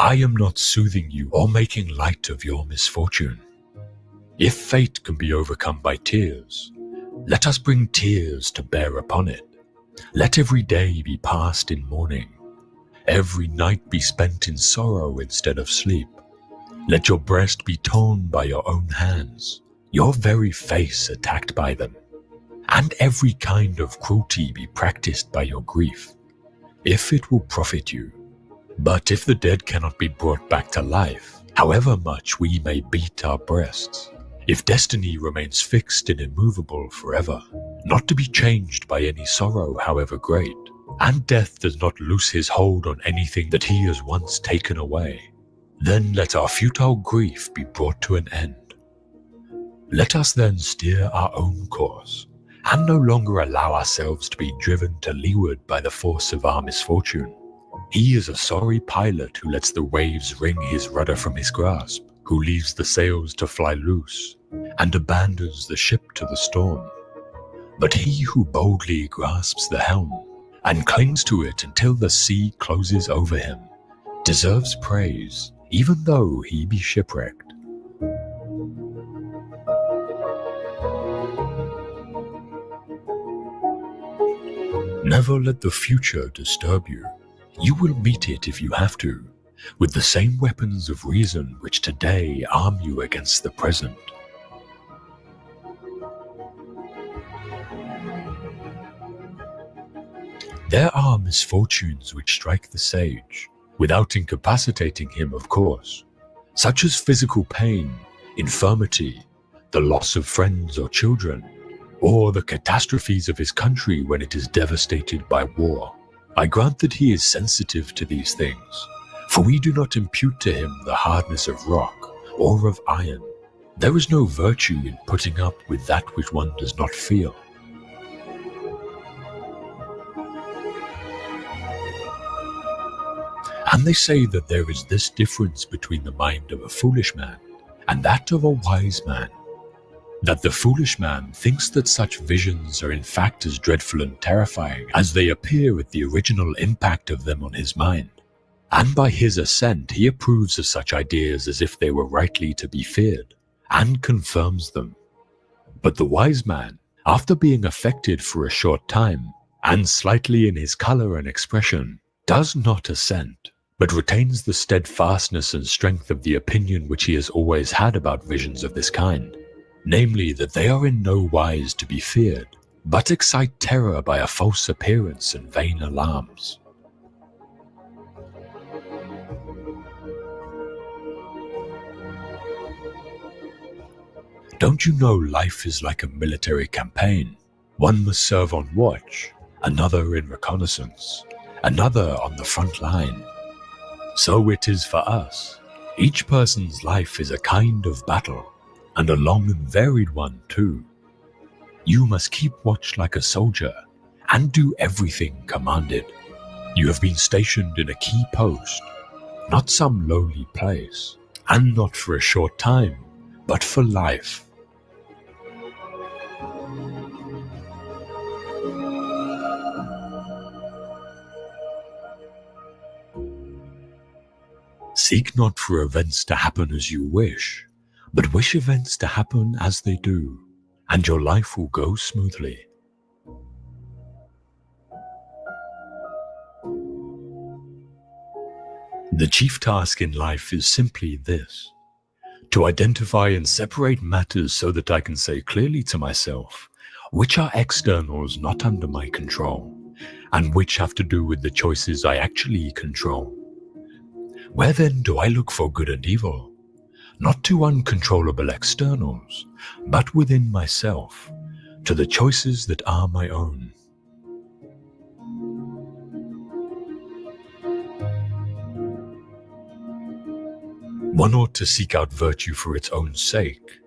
I am not soothing you or making light of your misfortune. If fate can be overcome by tears, let us bring tears to bear upon it. Let every day be passed in mourning, every night be spent in sorrow instead of sleep. Let your breast be torn by your own hands, your very face attacked by them, and every kind of cruelty be practiced by your grief, if it will profit you. But if the dead cannot be brought back to life, however much we may beat our breasts, if destiny remains fixed and immovable forever, not to be changed by any sorrow however great, and death does not loose his hold on anything that he has once taken away, then let our futile grief be brought to an end. Let us then steer our own course, and no longer allow ourselves to be driven to leeward by the force of our misfortune. He is a sorry pilot who lets the waves wring his rudder from his grasp, who leaves the sails to fly loose, and abandons the ship to the storm. But he who boldly grasps the helm, and clings to it until the sea closes over him, deserves praise, even though he be shipwrecked. Never let the future disturb you. You will meet it if you have to, with the same weapons of reason which today arm you against the present. There are misfortunes which strike the sage, without incapacitating him, of course, such as physical pain, infirmity, the loss of friends or children, or the catastrophes of his country when it is devastated by war. I grant that he is sensitive to these things, for we do not impute to him the hardness of rock or of iron. There is no virtue in putting up with that which one does not feel. And they say that there is this difference between the mind of a foolish man and that of a wise man, that the foolish man thinks that such visions are in fact as dreadful and terrifying as they appear with the original impact of them on his mind, and by his assent he approves of such ideas as if they were rightly to be feared, and confirms them. But the wise man, after being affected for a short time, and slightly in his color and expression, does not assent, but retains the steadfastness and strength of the opinion which he has always had about visions of this kind, namely that they are in no wise to be feared, but excite terror by a false appearance and vain alarms. Don't you know life is like a military campaign? One must serve on watch, another in reconnaissance, another on the front line. So it is for us. Each person's life is a kind of battle, and a long and varied one too. You must keep watch like a soldier, and do everything commanded. You have been stationed in a key post, not some lowly place, and not for a short time, but for life. Seek not for events to happen as you wish, but wish events to happen as they do, and your life will go smoothly. The chief task in life is simply this: to identify and separate matters so that I can say clearly to myself which are externals not under my control, and which have to do with the choices I actually control. Where then do I look for good and evil? Not to uncontrollable externals, but within myself, to the choices that are my own. One ought to seek out virtue for its own sake,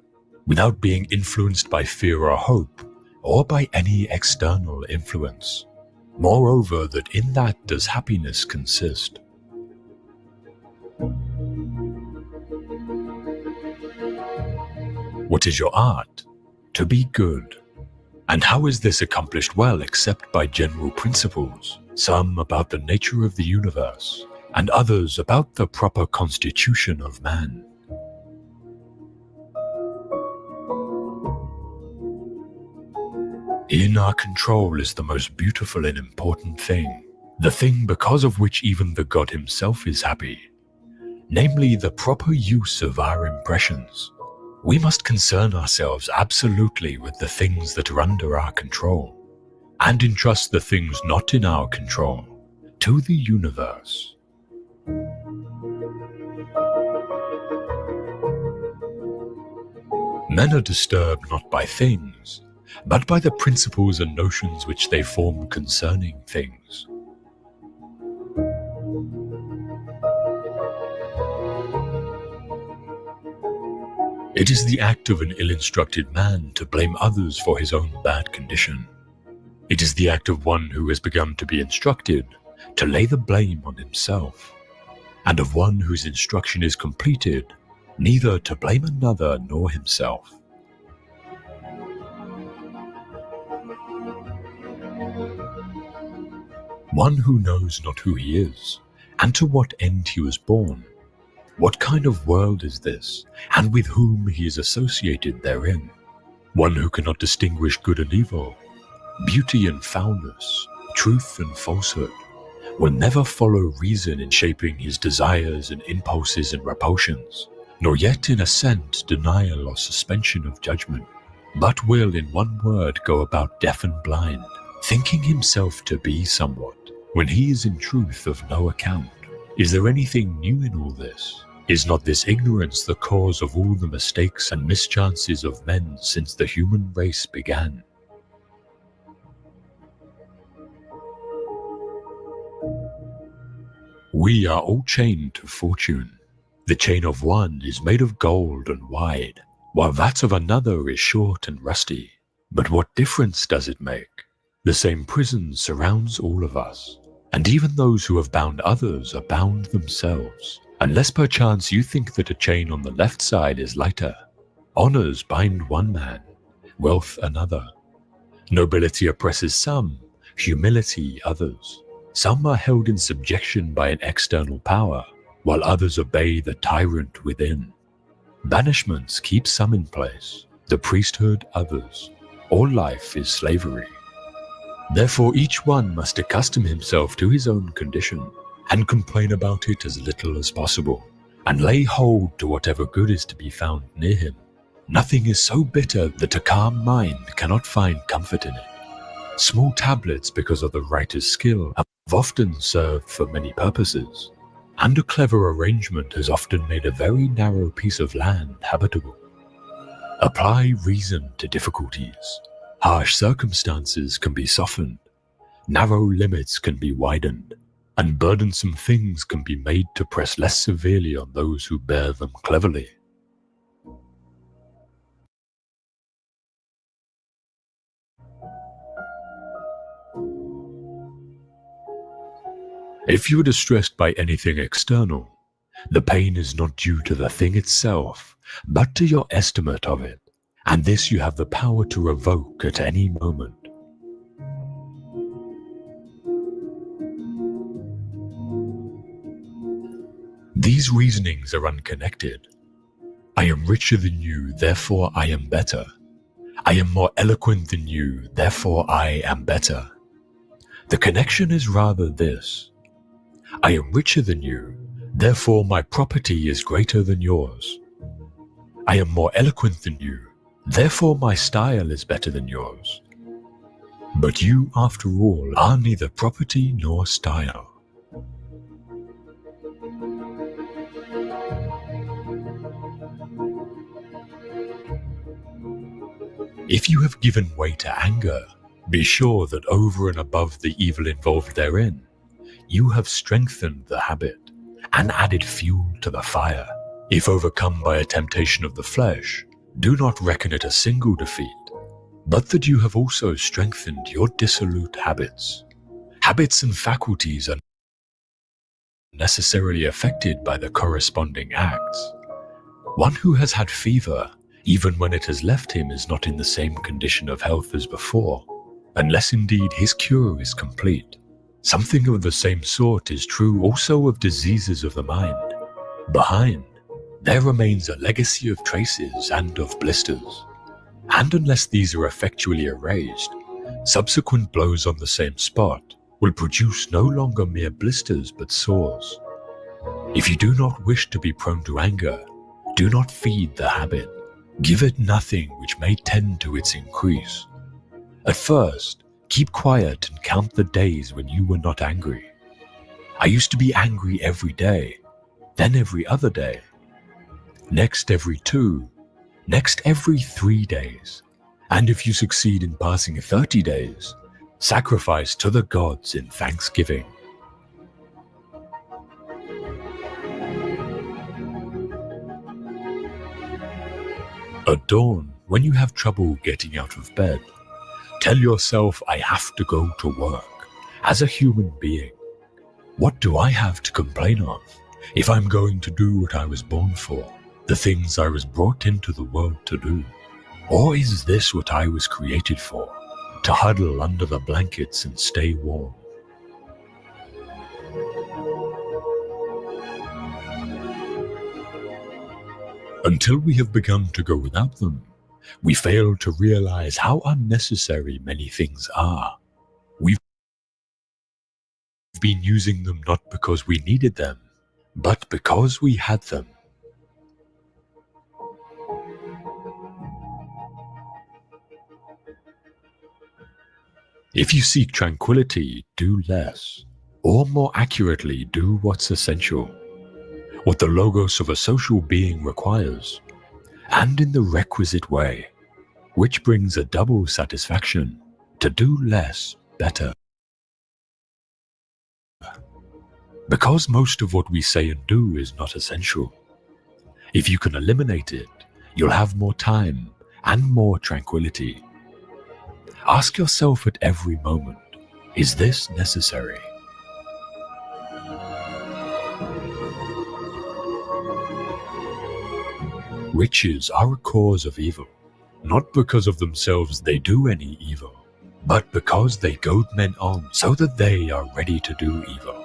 without being influenced by fear or hope, or by any external influence. Moreover, that in that does happiness consist. What is your art? To be good. And how is this accomplished well except by general principles, some about the nature of the universe, and others about the proper constitution of man. In our control is the most beautiful and important thing, the thing because of which even the God himself is happy, namely the proper use of our impressions. We must concern ourselves absolutely with the things that are under our control, and entrust the things not in our control to the universe. Men are disturbed not by things, but by the principles and notions which they form concerning things. It is the act of an ill-instructed man to blame others for his own bad condition. It is the act of one who has begun to be instructed to lay the blame on himself, and of one whose instruction is completed, neither to blame another nor himself. One who knows not who he is, and to what end he was born, what kind of world is this, and with whom he is associated therein. One who cannot distinguish good and evil, beauty and foulness, truth and falsehood, will never follow reason in shaping his desires and impulses and repulsions, nor yet in assent, denial, or suspension of judgment, but will in one word go about deaf and blind, thinking himself to be somewhat, when he is in truth of no account. Is there anything new in all this? Is not this ignorance the cause of all the mistakes and mischances of men since the human race began? We are all chained to fortune. The chain of one is made of gold and wide, while that of another is short and rusty. But what difference does it make? The same prison surrounds all of us, and even those who have bound others are bound themselves, unless perchance you think that a chain on the left side is lighter. Honors bind one man, wealth another. Nobility oppresses some, humility others. Some are held in subjection by an external power, while others obey the tyrant within. Banishments keep some in place, the priesthood others. All life is slavery. Therefore each one must accustom himself to his own condition, and complain about it as little as possible, and lay hold to whatever good is to be found near him. Nothing is so bitter that a calm mind cannot find comfort in it. Small tablets, because of the writer's skill, have often served for many purposes, and a clever arrangement has often made a very narrow piece of land habitable. Apply reason to difficulties. Harsh circumstances can be softened, narrow limits can be widened, and burdensome things can be made to press less severely on those who bear them cleverly. If you are distressed by anything external, the pain is not due to the thing itself, but to your estimate of it, and this you have the power to revoke at any moment. These reasonings are unconnected. I am richer than you, therefore I am better. I am more eloquent than you, therefore I am better. The connection is rather this: I am richer than you, therefore my property is greater than yours. I am more eloquent than you, therefore my style is better than yours. But you, after all, are neither property nor style. If you have given way to anger, be sure that over and above the evil involved therein, you have strengthened the habit and added fuel to the fire. If overcome by a temptation of the flesh, do not reckon it a single defeat, but that you have also strengthened your dissolute habits. Habits and faculties are necessarily affected by the corresponding acts. One who has had fever, even when it has left him, is not in the same condition of health as before, unless indeed his cure is complete. Something of the same sort is true also of diseases of the mind. Behind, there remains a legacy of traces and of blisters. And unless these are effectually erased, subsequent blows on the same spot will produce no longer mere blisters but sores. If you do not wish to be prone to anger, do not feed the habit. Give it nothing which may tend to its increase. At first, keep quiet and count the days when you were not angry. I used to be angry every day, then every other day, next every 2, next every 3 days. And if you succeed in passing 30 days, sacrifice to the gods in thanksgiving. At dawn, when you have trouble getting out of bed, tell yourself, I have to go to work. As a human being, what do I have to complain of if I'm going to do what I was born for, the things I was brought into the world to do? Or is this what I was created for, to huddle under the blankets and stay warm? Until we have begun to go without them, we fail to realize how unnecessary many things are. We've been using them not because we needed them, but because we had them. If you seek tranquility, do less, or more accurately, do what's essential, what the logos of a social being requires, and in the requisite way, which brings a double satisfaction, to do less better. Because most of what we say and do is not essential. If you can eliminate it, you'll have more time and more tranquility. Ask yourself at every moment, is this necessary? Riches are a cause of evil. Not because of themselves they do any evil, but because they goad men on so that they are ready to do evil.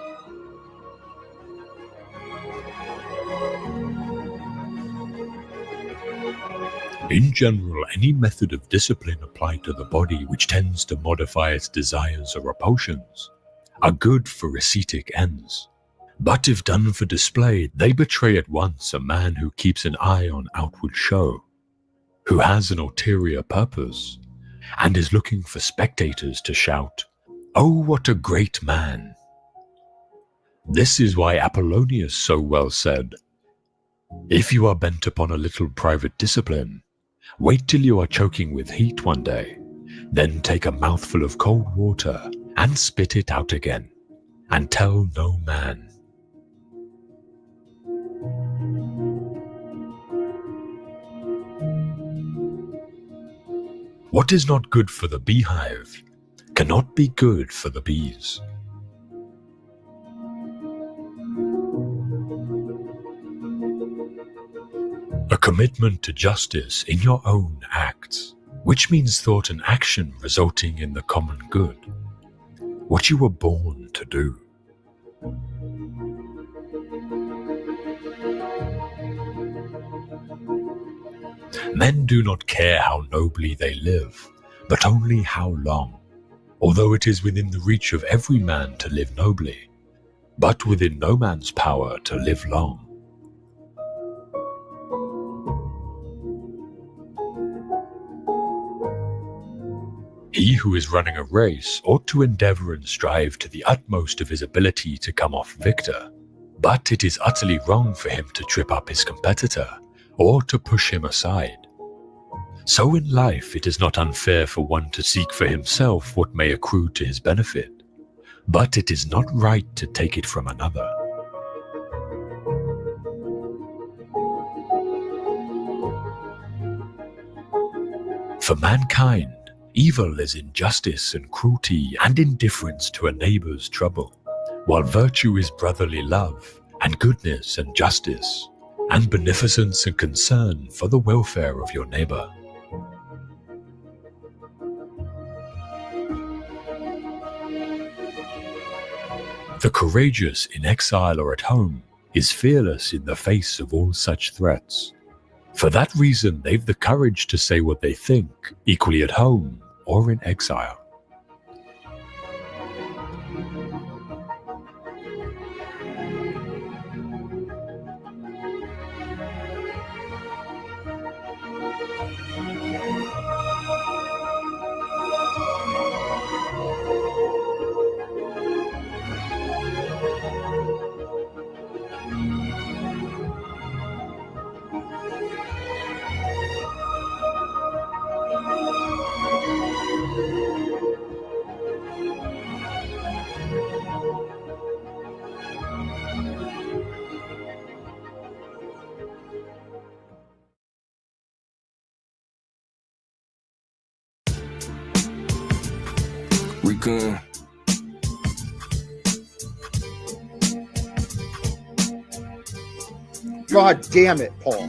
In general, any method of discipline applied to the body which tends to modify its desires or repulsions are good for ascetic ends. But if done for display, they betray at once a man who keeps an eye on outward show, who has an ulterior purpose, and is looking for spectators to shout, "Oh, what a great man!" This is why Apollonius so well said, "If you are bent upon a little private discipline, wait till you are choking with heat one day, then take a mouthful of cold water and spit it out again, and tell no man." What is not good for the beehive cannot be good for the bees. A commitment to justice in your own acts, which means thought and action resulting in the common good, what you were born to do. Men do not care how nobly they live, but only how long, although it is within the reach of every man to live nobly, but within no man's power to live long. He who is running a race ought to endeavor and strive to the utmost of his ability to come off victor, but it is utterly wrong for him to trip up his competitor or to push him aside. So in life it is not unfair for one to seek for himself what may accrue to his benefit, but it is not right to take it from another. For mankind, evil is injustice and cruelty and indifference to a neighbor's trouble, while virtue is brotherly love and goodness and justice, and beneficence and concern for the welfare of your neighbor. The courageous in exile or at home is fearless in the face of all such threats. For that reason, they've the courage to say what they think, equally at home or in exile. Recon. God damn it, Paul.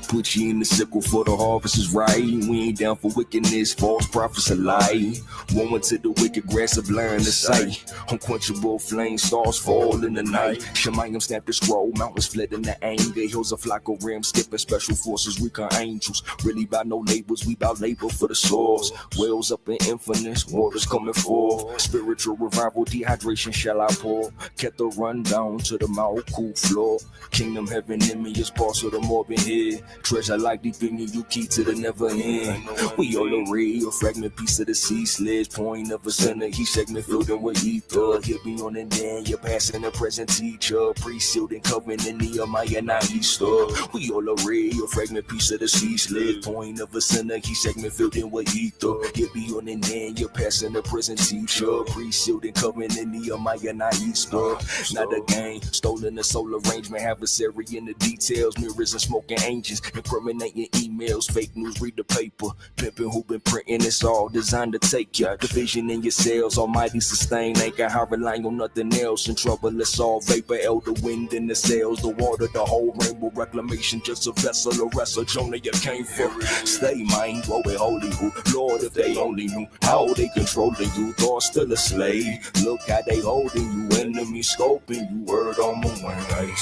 Put you in the sickle for the harvest is right. We ain't down for wickedness, false prophets a lie. Woman to the wicked grass of blind to sight. Unquenchable flame, stars fall in the night. Shemayim snapped the scroll, mountains fled in the anger. Hills a flock of rams, skipping special forces, recon angels. Really by no labels, we bout labor for the source. Wells up in infinite, waters coming forth. Spiritual revival, dehydration shall I pour. Kept the run down to the mouth, cool floor. Kingdom heaven in me is boss of the morbid head. Treasure like deep in you, key to the never end. We all array, a fragment piece of the sea sledge. Point of a center, he segment filled in with ether. He'll be on and then you're passing the present teacher. Pre-sealed and covered in Nehemiah, not Easter. We all array, a fragment piece of the sea sledge. Point of a center, he segment filled in with ether. He'll be on and then you're passing the present teacher. Pre-sealed and covered in Nehemiah, not Easter. Not a game, stolen the soul arrangement. Adversary in the details, mirrors and smoking angels. Incriminating emails, fake news, read the paper. Pimping who been printing, it's all designed to take ya. Division in your cells, almighty sustain. Ain't got how relying on nothing else. In trouble, it's all vapor, elder wind in the sails. The water, the whole rainbow reclamation, just a vessel, a wrestle. Jonah, you came for. Stay mind, woe it holy who. Lord, if they only knew how they controlling you. Thought still a slave. Look how they holding you, enemy scoping you. Word on my wing,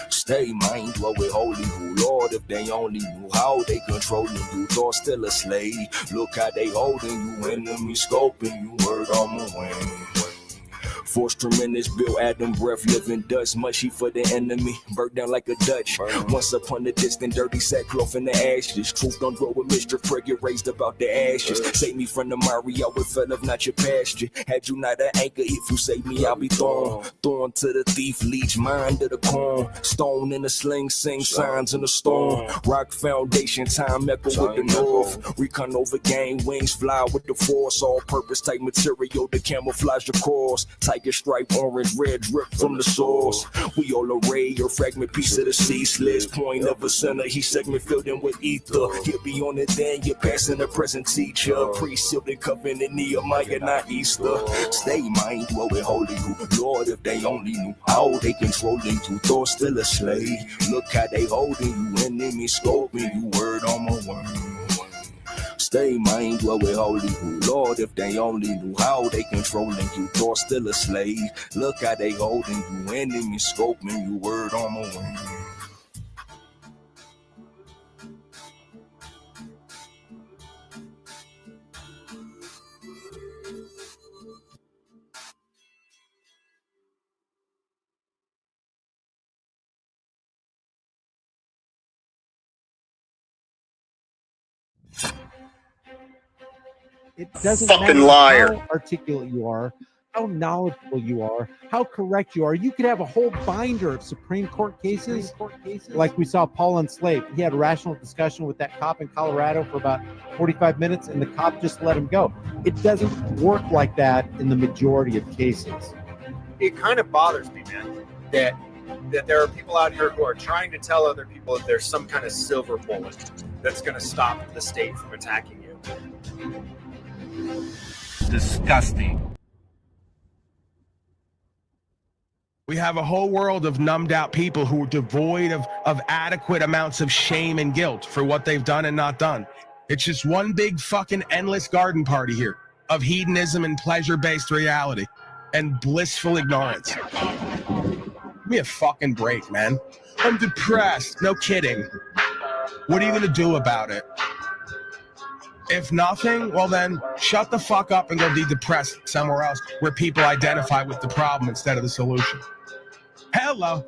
stay mind, what we holy who. Lord, if they only knew how they controlling you. Thought still a slave. Look how they holding you, enemy scoping you. Word on my wing. Force tremendous, Bill Adam breath, living dust, mushy for the enemy, burnt down like a Dutch. Once upon a distant, dirty sackcloth in the ashes. Truth don't grow with mischief, prayer get raised about the ashes. Save me from the Mario, it fell of not your pasture. Had you not an anchor, if you save me, I'll be thrown. Thorn to the thief, leech, mind of the corn. Stone in the sling, sing signs in the storm. Rock foundation, time echo with the north. Recon over game, wings fly with the force. All purpose type material to camouflage the course. Tiger stripe, orange, red drip from the source. We all array, your fragment piece of the sea sledge. Point of a center, he segment filled in with ether. He'll be on it then, you're passing the present teacher. Pre-sealed and covered in Nehemiah, not Easter. Stay mind, what we holy who. Lord, if they only knew how they controlling you. Thought still a slave. Look how they holding you, enemy scoping you. Word on my word. Stay mind, what we holy who. Lord, if they only knew how they controlling you. Thought still a slave. Look how they holding you, enemy scoping you. Word on my wing. It doesn't Fucking matter liar. how articulate you are, how knowledgeable you are, how correct you are. You could have a whole binder of Supreme Court cases, like we saw Paul enslaved. He had a rational discussion with that cop in Colorado for about 45 minutes, and the cop just let him go. It doesn't work like that in the majority of cases. It kind of bothers me, man, that there are people out here who are trying to tell other people that there's some kind of silver bullet that's going to stop the state from attacking you. Disgusting. We have a whole world of numbed out people who are devoid of adequate amounts of shame and guilt for what they've done and not done. It's just one big fucking endless garden party here of hedonism and pleasure-based reality. and blissful ignorance. Give me a fucking break, man. I'm depressed. No kidding. What are you going to do about it? If nothing, well then, shut the fuck up and go be depressed somewhere else where people identify with the problem instead of the solution. Hello.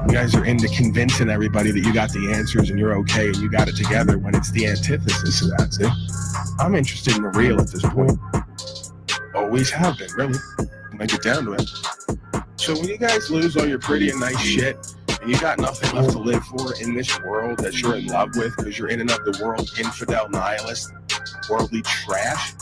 You guys are into convincing everybody that you got the answers and you're okay and you got it together when it's the antithesis of that, see? I'm interested in the real at this point. Always have been, really. When I get down to it. So when you guys lose all your pretty and nice shit and you got nothing left to live for in this world that you're in love with because you're in and of the world infidel, nihilist, worldly trash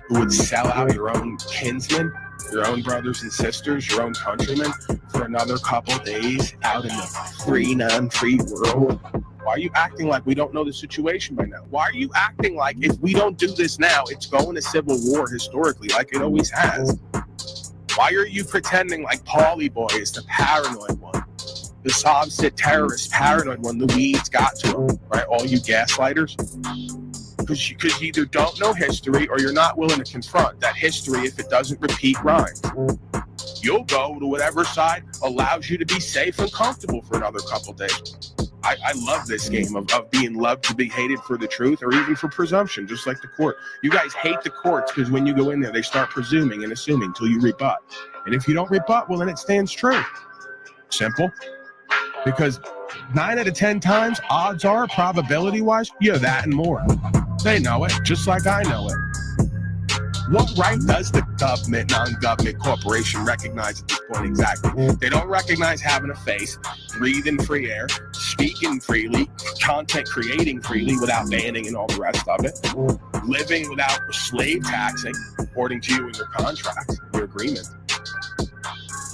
who would sell out your own kinsmen, your own brothers and sisters, your own countrymen for another couple days out in the free, non-free world. Why are you acting like we don't know the situation by now? Why are you acting like if we don't do this now, it's going to civil war historically like it always has? Why are you pretending like Paulie Boy is the paranoid one? The Sovset terrorist paranoid one, the weeds got to him, right? All you gaslighters. Because you either don't know history or you're not willing to confront that history if it doesn't repeat rhymes. You'll go to whatever side allows you to be safe and comfortable for another couple days. I love this game of being loved to be hated for the truth or even for presumption, just like the court. You guys hate the courts because when you go in there, they start presuming and assuming till you rebut. And if you don't rebut, well, then it stands true. Simple. Because 9 out of 10 times, odds are, probability-wise, you're that and more. They know it, just like I know it. What right does the government, non-government corporation recognize at this point exactly? They don't recognize having a face, breathing free air, speaking freely, content creating freely without banning and all the rest of it, living without slave taxing, according to you in your contracts, your agreement.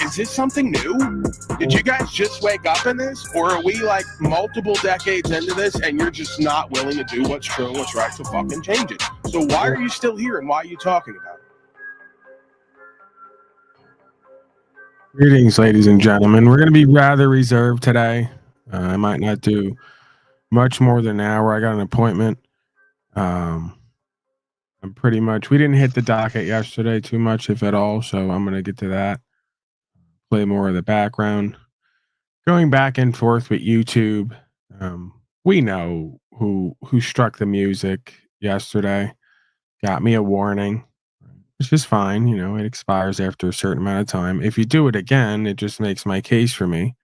Is this something new? Did you guys just wake up in this? Or are we like multiple decades into this and you're just not willing to do what's true and what's right to fucking change it? So why are you still here and why are you talking about it? Greetings, ladies and gentlemen. We're going to be rather reserved today. I might not do much more than an hour. I got an appointment. I'm pretty much, we didn't hit the docket yesterday too much, if at all. So I'm going to get to that. Play more of the background. Going back and forth with YouTube. We know who struck the music yesterday. Got me a warning, which is fine. You know, it expires after a certain amount of time. If you do it again, it just makes my case for me.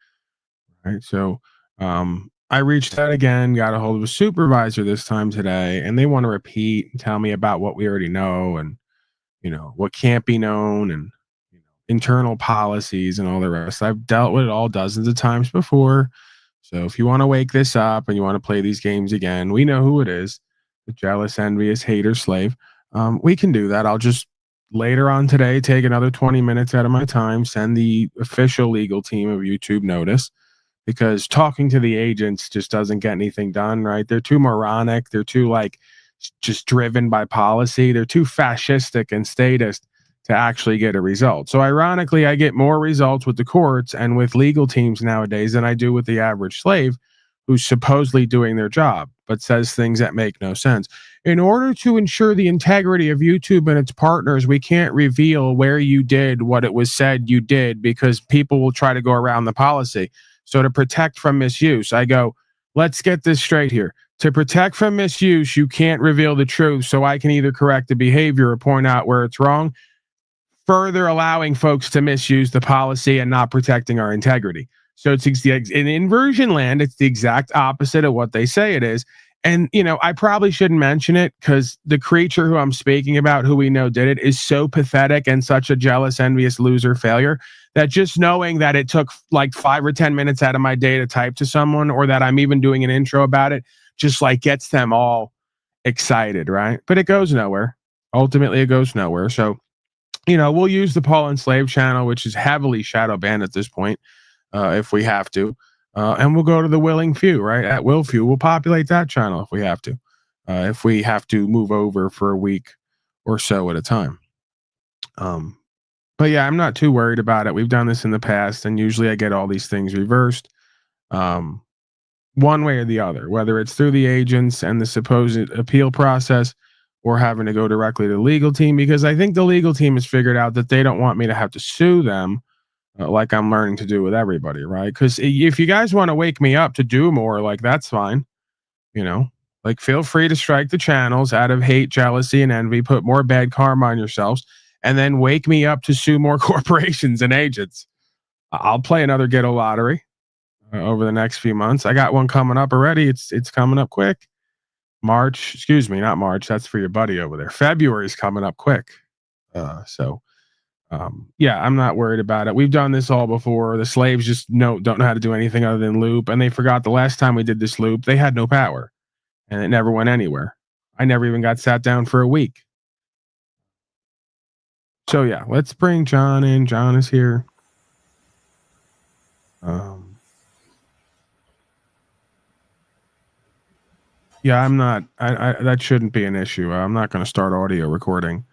Right. So I reached out again, got a hold of a supervisor this time today, and they want to repeat and tell me about what we already know and, you know, what can't be known and, you know, internal policies and all the rest. I've dealt with it all dozens of times before. So if you want to wake this up and you want to play these games again, we know who it is. The jealous, envious, hater, slave. We can do that. I'll just later on today take another 20 minutes out of my time, send the official legal team of YouTube notice, because talking to the agents just doesn't get anything done, right? They're too moronic. They're too like just driven by policy. They're too fascistic and statist to actually get a result. So ironically, I get more results with the courts and with legal teams nowadays than I do with the average slave who's supposedly doing their job, but says things that make no sense. In order to ensure the integrity of YouTube and its partners, we can't reveal where you did what it was said you did because people will try to go around the policy. So to protect from misuse, I go, let's get this straight here. To protect from misuse, you can't reveal the truth so I can either correct the behavior or point out where it's wrong, further allowing folks to misuse the policy and not protecting our integrity. So it's in inversion land, it's the exact opposite of what they say it is. And, you know, I probably shouldn't mention it because the creature who I'm speaking about, who we know did it, is so pathetic and such a jealous, envious loser failure that just knowing that it took like 5 or 10 minutes out of my day to type to someone, or that I'm even doing an intro about it, just like gets them all excited, right? But it goes nowhere. Ultimately, it goes nowhere. So, you know, we'll use the Paul and Slave channel, which is heavily shadow banned at this point, if we have to. And we'll go to the willing few, right? At will few, we'll populate that channel if we have to. If we have to move over for a week or so at a time. But yeah, I'm not too worried about it. We've done this in the past, and usually I get all these things reversed. One way or the other, whether it's through the agents and the supposed appeal process, or having to go directly to the legal team, because I think the legal team has figured out that they don't want me to have to sue them like I'm learning to do with everybody, right? Because if you guys want to wake me up to do more, like, that's fine. You know, like, feel free to strike the channels out of hate, jealousy, and envy, put more bad karma on yourselves, and then wake me up to sue more corporations and agents. I'll play another ghetto lottery over the next few months. I got one coming up already. It's coming up quick. March, excuse me, not March. That's for your buddy over there. February's coming up quick. Yeah, I'm not worried about it. We've done this all before. The slaves just don't know how to do anything other than loop, and they forgot the last time we did this loop, they had no power, and it never went anywhere. I never even got sat down for a week. So yeah, let's bring John in. John is here. Yeah, I'm not. I that shouldn't be an issue. I'm not going to start audio recording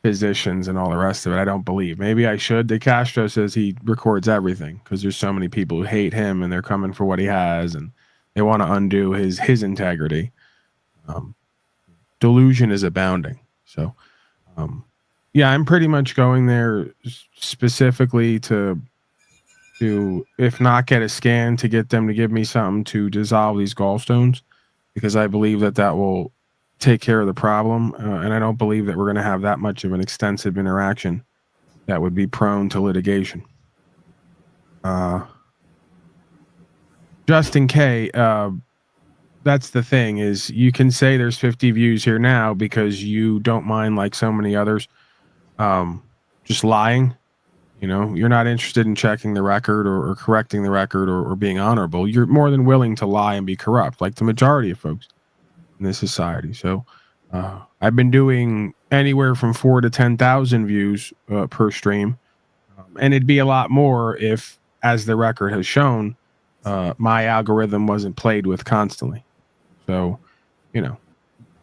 positions and all the rest of it. I don't believe. Maybe I should. De Castro says he records everything because there's so many people who hate him and they're coming for what he has and they want to undo his integrity. Delusion is abounding. So, yeah, I'm pretty much going there specifically to if not get a scan, to get them to give me something to dissolve these gallstones, because I believe that will take care of the problem, and I don't believe that we're going to have that much of an extensive interaction that would be prone to litigation. Justin K, that's the thing, is you can say there's 50 views here now because you don't mind, like so many others, just lying. You know, you're not interested in checking the record or correcting the record or being honorable. You're more than willing to lie and be corrupt, like the majority of folks in this society. So I've been doing anywhere from 4,000 to 10,000 views per stream, and it'd be a lot more if, as the record has shown, my algorithm wasn't played with constantly. So, you know,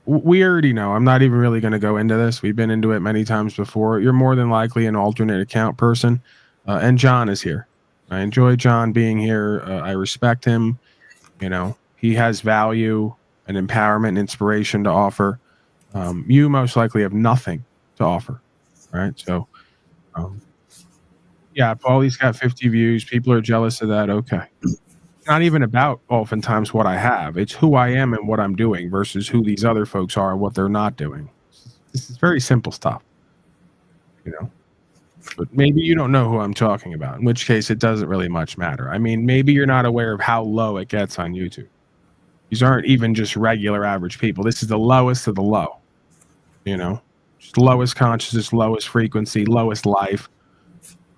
we already know. I'm not even really going to go into this. We've been into it many times before. You're more than likely an alternate account person, and John is here. I enjoy John being here. I respect him. You know, he has value and empowerment and inspiration to offer. You most likely have nothing to offer, right? So, yeah, Paulie's got 50 views. People are jealous of that. Okay. It's not even about oftentimes what I have. It's who I am and what I'm doing versus who these other folks are and what they're not doing. This is very simple stuff, you know. But maybe you don't know who I'm talking about, in which case it doesn't really much matter. I mean, maybe you're not aware of how low it gets on YouTube. These aren't even just regular average people. This is the lowest of the low, you know, just lowest consciousness, lowest frequency, lowest life,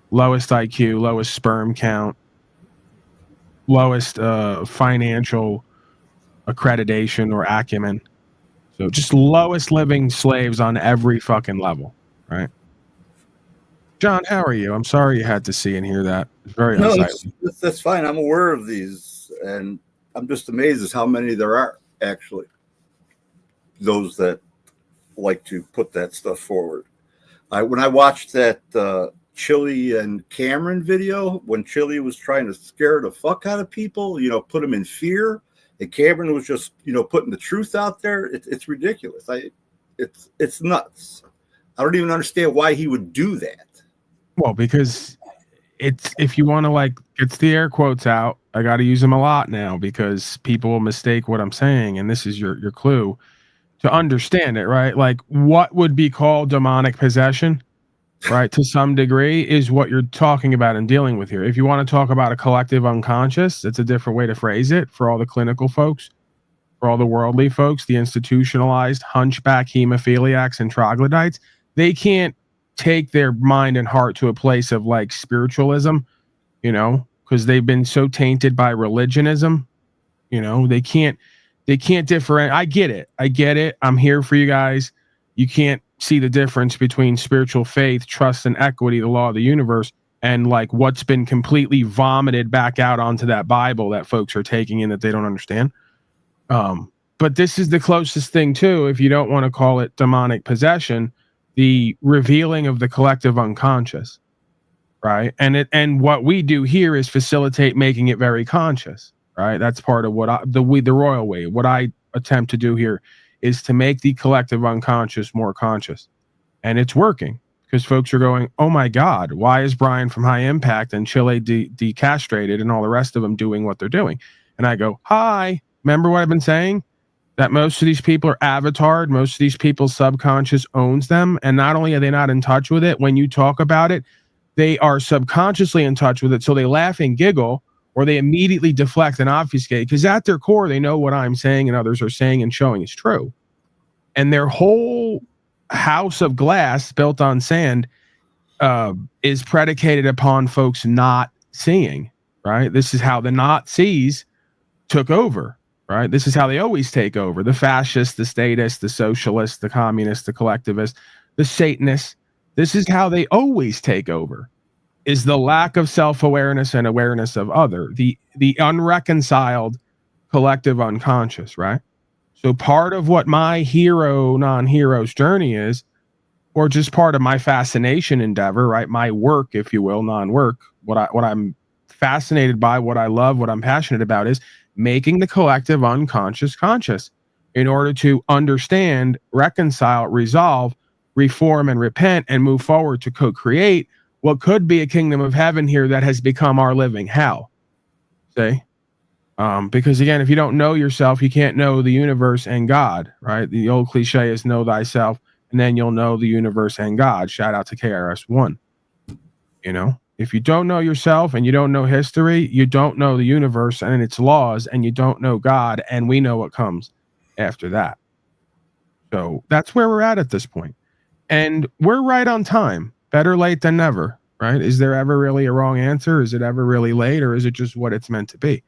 lowest IQ, lowest sperm count, lowest financial accreditation or acumen. So just lowest living slaves on every fucking level, right? John, how are you? I'm sorry you had to see and hear that. It's very unsightly. That's fine. I'm aware of these, and I'm just amazed at how many there are, actually. Those that like to put that stuff forward. When I watched that Chili and Cameron video, when Chili was trying to scare the fuck out of people, you know, put them in fear, and Cameron was just, you know, putting the truth out there, it's ridiculous. It's nuts. I don't even understand why he would do that. Well, because it's, if you want to, like, get the air quotes out, I got to use them a lot now because people will mistake what I'm saying, and this is your clue to understand it, right? Like, what would be called demonic possession, right, to some degree, is what you're talking about and dealing with here. If you want to talk about a collective unconscious, it's a different way to phrase it for all the clinical folks, for all the worldly folks, the institutionalized hunchback hemophiliacs and troglodytes. They can't take their mind and heart to a place of, like, spiritualism, you know, because they've been so tainted by religionism. You know, they can't differentiate. I get it. I'm here for you guys. You can't see the difference between spiritual faith, trust, and equity, the law of the universe, and, like, what's been completely vomited back out onto that Bible that folks are taking in that they don't understand. But this is the closest thing to, if you don't want to call it demonic possession, the revealing of the collective unconscious, right? And what we do here is facilitate making it very conscious, right? That's part of what the royal way. What I attempt to do here is to make the collective unconscious more conscious. And it's working because folks are going, oh my God, why is Brian from High Impact and Chile decastrated and all the rest of them doing what they're doing? And I go, hi, remember what I've been saying? That most of these people are avatared. Most of these people's subconscious owns them. And not only are they not in touch with it, when you talk about it, they are subconsciously in touch with it. So they laugh and giggle, or they immediately deflect and obfuscate, because at their core, they know what I'm saying and others are saying and showing is true. And their whole house of glass built on sand is predicated upon folks not seeing, right? This is how the Nazis took over, right? This is how they always take over. The fascists, the statists, the socialists, the communists, the collectivists, the Satanists. This is how they always take over, is the lack of self-awareness and awareness of other, the unreconciled collective unconscious, right? So part of what my hero, non-hero's journey is, or just part of my fascination endeavor, right? My work, if you will, non-work, what I'm fascinated by, what I love, what I'm passionate about is making the collective unconscious conscious in order to understand, reconcile, resolve, reform, and repent, and move forward to co-create what could be a kingdom of heaven here that has become our living hell. See? Because again, if you don't know yourself, you can't know the universe and God, right? The old cliche is know thyself, and then you'll know the universe and God. Shout out to KRS-One. You know, if you don't know yourself and you don't know history, you don't know the universe and its laws, and you don't know God, and we know what comes after that. So that's where we're at this point. And we're right on time. Better late than never, right? Is there ever really a wrong answer? Is it ever really late, or is it just what it's meant to be?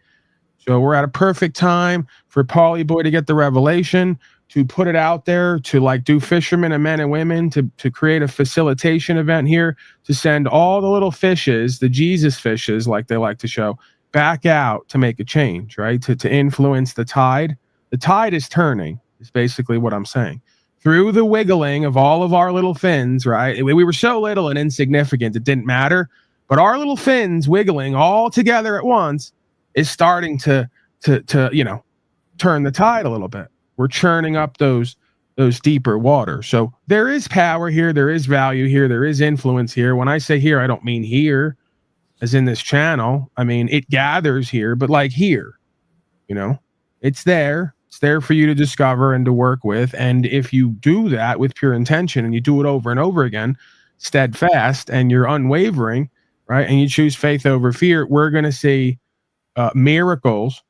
So we're at a perfect time for Paulie Boy to get the revelation, to put it out there, to like do fishermen and men and women, to create a facilitation event here, to send all the little fishes, the Jesus fishes, like they like to show, back out to make a change, right? To influence the tide. The tide is turning, is basically what I'm saying. Through the wiggling of all of our little fins, right? We were so little and insignificant, it didn't matter. But our little fins wiggling all together at once is starting to you know, turn the tide a little bit. We're churning up those deeper waters. So there is power here, there is value here, there is influence here. When I say here, I don't mean here as in this channel. I mean it gathers here, but like here, you know, it's there. It's there for you to discover and to work with. And if you do that with pure intention and you do it over and over again, steadfast, and you're unwavering, right? And you choose faith over fear, we're going to see miracles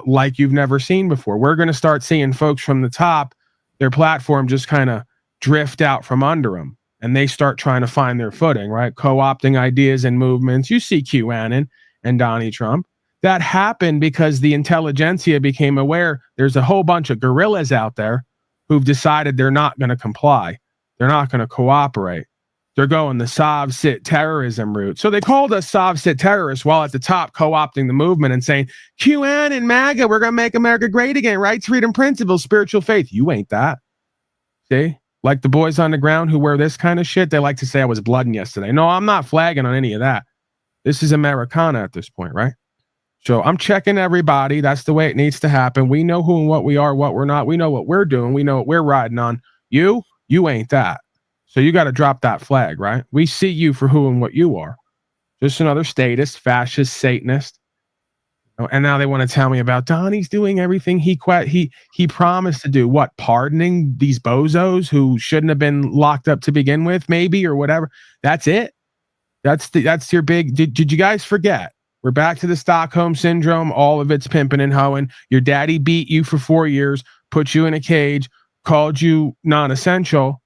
like you've never seen before. We're going to start seeing folks from the top, their platform just kind of drift out from under them, and they start trying to find their footing, right? Co-opting ideas and movements. You see QAnon and Donnie Trump. That happened because the intelligentsia became aware there's a whole bunch of guerrillas out there who've decided they're not going to comply. They're not going to cooperate. They're going the Sov-Sit terrorism route. So they called us Sov-Sit terrorists while at the top co-opting the movement and saying, QAnon and MAGA, we're going to make America great again. Rights, freedom, principles, spiritual faith. You ain't that. See? Like the boys on the ground who wear this kind of shit, they like to say I was blooding yesterday. No, I'm not flagging on any of that. This is Americana at this point, right? So I'm checking everybody. That's the way it needs to happen. We know who and what we are, what we're not. We know what we're doing. We know what we're riding on. You ain't that. So you got to drop that flag, right? We see you for who and what you are. Just another statist, fascist, Satanist. And now they want to tell me about Donnie's doing everything he promised to do. What? Pardoning these bozos who shouldn't have been locked up to begin with, maybe, or whatever. That's it. That's your big. Did you guys forget? We're back to the Stockholm syndrome. All of it's pimping and hoeing. Your daddy beat you for 4 years, put you in a cage, called you non-essential.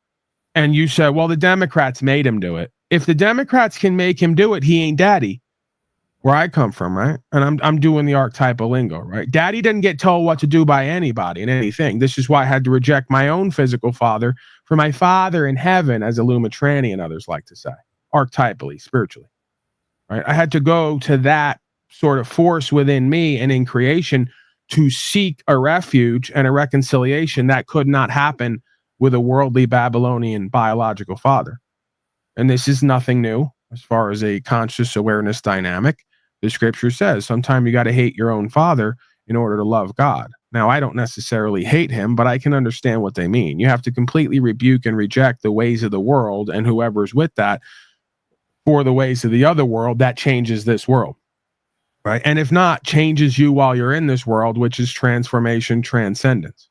And you said, well, the Democrats made him do it. If the Democrats can make him do it, he ain't daddy. Where I come from, right? And I'm doing the archetypal lingo, right? Daddy didn't get told what to do by anybody and anything. This is why I had to reject my own physical father for my father in heaven, as Illuma Tranny and others like to say, archetypally, spiritually, right? I had to go to that sort of force within me and in creation to seek a refuge and a reconciliation that could not happen with a worldly Babylonian biological father. And this is nothing new as far as a conscious awareness dynamic. The scripture says sometimes you got to hate your own father in order to love God. Now, I don't necessarily hate him, but I can understand what they mean. You have to completely rebuke and reject the ways of the world and whoever's with that for the ways of the other world that changes this world, right? And if not, changes you while you're in this world, which is transformation, transcendence,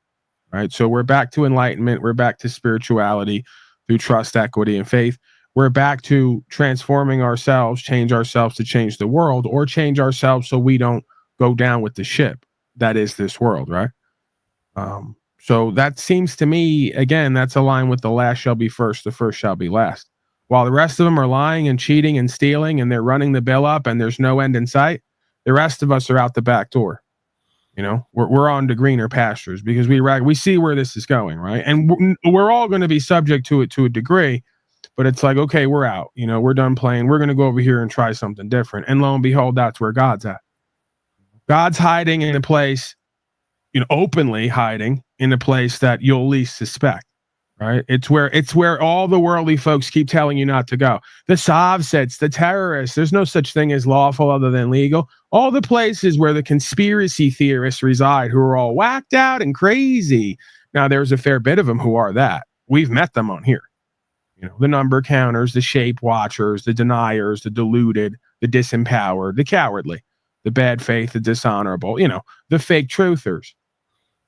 right? So we're back to enlightenment. We're back to spirituality through trust, equity, and faith. We're back to transforming ourselves, change ourselves to change the world, or change ourselves so we don't go down with the ship that is this world, right? So that seems to me, again, that's aligned with the last shall be first, the first shall be last. While the rest of them are lying and cheating and stealing and they're running the bill up and there's no end in sight, the rest of us are out the back door. You know, we're on to greener pastures because we see where this is going, right? And we're all going to be subject to it to a degree, but it's like, okay, we're out. You know, we're done playing. We're going to go over here and try something different. And lo and behold, that's where God's at. God's hiding in a place, you know, openly hiding in a place that you'll least suspect, right? It's where all the worldly folks keep telling you not to go. The Sovsets, the terrorists, there's no such thing as lawful other than legal. All the places where the conspiracy theorists reside who are all whacked out and crazy. Now, there's a fair bit of them who are that. We've met them on here. You know, the number counters, the shape watchers, the deniers, the deluded, the disempowered, the cowardly, the bad faith, the dishonorable, you know, the fake truthers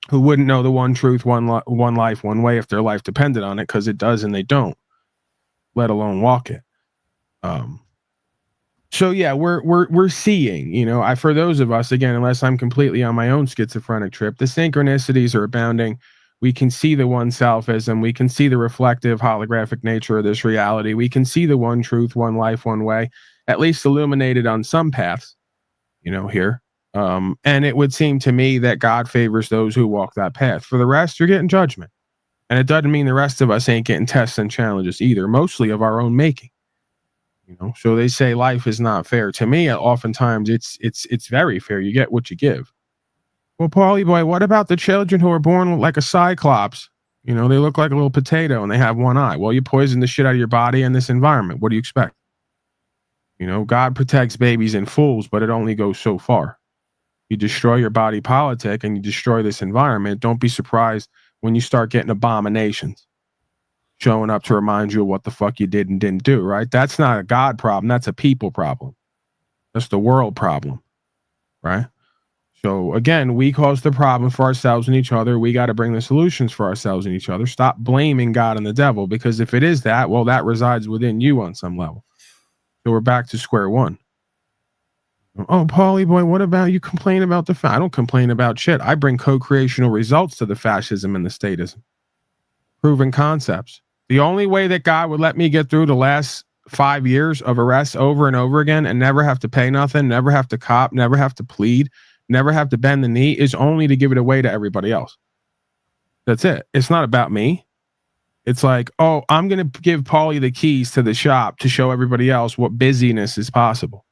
who wouldn't know the one truth, one life, one way if their life depended on it, because it does and they don't, let alone walk it. So yeah, we're seeing, you know, for those of us, again, unless I'm completely on my own schizophrenic trip, the synchronicities are abounding. We can see the one selfism. We can see the reflective holographic nature of this reality. We can see the one truth, one life, one way, at least illuminated on some paths, you know, here. And it would seem to me that God favors those who walk that path. For the rest, you're getting judgment. And it doesn't mean the rest of us ain't getting tests and challenges either, mostly of our own making. You know, so they say life is not fair. To me, oftentimes it's very fair. You get what you give. Well, Paulie boy, what about the children who are born like a cyclops? You know, they look like a little potato and they have one eye. Well, you poison the shit out of your body in this environment. What do you expect? You know, God protects babies and fools, but it only goes so far. You destroy your body politic and you destroy this environment. Don't be surprised when you start getting abominations showing up to remind you of what the fuck you did and didn't do, right? That's not a God problem. That's a people problem. That's the world problem, right? So again, we cause the problem for ourselves and each other. We got to bring the solutions for ourselves and each other. Stop blaming God and the devil, because if it is that, well, that resides within you on some level. So we're back to square one. Oh, Paulie boy, what about you complain about the I don't complain about shit. I bring co-creational results to the fascism and the statism. Proven concepts. The only way that God would let me get through the last 5 years of arrests over and over again and never have to pay nothing, never have to cop, never have to plead, never have to bend the knee is only to give it away to everybody else. That's it. It's not about me. It's like, oh, I'm going to give Paulie the keys to the shop to show everybody else what busyness is possible.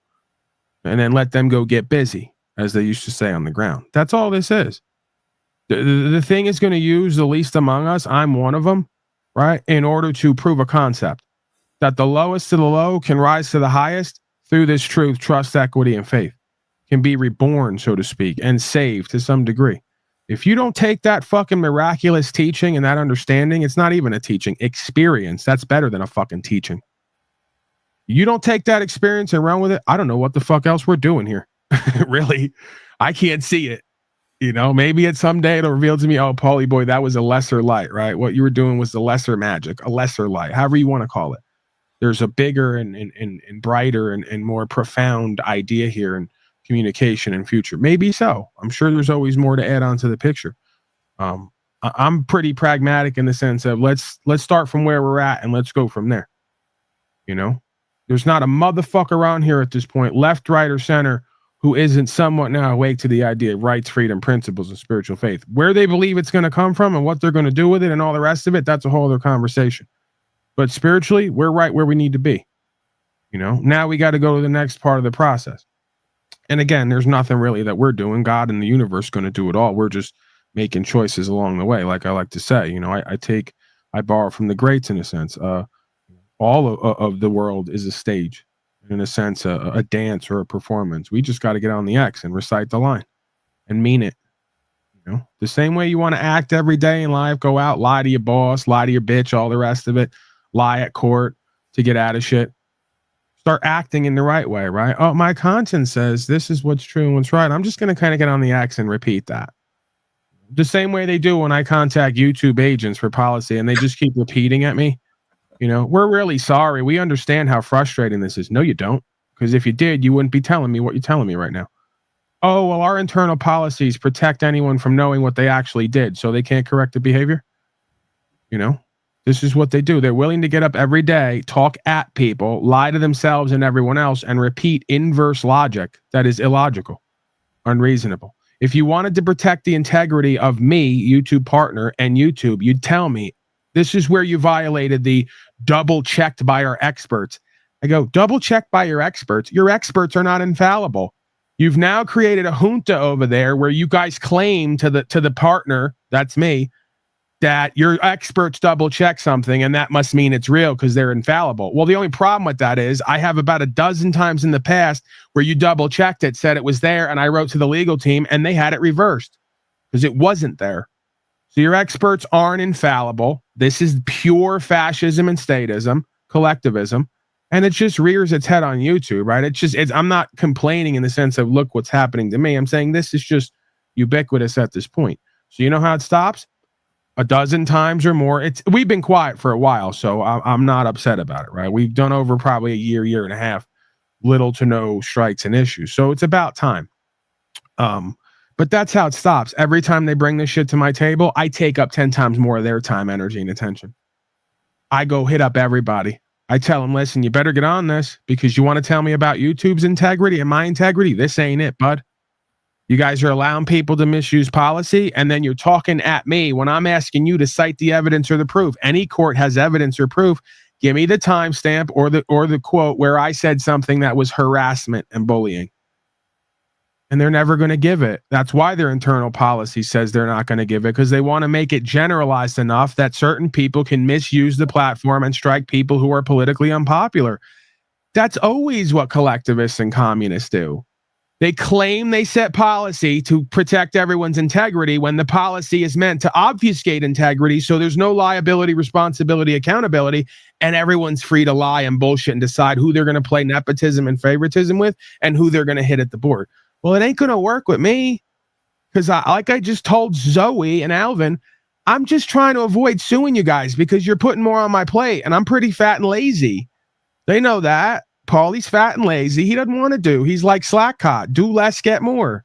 And then let them go get busy, as they used to say on the ground. That's all this is. The thing is going to use the least among us, I'm one of them, right, in order to prove a concept that the lowest of the low can rise to the highest through this truth, trust, equity, and faith, can be reborn, so to speak, and saved to some degree. If you don't take that fucking miraculous teaching and that understanding, it's not even a teaching, experience. That's better than a fucking teaching. You don't take that experience and run with it, I don't know what the fuck else we're doing here. Really, I can't see it. You know, maybe at some day it'll reveal to me, oh, Paulie boy, that was a lesser light, right? What you were doing was the lesser magic, a lesser light, however you want to call it. There's a bigger and brighter and more profound idea here in communication and future. Maybe so. I'm sure there's always more to add on to the picture. I'm pretty pragmatic in the sense of let's start from where we're at and let's go from there. You know, there's not a motherfucker around here at this point, left, right, or center, who isn't somewhat now awake to the idea of rights, freedom, principles, and spiritual faith. Where they believe it's going to come from and what they're going to do with it and all the rest of it, that's a whole other conversation. But spiritually, we're right where we need to be. You know, now we got to go to the next part of the process. And again, there's nothing really that we're doing. God and the universe going to do it all. We're just making choices along the way. Like I like to say, you know, I borrow from the greats in a sense. All of the world is a stage. In a sense, a dance or a performance. We just got to get on the X and recite the line and mean it. You know, the same way you want to act every day in life, go out, lie to your boss, lie to your bitch, all the rest of it, lie at court to get out of shit. Start acting in the right way, right? Oh, my conscience says this is what's true and what's right. I'm just going to kind of get on the X and repeat that. The same way they do when I contact YouTube agents for policy and they just keep repeating at me. You know, we're really sorry. We understand how frustrating this is. No, you don't. Because if you did, you wouldn't be telling me what you're telling me right now. Oh, well, our internal policies protect anyone from knowing what they actually did, so they can't correct the behavior. You know, this is what they do. They're willing to get up every day, talk at people, lie to themselves and everyone else, and repeat inverse logic that is illogical, unreasonable. If you wanted to protect the integrity of me, YouTube partner, and YouTube, you'd tell me, this is where you violated the double checked by our experts. I go, double checked by your experts? Your experts are not infallible. You've now created a junta over there where you guys claim to the partner, that's me, that your experts double check something and that must mean it's real because they're infallible. Well, the only problem with that is I have about a dozen times in the past where you double checked it, said it was there, and I wrote to the legal team and they had it reversed because it wasn't there. So your experts aren't infallible. This is pure fascism and statism, collectivism. And it just rears its head on YouTube, right? I'm not complaining in the sense of, look what's happening to me. I'm saying this is just ubiquitous at this point. So you know how it stops? A dozen times or more. We've been quiet for a while, so I'm not upset about it, right? We've done over probably a year and a half, little to no strikes and issues. So it's about time. But that's how it stops. Every time they bring this shit to my table, I take up 10 times more of their time, energy, and attention. I go hit up everybody. I tell them, listen, you better get on this because you want to tell me about YouTube's integrity and my integrity. This ain't it, bud. You guys are allowing people to misuse policy, and then you're talking at me when I'm asking you to cite the evidence or the proof. Any court has evidence or proof. Give me the timestamp or the quote where I said something that was harassment and bullying. And they're never going to give it. That's why their internal policy says they're not going to give it, because they want to make it generalized enough that certain people can misuse the platform and strike people who are politically unpopular. That's always what collectivists and communists do. They claim they set policy to protect everyone's integrity when the policy is meant to obfuscate integrity, so there's no liability, responsibility, accountability, and everyone's free to lie and bullshit and decide who they're going to play nepotism and favoritism with and who they're going to hit at the board. Well, it ain't going to work with me because like I just told Zoe and Alvin, I'm just trying to avoid suing you guys because you're putting more on my plate and I'm pretty fat and lazy. They know that. Paulie's fat and lazy. He doesn't want to do. He's like Slackcott. Do less, get more.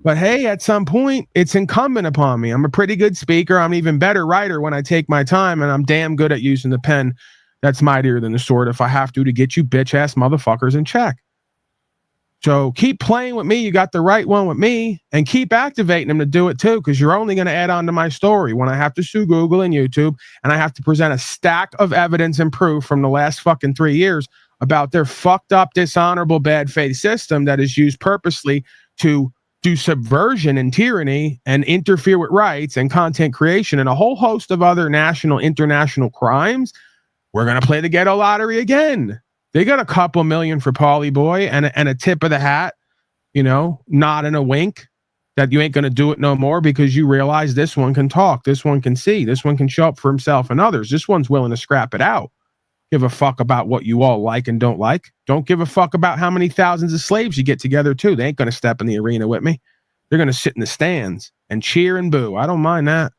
But hey, at some point, it's incumbent upon me. I'm a pretty good speaker. I'm an even better writer when I take my time, and I'm damn good at using the pen that's mightier than the sword if I have to get you bitch-ass motherfuckers in check. So keep playing with me. You got the right one with me, and keep activating them to do it too, because you're only going to add on to my story when I have to sue Google and YouTube, and I have to present a stack of evidence and proof from the last fucking 3 years about their fucked up, dishonorable, bad faith system that is used purposely to do subversion and tyranny and interfere with rights and content creation and a whole host of other national, international crimes. We're going to play the ghetto lottery again. They got a couple million for Paulie Boy and a tip of the hat, you know, nod and a wink that you ain't going to do it no more because you realize this one can talk, this one can see, this one can show up for himself and others. This one's willing to scrap it out. Give a fuck about what you all like and don't like. Don't give a fuck about how many thousands of slaves you get together too. They ain't going to step in the arena with me. They're going to sit in the stands and cheer and boo. I don't mind that.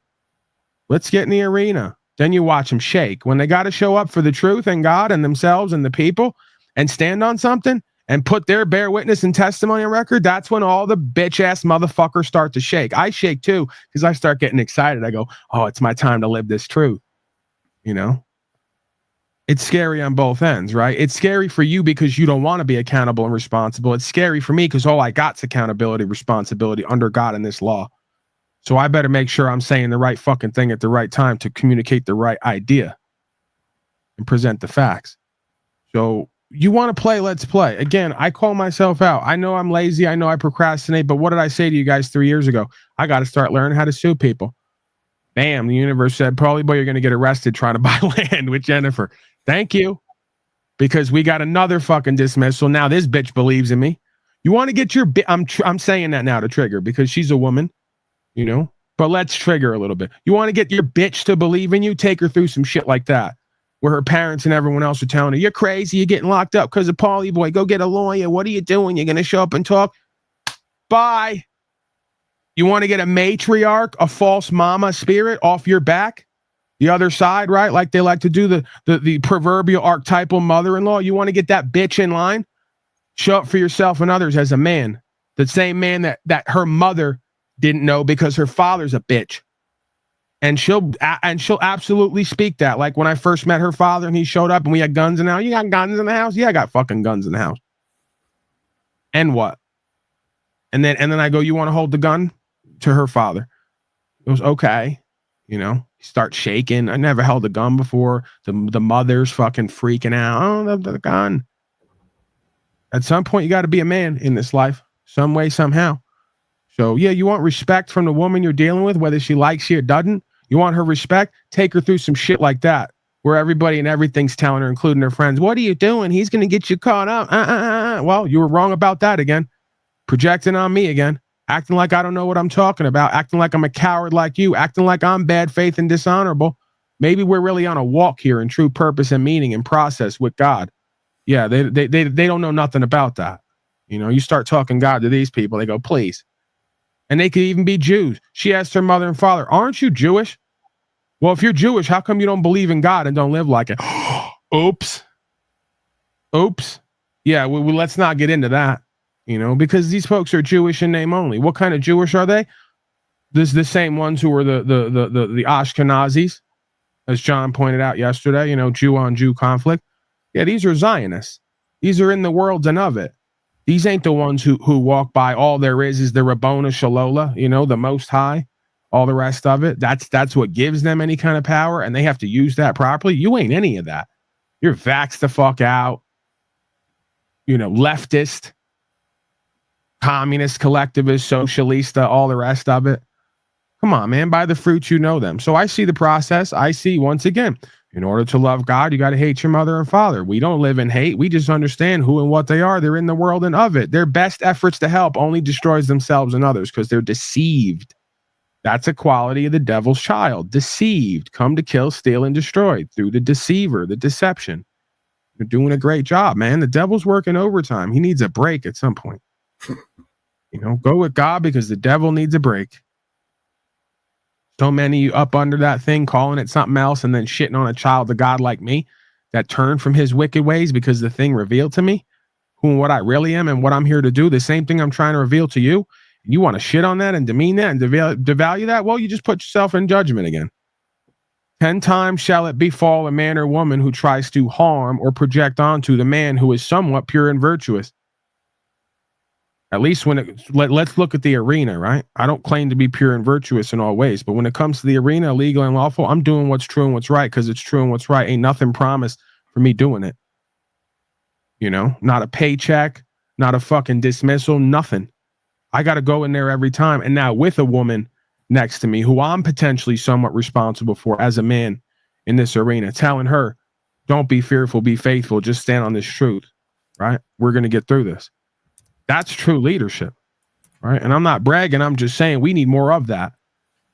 Let's get in the arena. Then you watch them shake. When they got to show up for the truth and God and themselves and the people and stand on something and put their bear witness and testimony on record, that's when all the bitch-ass motherfuckers start to shake. I shake too because I start getting excited. I go, oh, it's my time to live this truth. You know? It's scary on both ends, right? It's scary for you because you don't want to be accountable and responsible. It's scary for me because all I got's accountability, responsibility under God and this law. So I better make sure I'm saying the right fucking thing at the right time to communicate the right idea and present the facts. So you want to play, let's play. Again, I call myself out. I know I'm lazy. I know I procrastinate. But what did I say to you guys 3 years ago? I got to start learning how to sue people. Bam, the universe said, probably, boy, you're going to get arrested trying to buy land with Jennifer. Thank you. Because we got another fucking dismissal. Now this bitch believes in me. You want to get your I'm saying that now to trigger because she's a woman. you know? But let's trigger a little bit. You want to get your bitch to believe in you? Take her through some shit like that, where her parents and everyone else are telling her, you're crazy, you're getting locked up because of Paulie boy. Go get a lawyer. What are you doing? You're going to show up and talk? Bye. You want to get a matriarch, a false mama spirit off your back? The other side, right? Like they like to do the proverbial archetypal mother-in-law. You want to get that bitch in line? Show up for yourself and others as a man. The same man that her mother didn't know because her father's a bitch. And she'll absolutely speak that. Like when I first met her father and he showed up and we had guns in the house. You got guns in the house? Yeah, I got fucking guns in the house. And what? And then I go, you want to hold the gun? To her father. It was okay. You know, he starts shaking. I never held a gun before. The mother's fucking freaking out. Oh, the gun. At some point, you got to be a man in this life, some way, somehow. So, yeah, you want respect from the woman you're dealing with, whether she likes you or doesn't. You want her respect? Take her through some shit like that, where everybody and everything's telling her, including her friends, what are you doing? He's going to get you caught up. Well, you were wrong about that again. Projecting on me again. Acting like I don't know what I'm talking about. Acting like I'm a coward like you. Acting like I'm bad faith and dishonorable. Maybe we're really on a walk here in true purpose and meaning and process with God. Yeah, they don't know nothing about that. You know, you start talking God to these people, they go, please. And they could even be Jews. She asked her mother and father, aren't you Jewish? Well, if you're Jewish, how come you don't believe in God and don't live like it? Oops. Yeah, let's not get into that. You know, because these folks are Jewish in name only. What kind of Jewish are they? This is the same ones who were the Ashkenazis, as John pointed out yesterday, you know, Jew on Jew conflict. Yeah, these are Zionists. These are in the worlds and of it. These ain't the ones who walk by all there is the Rabbona Shalola, you know, the Most High, all the rest of it. That's what gives them any kind of power, and they have to use that properly. You ain't any of that. You're vaxxed the fuck out, you know, leftist, communist, collectivist, socialista, all the rest of it. Come on, man. By the fruits, you know them. So I see the process. I see, once again, in order to love God, you got to hate your mother and father. We don't live in hate. We just understand who and what they are. They're in the world and of it. Their best efforts to help only destroys themselves and others because they're deceived. That's a quality of the devil's child. Deceived. Come to kill, steal, and destroy through the deceiver, the deception. You're doing a great job, man. The devil's working overtime. He needs a break at some point. You know, go with God because the devil needs a break. So many of you up under that thing, calling it something else and then shitting on a child of God like me that turned from his wicked ways because the thing revealed to me who and what I really am and what I'm here to do. The same thing I'm trying to reveal to you. You want to shit on that and demean that and devalue that? Well, you just put yourself in judgment again. 10 times shall it befall a man or woman who tries to harm or project onto the man who is somewhat pure and virtuous. At least let's look at the arena, right? I don't claim to be pure and virtuous in all ways, but when it comes to the arena, legal and lawful, I'm doing what's true and what's right because it's true and what's right. Ain't nothing promised for me doing it. You know, not a paycheck, not a fucking dismissal, nothing. I got to go in there every time. And now with a woman next to me who I'm potentially somewhat responsible for as a man in this arena, telling her, don't be fearful, be faithful, just stand on this truth, right? We're going to get through this. That's true leadership, right? And I'm not bragging. I'm just saying we need more of that.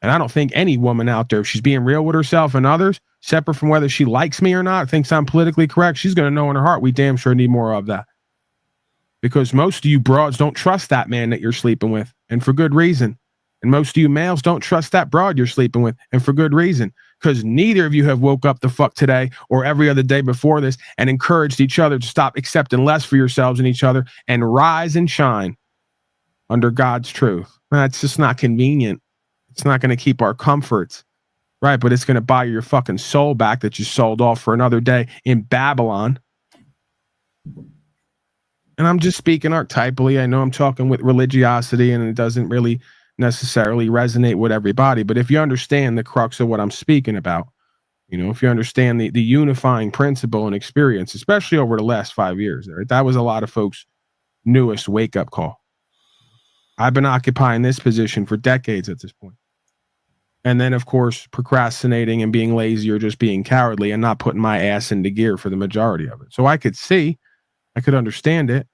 And I don't think any woman out there, if she's being real with herself and others, separate from whether she likes me or not, thinks I'm politically correct, she's going to know in her heart we damn sure need more of that. Because most of you broads don't trust that man that you're sleeping with, and for good reason. And most of you males don't trust that broad you're sleeping with, and for good reason. Because neither of you have woke up the fuck today or every other day before this and encouraged each other to stop accepting less for yourselves and each other and rise and shine under God's truth. That's just not convenient. It's not going to keep our comforts, right? But it's going to buy your fucking soul back that you sold off for another day in Babylon. And I'm just speaking archetypally. I know I'm talking with religiosity and it doesn't really necessarily resonate with everybody. But if you understand the crux of what I'm speaking about, you know, if you understand the unifying principle and experience, especially over the last 5 years, right, that was a lot of folks' newest wake-up call. I've been occupying this position for decades at this point. And then, of course, procrastinating and being lazy or just being cowardly and not putting my ass into gear for the majority of it. So I could see, I could understand it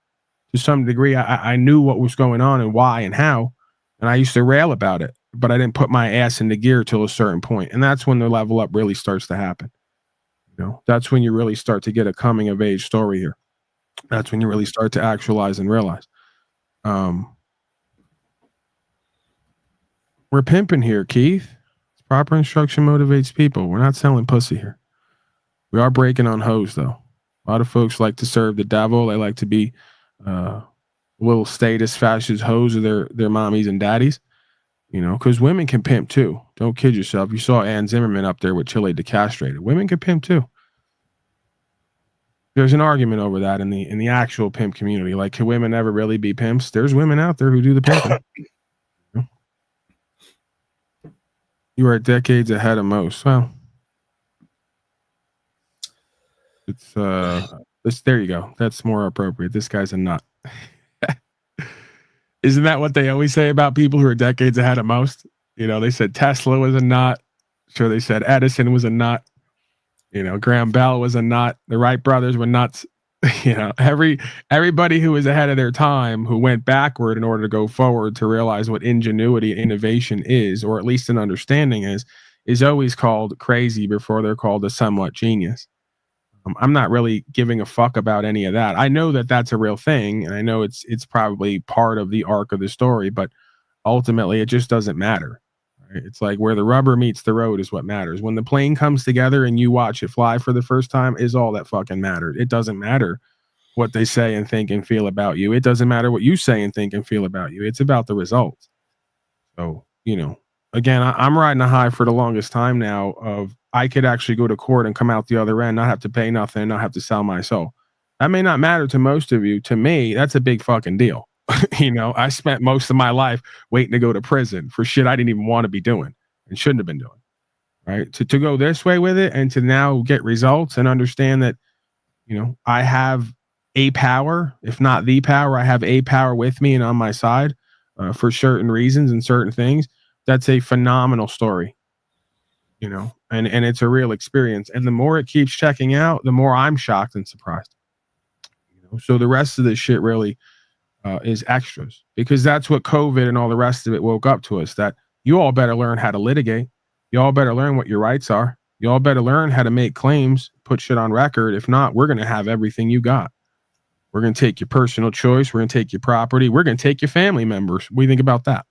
to some degree. I knew what was going on and why and how. And I used to rail about it. but I didn't put my ass into gear till a certain point. And that's when the level up really starts to happen. You know, that's when you really start to get a coming of age story here. That's when you really start to actualize and realize. We're pimping here, Keith. Proper instruction motivates people. We're not selling pussy here. We are breaking on hoes, though. A lot of folks like to serve the devil. They like to be little status fascist hoes of their mommies and daddies. You know, because women can pimp too. Don't kid yourself. You saw Ann Zimmerman up there with Chile decastrated. Women can pimp too. There's an argument over that in the actual pimp community. Like, can women ever really be pimps? There's women out there who do the pimping. You are decades ahead of most. Well, it's there you go. That's more appropriate. This guy's a nut. Isn't that what they always say about people who are decades ahead of most? You know, they said Tesla was a nut. Sure, they said Edison was a nut. You know, Graham Bell was a nut. The Wright brothers were nuts. You know, everybody who was ahead of their time, who went backward in order to go forward to realize what ingenuity and innovation is, or at least an understanding is always called crazy before they're called a somewhat genius. I'm not really giving a fuck about any of that. I know that that's a real thing, and I know it's probably part of the arc of the story, but ultimately it just doesn't matter. Right? It's like where the rubber meets the road is what matters. When the plane comes together and you watch it fly for the first time is all that fucking mattered. It doesn't matter what they say and think and feel about you. It doesn't matter what you say and think and feel about you. It's about the results. So, you know, again, I'm riding a high for the longest time now of I could actually go to court and come out the other end, not have to pay nothing, not have to sell my soul. That may not matter to most of you. To me, that's a big fucking deal. You know, I spent most of my life waiting to go to prison for shit I didn't even want to be doing and shouldn't have been doing. Right. To go this way with it and to now get results and understand that, you know, I have a power, if not the power, I have a power with me and on my side for certain reasons and certain things. That's a phenomenal story. You know, and it's a real experience. And the more it keeps checking out, the more I'm shocked and surprised. You know, so the rest of this shit really is extras, because that's what COVID and all the rest of it woke up to us, that you all better learn how to litigate. You all better learn what your rights are. You all better learn how to make claims, put shit on record. If not, we're going to have everything you got. We're going to take your personal choice. We're going to take your property. We're going to take your family members. What do you think about that?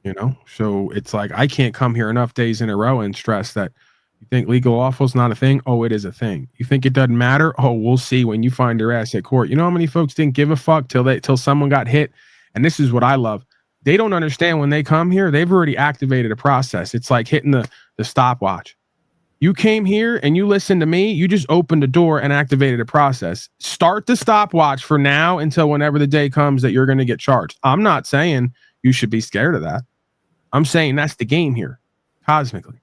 You know, so it's like I can't come here enough days in a row and stress that you think legal awful is not a thing. Oh, it is a thing. You think it doesn't matter? Oh, we'll see when you find your ass at court. You know how many folks didn't give a fuck till someone got hit? And this is what I love. They don't understand when they come here, they've already activated a process. It's like hitting the stopwatch. You came here and you listened to me. You just opened the door and activated a process. Start the stopwatch for now until whenever the day comes that you're going to get charged. I'm not saying you should be scared of that. I'm saying that's the game here, cosmically,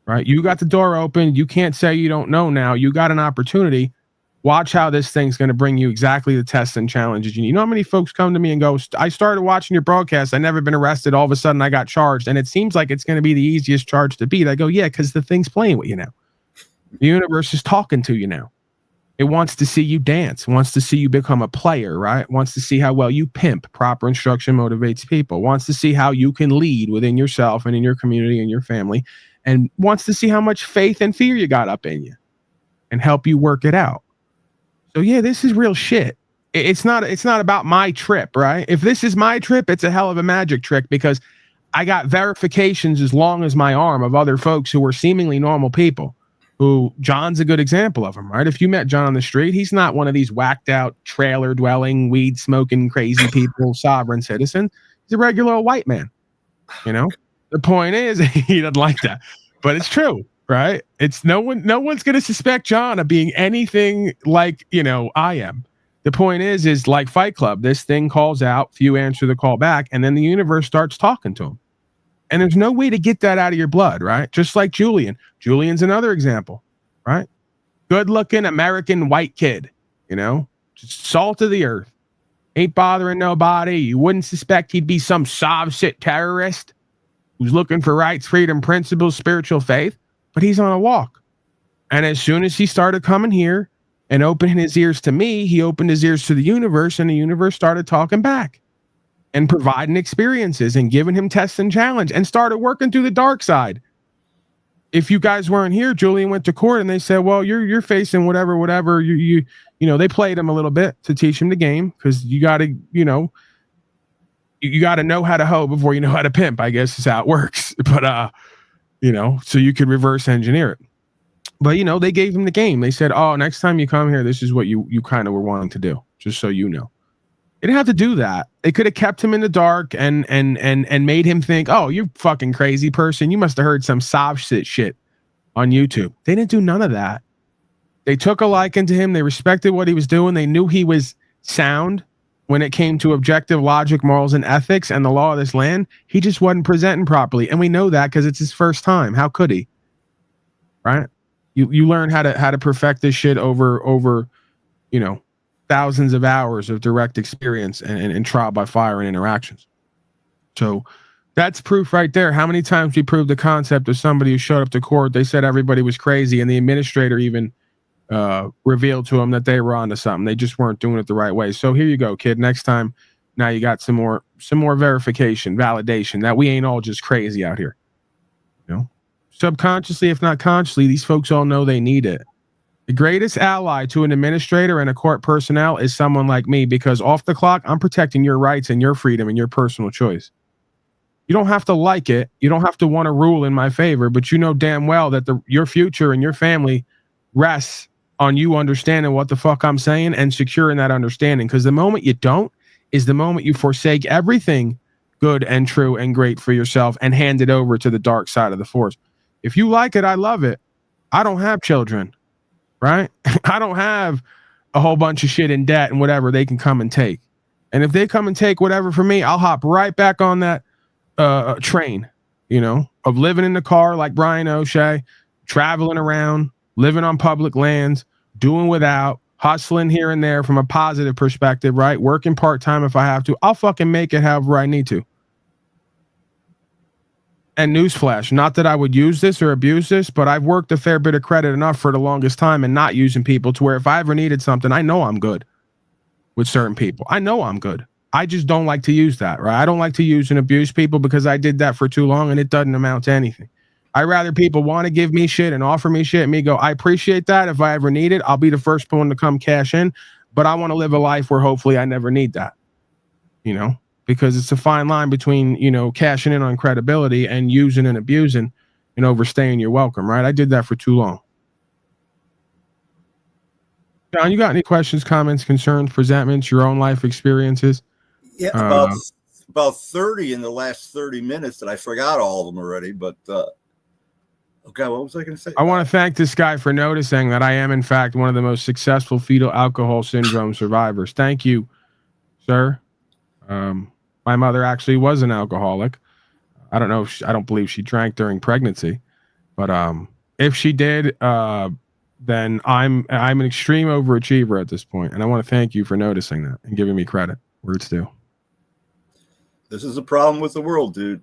right? You got the door open. You can't say you don't know now. You got an opportunity. Watch how this thing's going to bring you exactly the tests and challenges you need. You know how many folks come to me and go, I started watching your broadcast. I never been arrested. All of a sudden I got charged. And it seems like it's going to be the easiest charge to beat. I go, yeah, because the thing's playing with you now. The universe is talking to you now. It wants to see you dance, wants to see you become a player, right? Wants to see how well you pimp. Proper instruction motivates people. Wants to see how you can lead within yourself and in your community and your family, and wants to see how much faith and fear you got up in you and help you work it out. So yeah, this is real shit. It's not about my trip, right? If this is my trip, it's a hell of a magic trick, because I got verifications as long as my arm of other folks who were seemingly normal people. Who John's a good example of him, right? If you met John on the street, he's not one of these whacked out, trailer dwelling, weed smoking, crazy people, sovereign citizen. He's a regular old white man. You know, the point is he doesn't like that, but it's true, right? It's no one's going to suspect John of being anything like, you know, I am. The point is like Fight Club. This thing calls out, few answer the call back, and then the universe starts talking to him. And there's no way to get that out of your blood, right? Just like Julian. Julian's another example, right? Good looking American white kid, you know, just salt of the earth. Ain't bothering nobody. You wouldn't suspect he'd be some sob-sit terrorist who's looking for rights, freedom, principles, spiritual faith, but he's on a walk. And as soon as he started coming here and opening his ears to me, he opened his ears to the universe, and the universe started talking back. and providing experiences and giving him tests and challenge and started working through the dark side. If you guys weren't here, Julian went to court and they said, well, you're facing whatever. You know, they played him a little bit to teach him the game because you got to, you know how to hoe before you know how to pimp, I guess is how it works. But, you know, so you could reverse engineer it. But, you know, they gave him the game. They said, oh, next time you come here, this is what you kind of were wanting to do, just so you know. They didn't have to do that. They could have kept him in the dark and made him think, oh, you fucking crazy person. You must have heard some sob shit on YouTube. They didn't do none of that. They took a liking to him. They respected what he was doing. They knew he was sound when it came to objective logic, morals, and ethics and the law of this land. He just wasn't presenting properly. And we know that because it's his first time. How could he? Right? You learn how to perfect this shit over, you know, thousands of hours of direct experience and trial by fire and interactions. So that's proof right there. How many times we proved the concept of somebody who showed up to court, they said everybody was crazy, and the administrator even revealed to them that they were onto something. They just weren't doing it the right way. So here you go, kid. Next time, now you got some more verification, validation that we ain't all just crazy out here. You know, subconsciously, if not consciously, these folks all know they need it. The greatest ally to an administrator and a court personnel is someone like me, because off the clock, I'm protecting your rights and your freedom and your personal choice. You don't have to like it. You don't have to want to rule in my favor, but you know damn well that your future and your family rests on you understanding what the fuck I'm saying and securing that understanding. Because the moment you don't is the moment you forsake everything good and true and great for yourself and hand it over to the dark side of the force. If you like it, I love it. I don't have children. Right? I don't have a whole bunch of shit in debt and whatever they can come and take. And if they come and take whatever from me, I'll hop right back on that train, you know, of living in the car like Brian O'Shea, traveling around, living on public lands, doing without, hustling here and there from a positive perspective, right? Working part-time if I have to. I'll fucking make it however I need to. And newsflash, not that I would use this or abuse this, but I've worked a fair bit of credit enough for the longest time and not using people to where if I ever needed something, I know I'm good with certain people. I know I'm good. I just don't like to use that, right? I don't like to use and abuse people because I did that for too long and it doesn't amount to anything. I rather people want to give me shit and offer me shit and me go, I appreciate that. If I ever need it, I'll be the first one to come cash in, but I want to live a life where hopefully I never need that, you know? Because it's a fine line between, you know, cashing in on credibility and using and abusing and overstaying your welcome, right? I did that for too long. John, you got any questions, comments, concerns, presentments, your own life experiences? Yeah, about 30 in the last 30 minutes that I forgot all of them already. But, okay, what was I going to say? I want to thank this guy for noticing that I am, in fact, one of the most successful fetal alcohol syndrome survivors. Thank you, sir. My mother actually was an alcoholic. I don't know I don't believe she drank during pregnancy, but if she did, then I'm an extreme overachiever at this point, and I want to thank you for noticing that and giving me credit where it's due. This is a problem with the world, dude.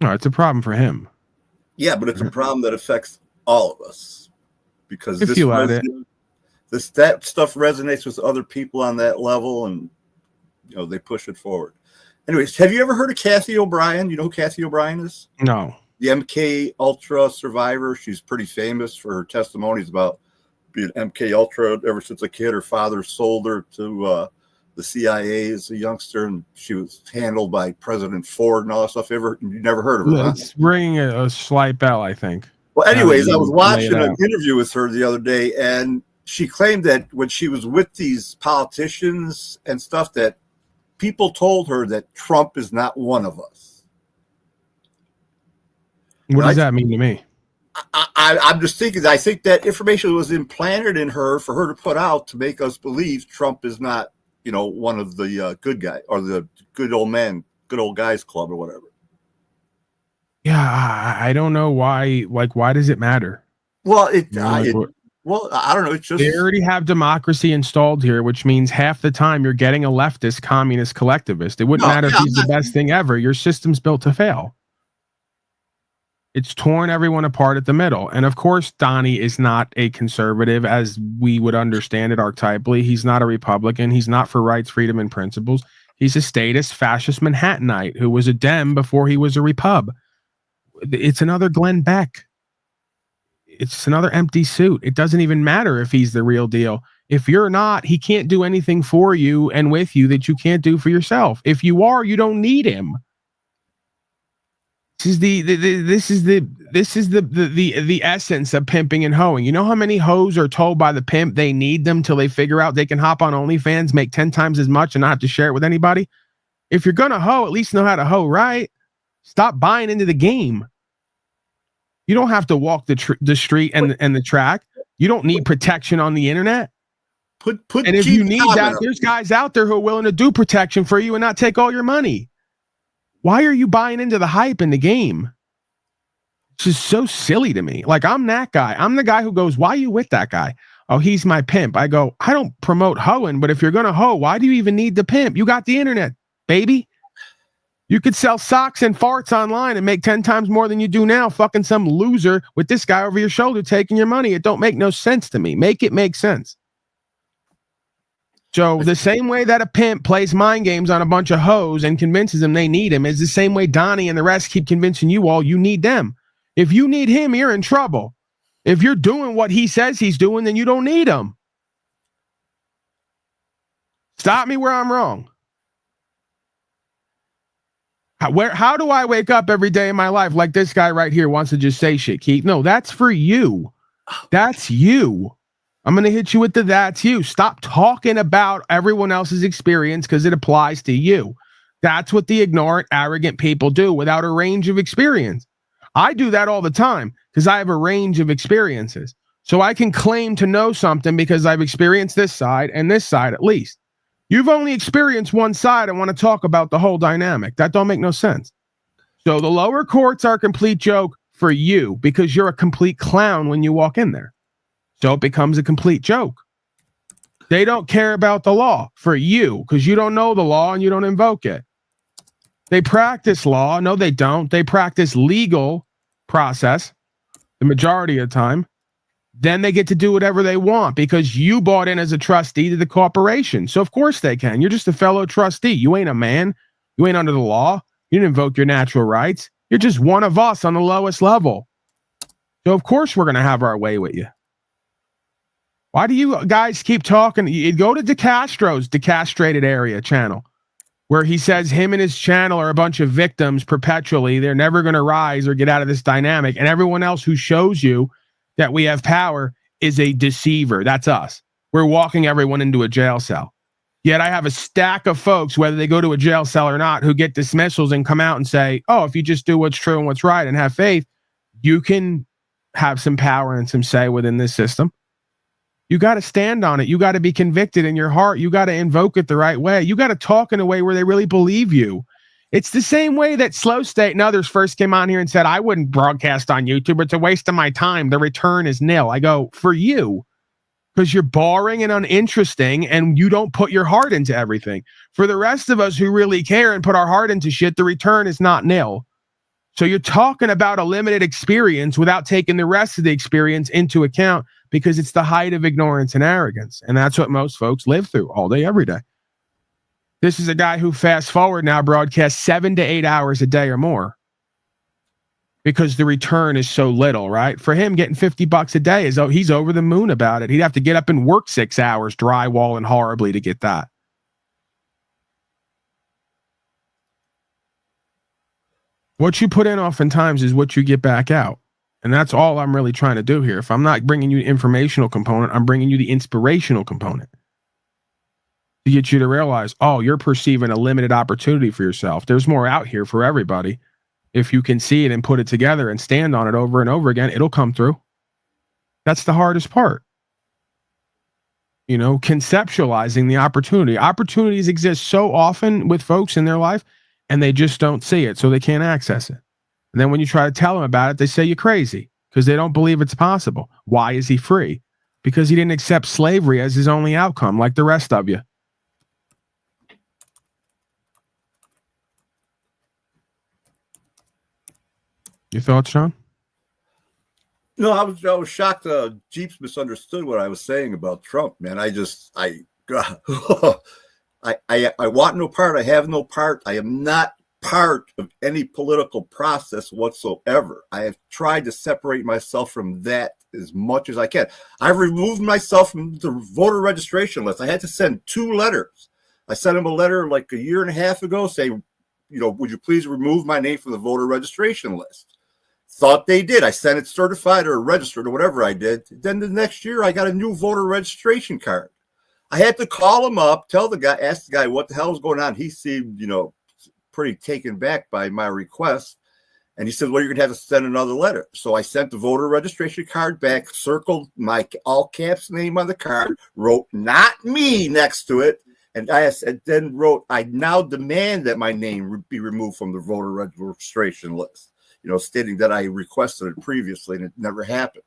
No, it's a problem for him. Yeah, but it's a problem that affects all of us because if you let it. That stuff resonates with other people on that level, and you know they push it forward. Anyways, have you ever heard of Kathy O'Brien? You know who Kathy O'Brien is? No. The MK Ultra survivor. She's pretty famous for her testimonies about being MK Ultra ever since a kid. Her father sold her to the CIA as a youngster, and she was handled by President Ford and all that stuff. You never heard of her? It's ringing a slight bell, I think. Well, anyways, I was watching an interview with her the other day, and she claimed that when she was with these politicians and stuff, that people told her that Trump is not one of us. What does that mean to me? I'm just thinking, I think that information was implanted in her for her to put out to make us believe Trump is not, you know, one of the good guys or the good old guys club or whatever. Yeah, I don't know why. Like, why does it matter? Well, well, I don't know. It's just they already have democracy installed here, which means half the time you're getting a leftist, communist, collectivist. It wouldn't matter if he's the best thing ever. Your system's built to fail. It's torn everyone apart at the middle. And of course, Donnie is not a conservative as we would understand it archetypally. He's not a Republican. He's not for rights, freedom, and principles. He's a statist, fascist Manhattanite who was a Dem before he was a Repub. It's another Glenn Beck. It's another empty suit. It doesn't even matter if he's the real deal. If you're not, he can't do anything for you and with you that you can't do for yourself. If you are, you don't need him. This is the essence of pimping and hoeing. You know how many hoes are told by the pimp they need them till they figure out they can hop on OnlyFans, make 10 times as much, and not have to share it with anybody? If you're gonna hoe, at least know how to hoe right. Stop buying into the game. You don't have to walk the street and the track. You don't need protection on the internet. And if you need that, there's guys out there who are willing to do protection for you and not take all your money. Why are you buying into the hype in the game? It's just so silly to me. Like, I'm that guy. I'm the guy who goes, why are you with that guy? Oh, he's my pimp. I go, I don't promote hoeing, but if you're going to hoe, why do you even need the pimp? You got the internet, baby. You could sell socks and farts online and make 10 times more than you do now. Fucking some loser with this guy over your shoulder taking your money. It don't make no sense to me. Make it make sense. So the same way that a pimp plays mind games on a bunch of hoes and convinces them they need him is the same way Donnie and the rest keep convincing you all you need them. If you need him, you're in trouble. If you're doing what he says he's doing, then you don't need him. Stop me where I'm wrong. How do I wake up every day in my life like this guy right here wants to just say shit, Keith? No, that's for you. That's you. I'm going to hit you with that's you. Stop talking about everyone else's experience because it applies to you. That's what the ignorant, arrogant people do without a range of experience. I do that all the time because I have a range of experiences. So I can claim to know something because I've experienced this side and this side at least. You've only experienced one side and want to talk about the whole dynamic. That don't make no sense. So the lower courts are a complete joke for you because you're a complete clown when you walk in there. So it becomes a complete joke. They don't care about the law for you because you don't know the law and you don't invoke it. They practice law. No, they don't. They practice legal process the majority of the time. Then they get to do whatever they want because you bought in as a trustee to the corporation. So of course they can. You're just a fellow trustee. You ain't a man. You ain't under the law. You didn't invoke your natural rights. You're just one of us on the lowest level. So of course we're going to have our way with you. Why do you guys keep talking? You go to DeCastro's decastrated area channel where he says him and his channel are a bunch of victims perpetually. They're never going to rise or get out of this dynamic. And everyone else who shows you that we have power is a deceiver. That's us. We're walking everyone into a jail cell. Yet I have a stack of folks, whether they go to a jail cell or not, who get dismissals and come out and say, oh, if you just do what's true and what's right and have faith, you can have some power and some say within this system. You got to stand on it. You got to be convicted in your heart. You got to invoke it the right way. You got to talk in a way where they really believe you. It's the same way that Slow State and others first came on here and said, I wouldn't broadcast on YouTube. It's a waste of my time. The return is nil. I go, for you, because you're boring and uninteresting and you don't put your heart into everything. For the rest of us who really care and put our heart into shit, the return is not nil. So you're talking about a limited experience without taking the rest of the experience into account because it's the height of ignorance and arrogance. And that's what most folks live through all day, every day. This is a guy who fast forward now broadcasts 7 to 8 hours a day or more because the return is so little, right? For him, getting $50 a day is he's over the moon about it. He'd have to get up and work 6 hours drywalling horribly to get that. What you put in oftentimes is what you get back out. And that's all I'm really trying to do here. If I'm not bringing you the informational component, I'm bringing you the inspirational component to get you to realize, oh, you're perceiving a limited opportunity for yourself. There's more out here for everybody. If you can see it and put it together and stand on it over and over again, it'll come through. That's the hardest part. You know, conceptualizing the opportunity. Opportunities exist so often with folks in their life and they just don't see it, so they can't access it. And then when you try to tell them about it, they say you're crazy because they don't believe it's possible. Why is he free? Because he didn't accept slavery as his only outcome, like the rest of you. Your thoughts, Sean? No, I was shocked. Jeeps misunderstood what I was saying about Trump, man. I I want no part. I have no part. I am not part of any political process whatsoever. I have tried to separate myself from that as much as I can. I've removed myself from the voter registration list. I had to send 2 letters. I sent him a letter like a year and a half ago saying, would you please remove my name from the voter registration list? Thought they did. I sent it certified or registered or whatever I did. Then the next year, I got a new voter registration card. I had to call him up, ask the guy what the hell was going on. He seemed, pretty taken back by my request. And he said, well, you're going to have to send another letter. So I sent the voter registration card back, circled my all caps name on the card, wrote not me next to it. And then wrote, I now demand that my name be removed from the voter registration list, stating that I requested it previously and it never happened.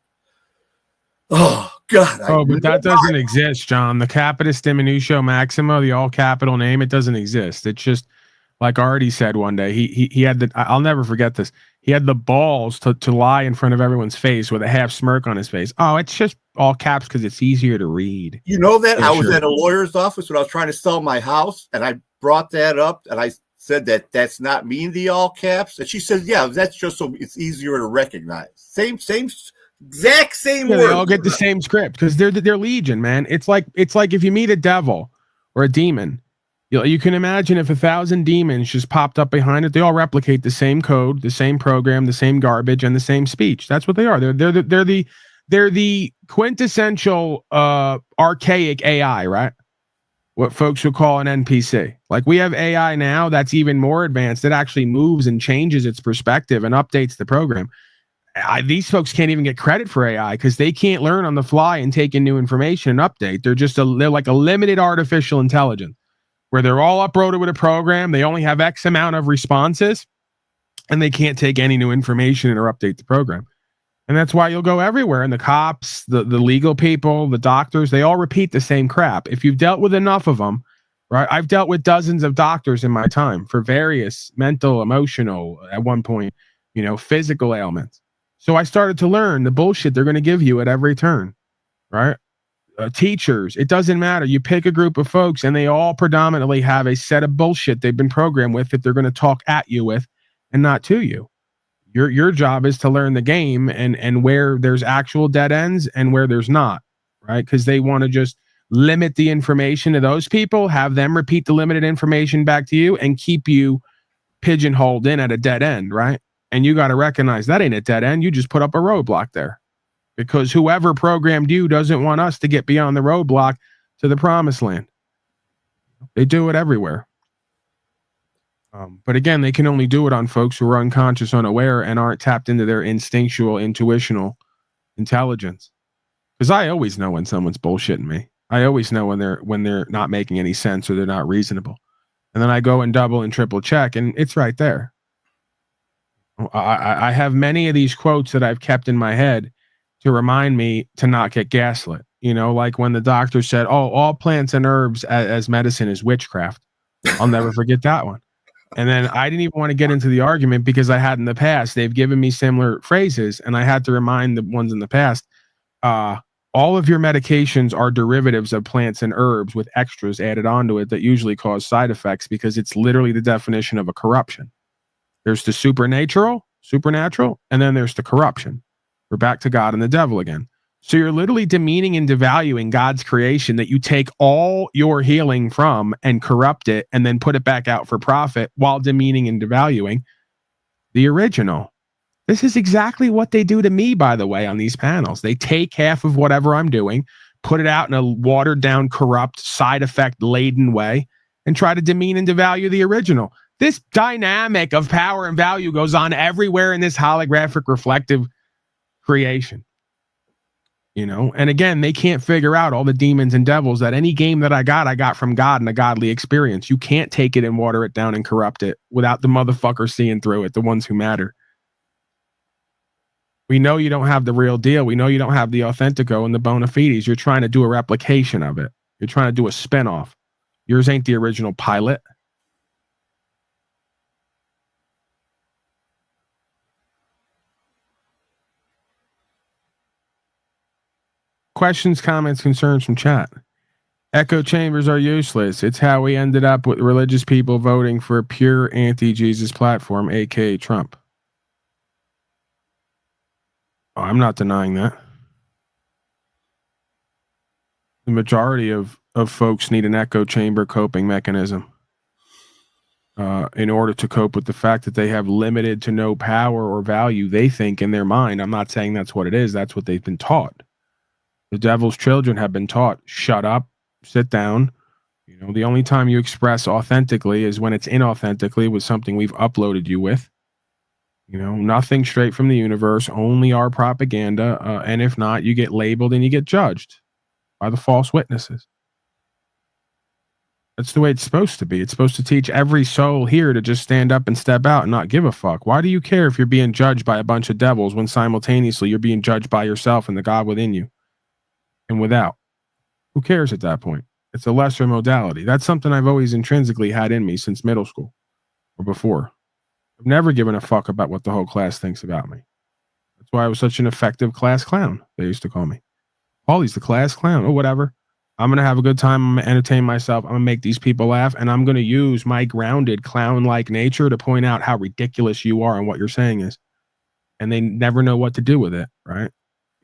Oh, God. But that doesn't exist, John. The capitis diminutio maxima, the all capital name, it doesn't exist. It's just, like Artie said one day, he had I'll never forget this. He had the balls to lie in front of everyone's face with a half smirk on his face. Oh, it's just all caps because it's easier to read. You know that? I was at a lawyer's office when I was trying to sell my house, and I brought that up, and I said that's not me in the all caps. And she said, yeah, that's just so it's easier to recognize. Same exact same word. They all get the same script because they're legion, man. It's like if you meet a devil or a demon, you can imagine if 1,000 demons just popped up behind it, they all replicate the same code, the same program, the same garbage, and the same speech. That's what they are. They're the quintessential archaic AI, right? What folks would call an NPC. Like we have AI now that's even more advanced. It actually moves and changes its perspective and updates the program. These folks can't even get credit for AI because they can't learn on the fly and take in new information and update. They're like a limited artificial intelligence where they're all uploaded with a program. They only have X amount of responses and they can't take any new information or update the program. And that's why you'll go everywhere. And the cops, the legal people, the doctors, they all repeat the same crap. If you've dealt with enough of them, right? I've dealt with dozens of doctors in my time for various mental, emotional, at one point, physical ailments. So I started to learn the bullshit they're going to give you at every turn, right? Teachers, it doesn't matter. You pick a group of folks and they all predominantly have a set of bullshit they've been programmed with that they're going to talk at you with and not to you. Your job is to learn the game and where there's actual dead ends and where there's not, right? Because they want to just limit the information to those people, have them repeat the limited information back to you and keep you pigeonholed in at a dead end, right? And you got to recognize that ain't a dead end. You just put up a roadblock there because whoever programmed you doesn't want us to get beyond the roadblock to the promised land. They do it everywhere. But again, they can only do it on folks who are unconscious, unaware, and aren't tapped into their instinctual, intuitional intelligence. Because I always know when someone's bullshitting me. I always know when they're not making any sense or they're not reasonable. And then I go and double and triple check, and it's right there. I have many of these quotes that I've kept in my head to remind me to not get gaslit. Like when the doctor said, "Oh, all plants and herbs as medicine is witchcraft." I'll never forget that one. And then I didn't even want to get into the argument because I had in the past. They've given me similar phrases, and I had to remind the ones in the past. All of your medications are derivatives of plants and herbs with extras added onto it that usually cause side effects because it's literally the definition of a corruption. There's the supernatural, and then there's the corruption. We're back to God and the devil again. So you're literally demeaning and devaluing God's creation that you take all your healing from and corrupt it and then put it back out for profit while demeaning and devaluing the original. This is exactly what they do to me, by the way, on these panels. They take half of whatever I'm doing, put it out in a watered down, corrupt, side effect laden way, and try to demean and devalue the original. This dynamic of power and value goes on everywhere in this holographic reflective creation. And again, they can't figure out all the demons and devils that any game that I got from God and a godly experience. You can't take it and water it down and corrupt it without the motherfuckers seeing through it, the ones who matter. We know you don't have the real deal. We know you don't have the authentico and the bona fides. You're trying to do a replication of it. You're trying to do a spinoff. Yours ain't the original pilot. Questions, comments, concerns from chat. Echo chambers are useless. It's how we ended up with religious people voting for a pure anti-Jesus platform, aka Trump. Oh, I'm not denying that. The majority of folks need an echo chamber coping mechanism in order to cope with the fact that they have limited to no power or value, they think, in their mind. I'm not saying that's what it is. That's what they've been taught. The devil's children have been taught, shut up, sit down. You know, the only time you express authentically is when it's inauthentically with something we've uploaded you with. You know, nothing straight from the universe, only our propaganda. And if not, you get labeled and you get judged by the false witnesses. That's the way it's supposed to be. It's supposed to teach every soul here to just stand up and step out and not give a fuck. Why do you care if you're being judged by a bunch of devils when simultaneously you're being judged by yourself and the God within you and without? Who cares at that point? It's a lesser modality. That's something I've always intrinsically had in me since middle school or before. I've never given a fuck about what the whole class thinks about me. That's why I was such an effective class clown, they used to call me. Paulie's the class clown or whatever. I'm going to have a good time. I'm going to entertain myself. I'm going to make these people laugh. And I'm going to use my grounded clown-like nature to point out how ridiculous you are and what you're saying is. And they never know what to do with it, right?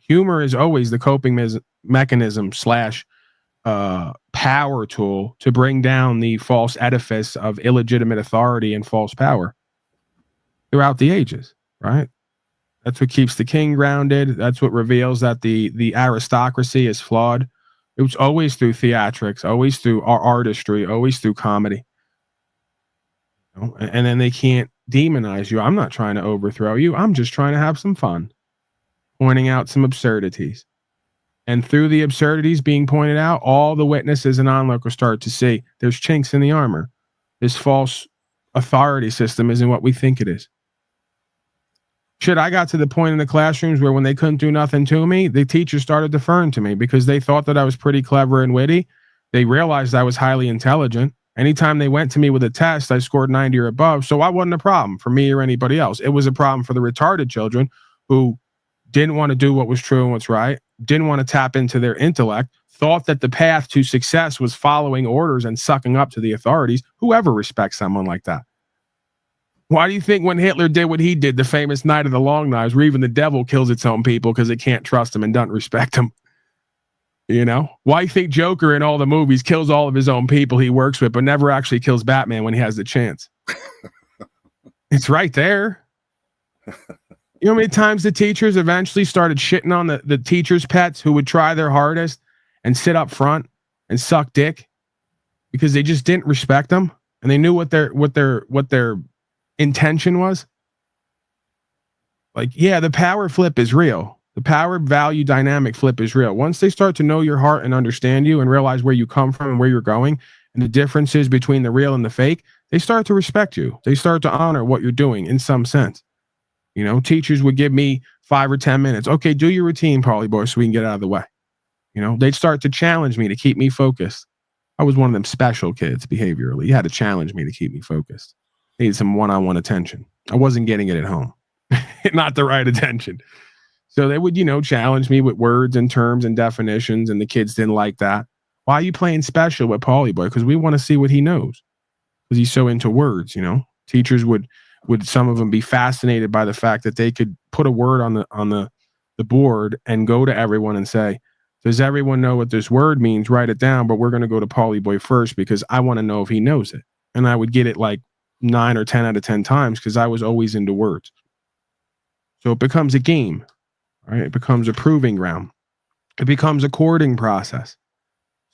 Humor is always the coping mechanism / power tool to bring down the false edifice of illegitimate authority and false power throughout the ages, right? That's what keeps the king grounded. That's what reveals that the aristocracy is flawed. It was always through theatrics, always through our artistry, always through comedy. You know? And then they can't demonize you. I'm not trying to overthrow you. I'm just trying to have some fun, pointing out some absurdities. And through the absurdities being pointed out, all the witnesses and onlookers start to see there's chinks in the armor. This false authority system isn't what we think it is. Shit, I got to the point in the classrooms where when they couldn't do nothing to me, the teachers started deferring to me because they thought that I was pretty clever and witty. They realized I was highly intelligent. Anytime they went to me with a test, I scored 90 or above. So I wasn't a problem for me or anybody else. It was a problem for the retarded children who didn't want to do what was true and what's right, didn't want to tap into their intellect, thought that the path to success was following orders and sucking up to the authorities. Whoever respects someone like that? Why do you think when Hitler did what he did, the famous Night of the Long Knives, where even the devil kills its own people because it can't trust them and doesn't respect them? You know? Why do you think Joker in all the movies kills all of his own people he works with, but never actually kills Batman when he has the chance? It's right there. You know how many times the teachers eventually started shitting on the teachers' pets who would try their hardest and sit up front and suck dick because they just didn't respect them and they knew what their intention was? Like, yeah, the power flip is real. The power value dynamic flip is real. Once they start to know your heart and understand you and realize where you come from and where you're going and the differences between the real and the fake, they start to respect you. They start to honor what you're doing in some sense. You know, teachers would give me 5 or 10 minutes. Okay, do your routine, Paulie boy, so we can get out of the way. You know, they'd start to challenge me to keep me focused. I was one of them special kids behaviorally. You had to challenge me to keep me focused. Needed some one-on-one attention. I wasn't getting it at home. Not the right attention. So they would, you know, challenge me with words and terms and definitions, and the kids didn't like that. Why are you playing special with Paulie boy? Because we want to see what he knows. Because he's so into words, you know. Teachers would some of them be fascinated by the fact that they could put a word on the board and go to everyone and say, does everyone know what this word means? Write it down, but we're going to go to Paulie boy first because I want to know if he knows it. And I would get it like 9 or 10 out of 10 times because I was always into words. So it becomes a game, right? It becomes a proving ground. It becomes a courting process.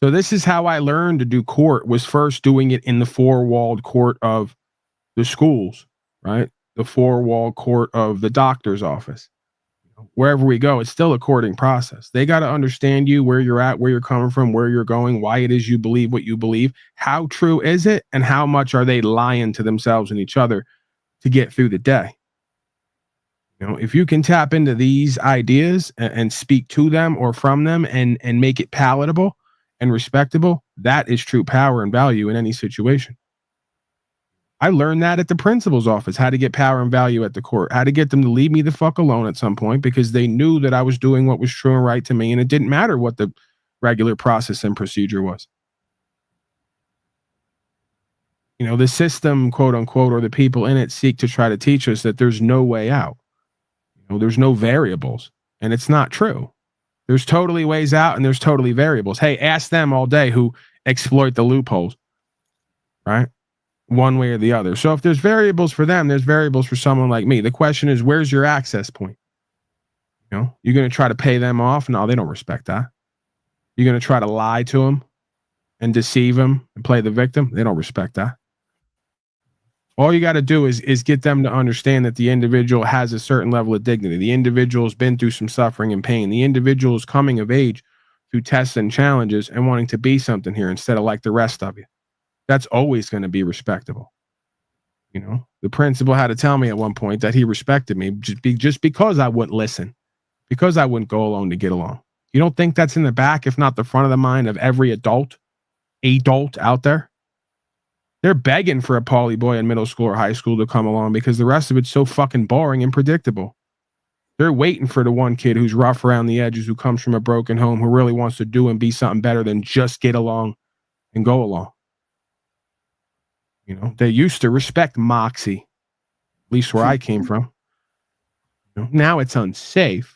So this is how I learned to do court, was first doing it in the 4-walled court of the schools, right? The 4-walled court of the doctor's office. Wherever we go, it's still a courting process. They got to understand you, where you're at, where you're coming from, where you're going, why it is you believe what you believe, how true is it, and how much are they lying to themselves and each other to get through the day. You know, if you can tap into these ideas and speak to them or from them and make it palatable and respectable, that is true power and value in any situation. I learned that at the principal's office, how to get power and value at the court, how to get them to leave me the fuck alone at some point because they knew that I was doing what was true and right to me, and it didn't matter what the regular process and procedure was. You know, the system, quote unquote, or the people in it seek to try to teach us that there's no way out. You know, there's no variables, and it's not true. There's totally ways out and there's totally variables. Hey, ask them all day who exploit the loopholes, right? One way or the other. So if there's variables for them, there's variables for someone like me. The question is, where's your access point? You know, you're going to try to pay them off? No, they don't respect that. You're going to try to lie to them and deceive them and play the victim? They don't respect that. All you got to do is get them to understand that the individual has a certain level of dignity. The individual has been through some suffering and pain. The individual is coming of age through tests and challenges and wanting to be something here instead of like the rest of you. That's always going to be respectable. You know, the principal had to tell me at one point that he respected me just because I wouldn't listen, because I wouldn't go alone to get along. You don't think that's in the back, if not the front of the mind of every adult out there? They're begging for a poly boy in middle school or high school to come along because the rest of it's so fucking boring and predictable. They're waiting for the one kid who's rough around the edges, who comes from a broken home, who really wants to do and be something better than just get along and go along. You know, they used to respect moxie, at least where I came from. You know, now it's unsafe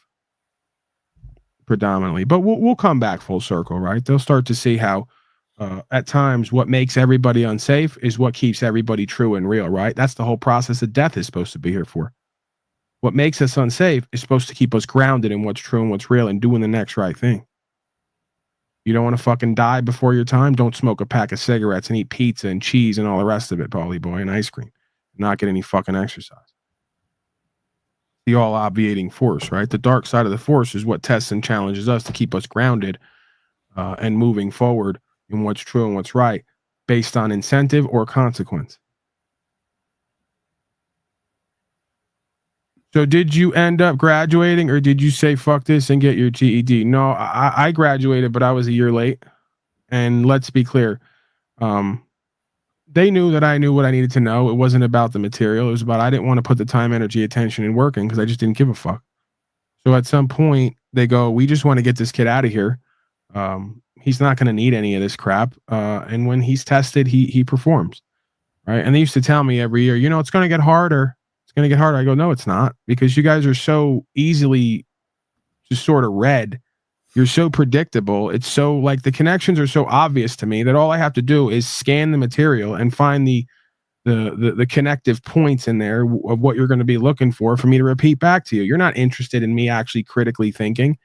predominantly, but we'll come back full circle, right? They'll start to see how at times what makes everybody unsafe is what keeps everybody true and real, right? That's the whole process that death is supposed to be here for. What makes us unsafe is supposed to keep us grounded in what's true and what's real and doing the next right thing. You don't want to fucking die before your time? Don't smoke a pack of cigarettes and eat pizza and cheese and all the rest of it, Paulie boy, and ice cream. Not get any fucking exercise. The all obviating force, right? The dark side of the force is what tests and challenges us to keep us grounded and moving forward in what's true and what's right based on incentive or consequence. So did you end up graduating, or did you say fuck this and get your GED? No, I graduated, but I was a year late. And let's be clear. They knew that I knew what I needed to know. It wasn't about the material. It was about I didn't want to put the time, energy, attention in working because I just didn't give a fuck. So at some point they go, we just want to get this kid out of here. He's not going to need any of this crap. And when he's tested, he performs. Right. And they used to tell me every year, you know, it's going to get harder. It's going to get harder. I go, no, it's not, because you guys are so easily just sort of read. You're so predictable. It's so like the connections are so obvious to me that all I have to do is scan the material and find the connective points in there of what you're going to be looking for me to repeat back to you. You're not interested in me actually critically thinking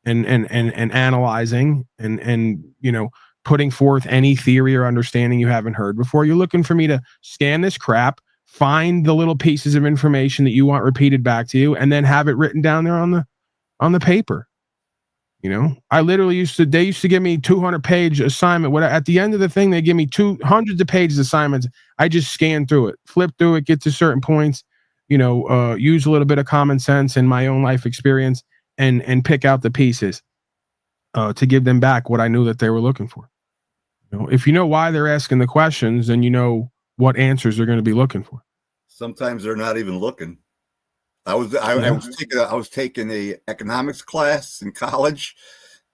and analyzing and you know, putting forth any theory or understanding you haven't heard before. You're looking for me to scan this crap, find the little pieces of information that you want repeated back to you, and then have it written down there on the paper. You know, I literally they used to give me 200-page assignment. At the end of the thing, they give me 200 of pages assignments. I just scan through it, flip through it, get to certain points, you know, use a little bit of common sense and my own life experience and pick out the pieces to give them back what I knew that they were looking for. You know, if you know why they're asking the questions, then you know what answers they're going to be looking for. Sometimes they're not even looking. I was taking a economics class in college,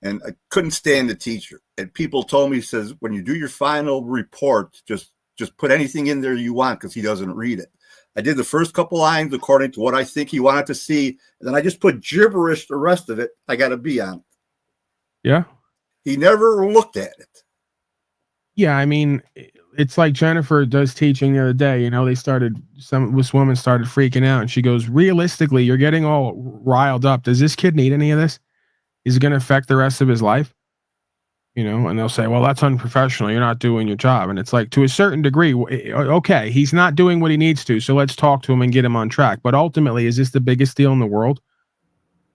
and I couldn't stand the teacher. And people told me, he says, when you do your final report, just put anything in there you want, because he doesn't read it. I did the first couple lines according to what I think he wanted to see, and then I just put gibberish the rest of it. I got a B on it. Yeah. He never looked at it. Yeah, I mean, it's like Jennifer does teaching the other day. You know, this woman started freaking out, and she goes, realistically, you're getting all riled up. Does this kid need any of this? Is it going to affect the rest of his life? You know, and they'll say, well, that's unprofessional. You're not doing your job. And it's like, to a certain degree, okay, he's not doing what he needs to. So let's talk to him and get him on track. But ultimately, is this the biggest deal in the world?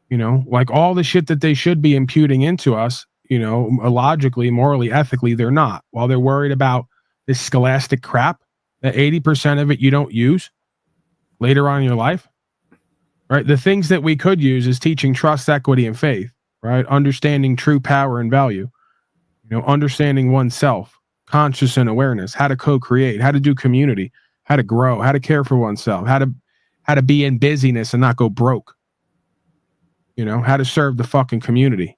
You know, like all the shit that they should be imputing into us, you know, logically, morally, ethically, they're not. While they're worried about this scholastic crap, that 80% of it you don't use later on in your life, right? The things that we could use is teaching trust, equity, and faith, right? Understanding true power and value, you know, understanding oneself, conscious and awareness, how to co-create, how to do community, how to grow, how to care for oneself, how to be in busyness and not go broke, you know, how to serve the fucking community,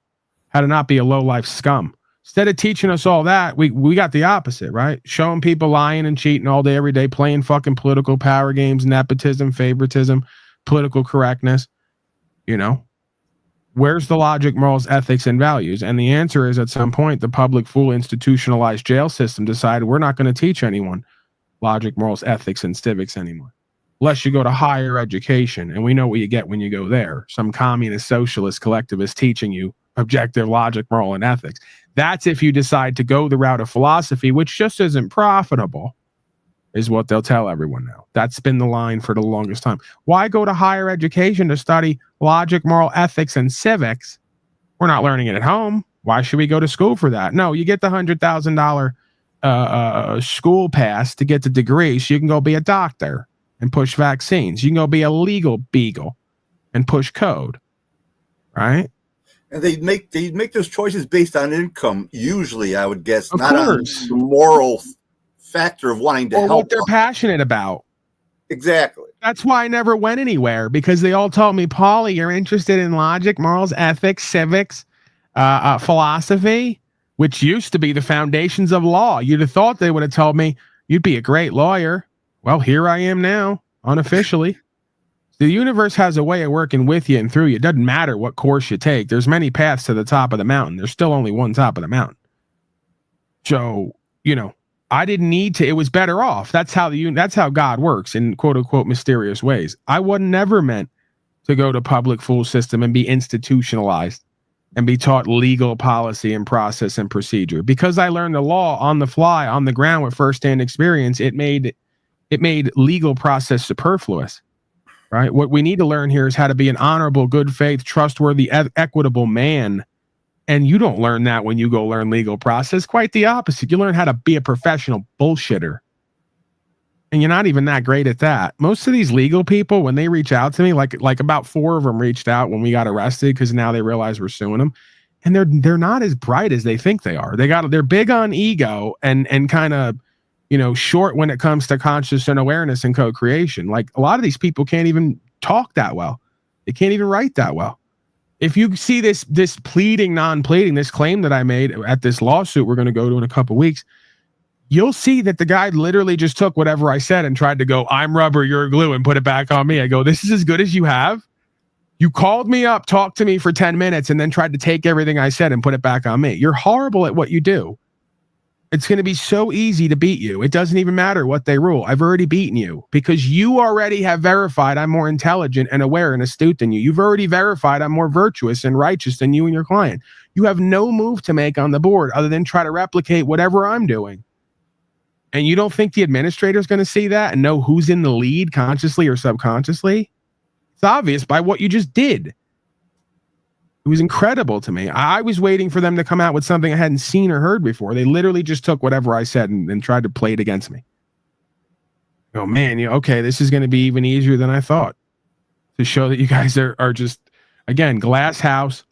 how to not be a low-life scum. Instead of teaching us all that, we got the opposite, right? Showing people lying and cheating all day, every day, playing fucking political power games, nepotism, favoritism, political correctness. You know, where's the logic, morals, ethics, and values? And the answer is, at some point, the public, full institutionalized jail system decided we're not going to teach anyone logic, morals, ethics, and civics anymore. Unless you go to higher education. And we know what you get when you go there. Some communist, socialist, collectivist teaching you objective logic, moral, and ethics. That's if you decide to go the route of philosophy, which just isn't profitable, is what they'll tell everyone now. That's been the line for the longest time. Why go to higher education to study logic, moral, ethics, and civics? We're not learning it at home. Why should we go to school for that? No, you get the $100,000 school pass to get the degree so you can go be a doctor and push vaccines. You can go be a legal beagle and push code, right? And they make those choices based on income, usually, I would guess, of not course. on the moral factor of wanting to or help. what they're passionate about. Exactly. That's why I never went anywhere, because they all told me, Paulie, you're interested in logic, morals, ethics, civics, philosophy, which used to be the foundations of law. You'd have thought they would have told me you'd be a great lawyer. Well, here I am now, unofficially. The universe has a way of working with you and through you. It doesn't matter what course you take. There's many paths to the top of the mountain. There's still only one top of the mountain. So, you know, I didn't need to. It was better off. That's how God works in quote unquote mysterious ways. I wasn't never meant to go to public full system and be institutionalized and be taught legal policy and process and procedure. Because I learned the law on the fly, on the ground with firsthand experience, it made legal process superfluous. Right. What we need to learn here is how to be an honorable, good faith, trustworthy, equitable man. And you don't learn that when you go learn legal process. Quite the opposite. You learn how to be a professional bullshitter. And you're not even that great at that. Most of these legal people, when they reach out to me, like about 4 of them reached out when we got arrested because now they realize we're suing them. And they're not as bright as they think they are. They're big on ego and kind of, you know, short when it comes to conscious and awareness and co-creation. Like, a lot of these people can't even talk that well. They can't even write that well. If you see this pleading, non-pleading, this claim that I made at this lawsuit we're going to go to in a couple weeks, you'll see that the guy literally just took whatever I said and tried to go, I'm rubber, you're glue, and put it back on me. I go, this is as good as you have. You called me up, talked to me for 10 minutes, and then tried to take everything I said and put it back on me. You're horrible at what you do. It's going to be so easy to beat you. It doesn't even matter what they rule. I've already beaten you because you already have verified I'm more intelligent and aware and astute than you. You've already verified I'm more virtuous and righteous than you and your client. You have no move to make on the board other than try to replicate whatever I'm doing. And you don't think the administrator is going to see that and know who's in the lead consciously or subconsciously? It's obvious by what you just did. It was incredible to me. I was waiting for them to come out with something I hadn't seen or heard before. They literally just took whatever I said and tried to play it against me. Oh man, okay, this is going to be even easier than I thought. To show that you guys are just, again, glass house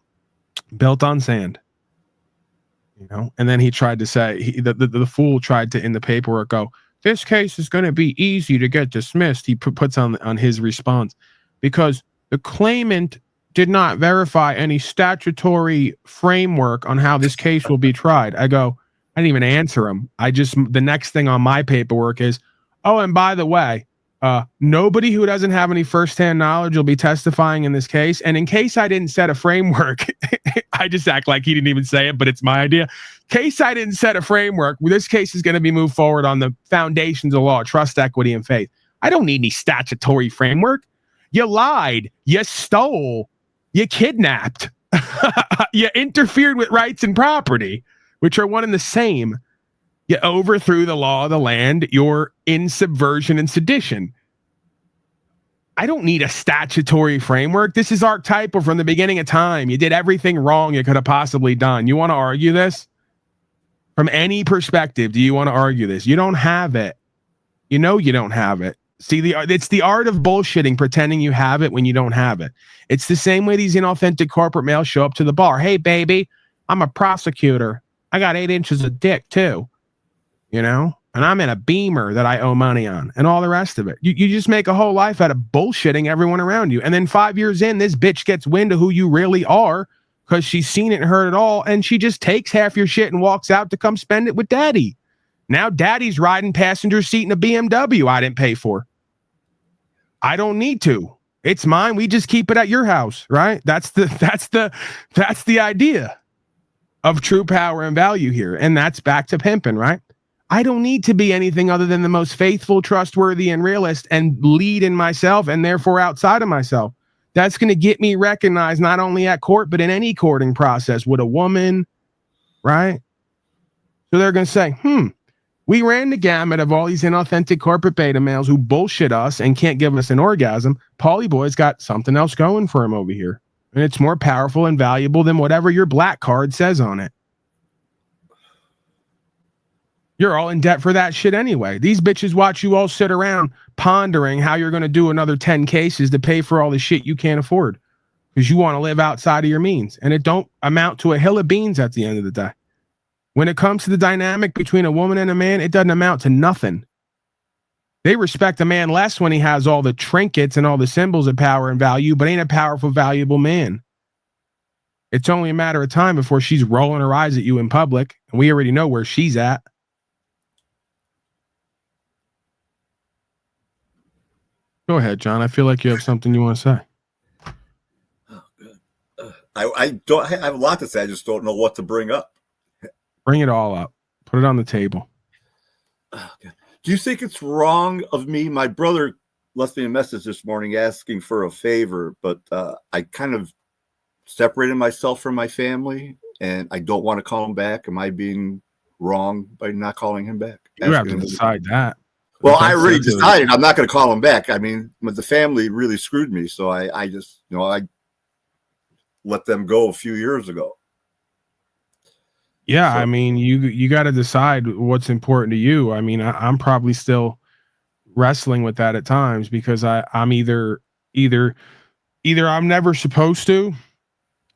built on sand. You know, and then he tried to say, the fool tried to in the paperwork go, this case is going to be easy to get dismissed. He puts on his response because the claimant did not verify any statutory framework on how this case will be tried. I go, I didn't even answer him. The next thing on my paperwork is, oh, and by the way, nobody who doesn't have any firsthand knowledge will be testifying in this case. And in case I didn't set a framework, I just act like he didn't even say it, but it's my idea. Case I didn't set a framework, this case is going to be moved forward on the foundations of law, trust, equity, and faith. I don't need any statutory framework. You lied. You stole. You kidnapped. You interfered with rights and property, which are one and the same. You overthrew the law of the land. You're in subversion and sedition. I don't need a statutory framework. This is archetypal from the beginning of time. You did everything wrong you could have possibly done. You want to argue this? From any perspective, do you want to argue this? You don't have it. You know you don't have it. See, it's the art of bullshitting, pretending you have it when you don't have it. It's the same way these inauthentic corporate males show up to the bar. Hey, baby, I'm a prosecutor. I got 8 inches of dick, too. You know? And I'm in a Beamer that I owe money on and all the rest of it. You just make a whole life out of bullshitting everyone around you. And then 5 years in, this bitch gets wind of who you really are. because she's seen it and heard it all, and she just takes half your shit and walks out to come spend it with daddy. Now daddy's riding passenger seat in a BMW I didn't pay for. I don't need to. It's mine. We just keep it at your house, right? That's the idea of true power and value here. And that's back to pimping, right? I don't need to be anything other than the most faithful, trustworthy, and realist and lead in myself and therefore outside of myself. That's going to get me recognized not only at court, but in any courting process with a woman, right? So they're going to say, we ran the gamut of all these inauthentic corporate beta males who bullshit us and can't give us an orgasm. Paulie Boy's got something else going for him over here. And it's more powerful and valuable than whatever your black card says on it. You're all in debt for that shit anyway. These bitches watch you all sit around pondering how you're going to do another 10 cases to pay for all the shit you can't afford because you want to live outside of your means. And it don't amount to a hill of beans at the end of the day. When it comes to the dynamic between a woman and a man, it doesn't amount to nothing. They respect a man less when he has all the trinkets and all the symbols of power and value, but ain't a powerful, valuable man. It's only a matter of time before she's rolling her eyes at you in public, and we already know where she's at. Go ahead, John. I feel like you have something you want to say. Oh, good. I have a lot to say. I just don't know what to bring up. Bring it all up. Put it on the table. Okay. Do you think it's wrong of me? My brother left me a message this morning asking for a favor, but I kind of separated myself from my family, and I don't want to call him back. Am I being wrong by not calling him back? You have to decide that. Well, I already decided I'm not going to call him back. I mean, the family really screwed me, so I just, I let them go a few years ago. Yeah, so, I mean, you got to decide what's important to you. I mean, I'm probably still wrestling with that at times because I'm either I'm never supposed to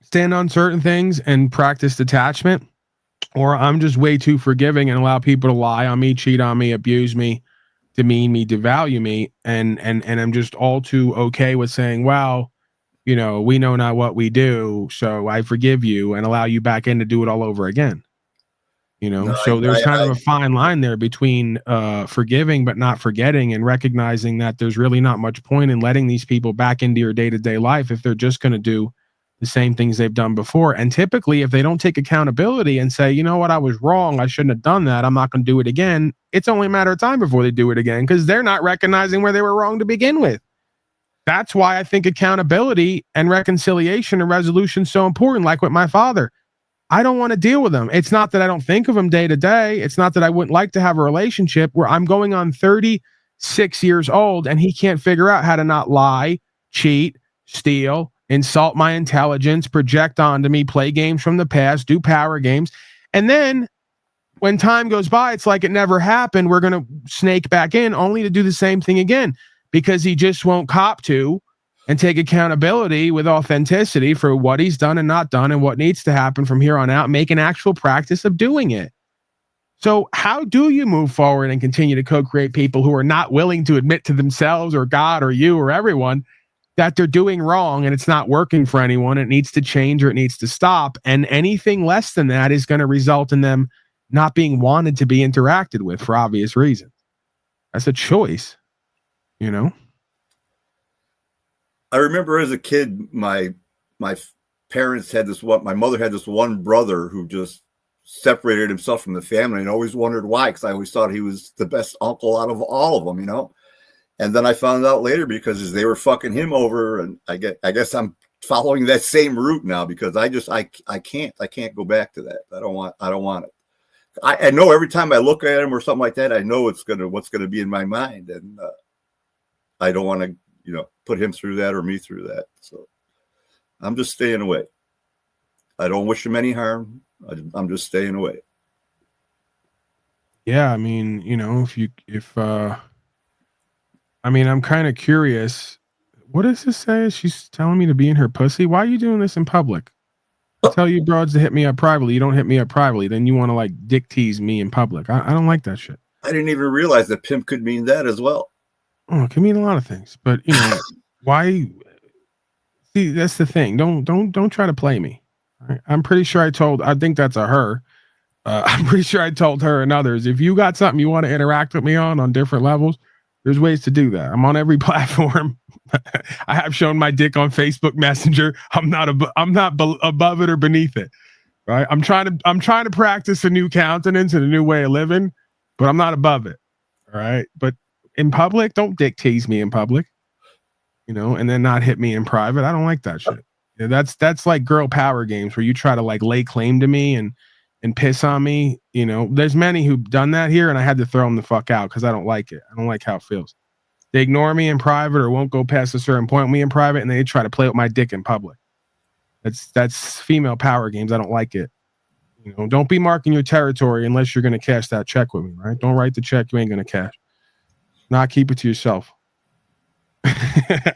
stand on certain things and practice detachment, or I'm just way too forgiving and allow people to lie on me, cheat on me, abuse me, demean me, devalue me, and I'm just all too okay with saying, wow, we know not what we do, so I forgive you and allow you back in to do it all over again. So there's kind of a fine line there between forgiving but not forgetting, and recognizing that there's really not much point in letting these people back into your day-to-day life if they're just going to do the same things they've done before. And typically, if they don't take accountability and say, you know what, I was wrong, I shouldn't have done that, I'm not going to do it again, it's only a matter of time before they do it again because they're not recognizing where they were wrong to begin with. That's why I think accountability and reconciliation and resolution is so important. Like with my father, I don't want to deal with him. It's not that I don't think of him day to day. It's not that I wouldn't like to have a relationship where I'm going on 36 years old and he can't figure out how to not lie, cheat, steal, insult my intelligence, project onto me, play games from the past, do power games. And then when time goes by, it's like it never happened. We're going to snake back in only to do the same thing again because he just won't cop to and take accountability with authenticity for what he's done and not done and what needs to happen from here on out, make an actual practice of doing it. So how do you move forward and continue to co-create people who are not willing to admit to themselves or God or you or everyone that they're doing wrong and it's not working for anyone, it needs to change or it needs to stop, and anything less than that is going to result in them not being wanted to be interacted with for obvious reasons? That's a choice, I remember as a kid, my parents had my mother had this one brother who just separated himself from the family, and always wondered why, because I always thought he was the best uncle out of all of them, And then I found out later because they were fucking him over, and I guess I'm following that same route now because I can't go back to that. I don't want it. I know every time I look at him or something like that, I know what's gonna be in my mind, and I don't want to put him through that or me through that. So I'm just staying away. I don't wish him any harm. I'm just staying away. Yeah, I mean, I'm kind of curious. What does this say? She's telling me to be in her pussy. Why are you doing this in public? I tell you broads to hit me up privately. You don't hit me up privately. Then you want to dick tease me in public. I don't like that shit. I didn't even realize that pimp could mean that as well. Oh, it can mean a lot of things, but why? See, that's the thing. Don't try to play me. I'm pretty sure I think that's a her. I'm pretty sure I told her and others, if you got something you want to interact with me on different levels, there's ways to do that. I'm on every platform. I have shown my dick on Facebook Messenger. I'm not above it or beneath it. Right. I'm trying to practice a new countenance and a new way of living, but I'm not above it. All right. But in public, don't dick tease me in public, and then not hit me in private. I don't like that shit. That's like girl power games where you try to like lay claim to me and piss on me. There's many who've done that here, and I had to throw them the fuck out because I don't like it. I don't like how it feels. They ignore me in private or won't go past a certain point with me in private, and they try to play with my dick in public. That's female power games. I don't like it. Don't be marking your territory unless you're going to cash that check with me, right? Don't write the check you ain't going to cash. Not keep it to yourself.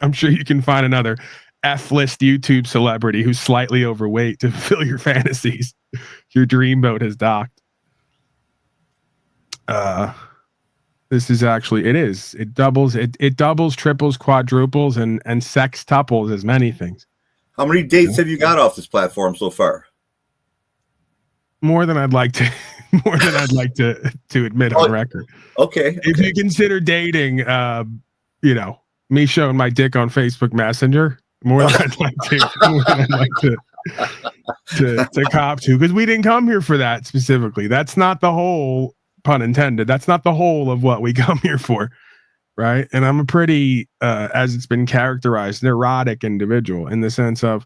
I'm sure you can find another F-list YouTube celebrity who's slightly overweight to fulfill your fantasies. Your dreamboat has docked. This is actually, it doubles, triples, quadruples, and sextuples as many things. How many dates have you got off this platform so far? More than I'd like to admit on record. Okay. If you consider dating, me showing my dick on Facebook Messenger, more than I'd like to cop to, because we didn't come here for that specifically. That's not the whole, pun intended. That's not the whole of what we come here for, right? And I'm a pretty, as it's been characterized, neurotic individual in the sense of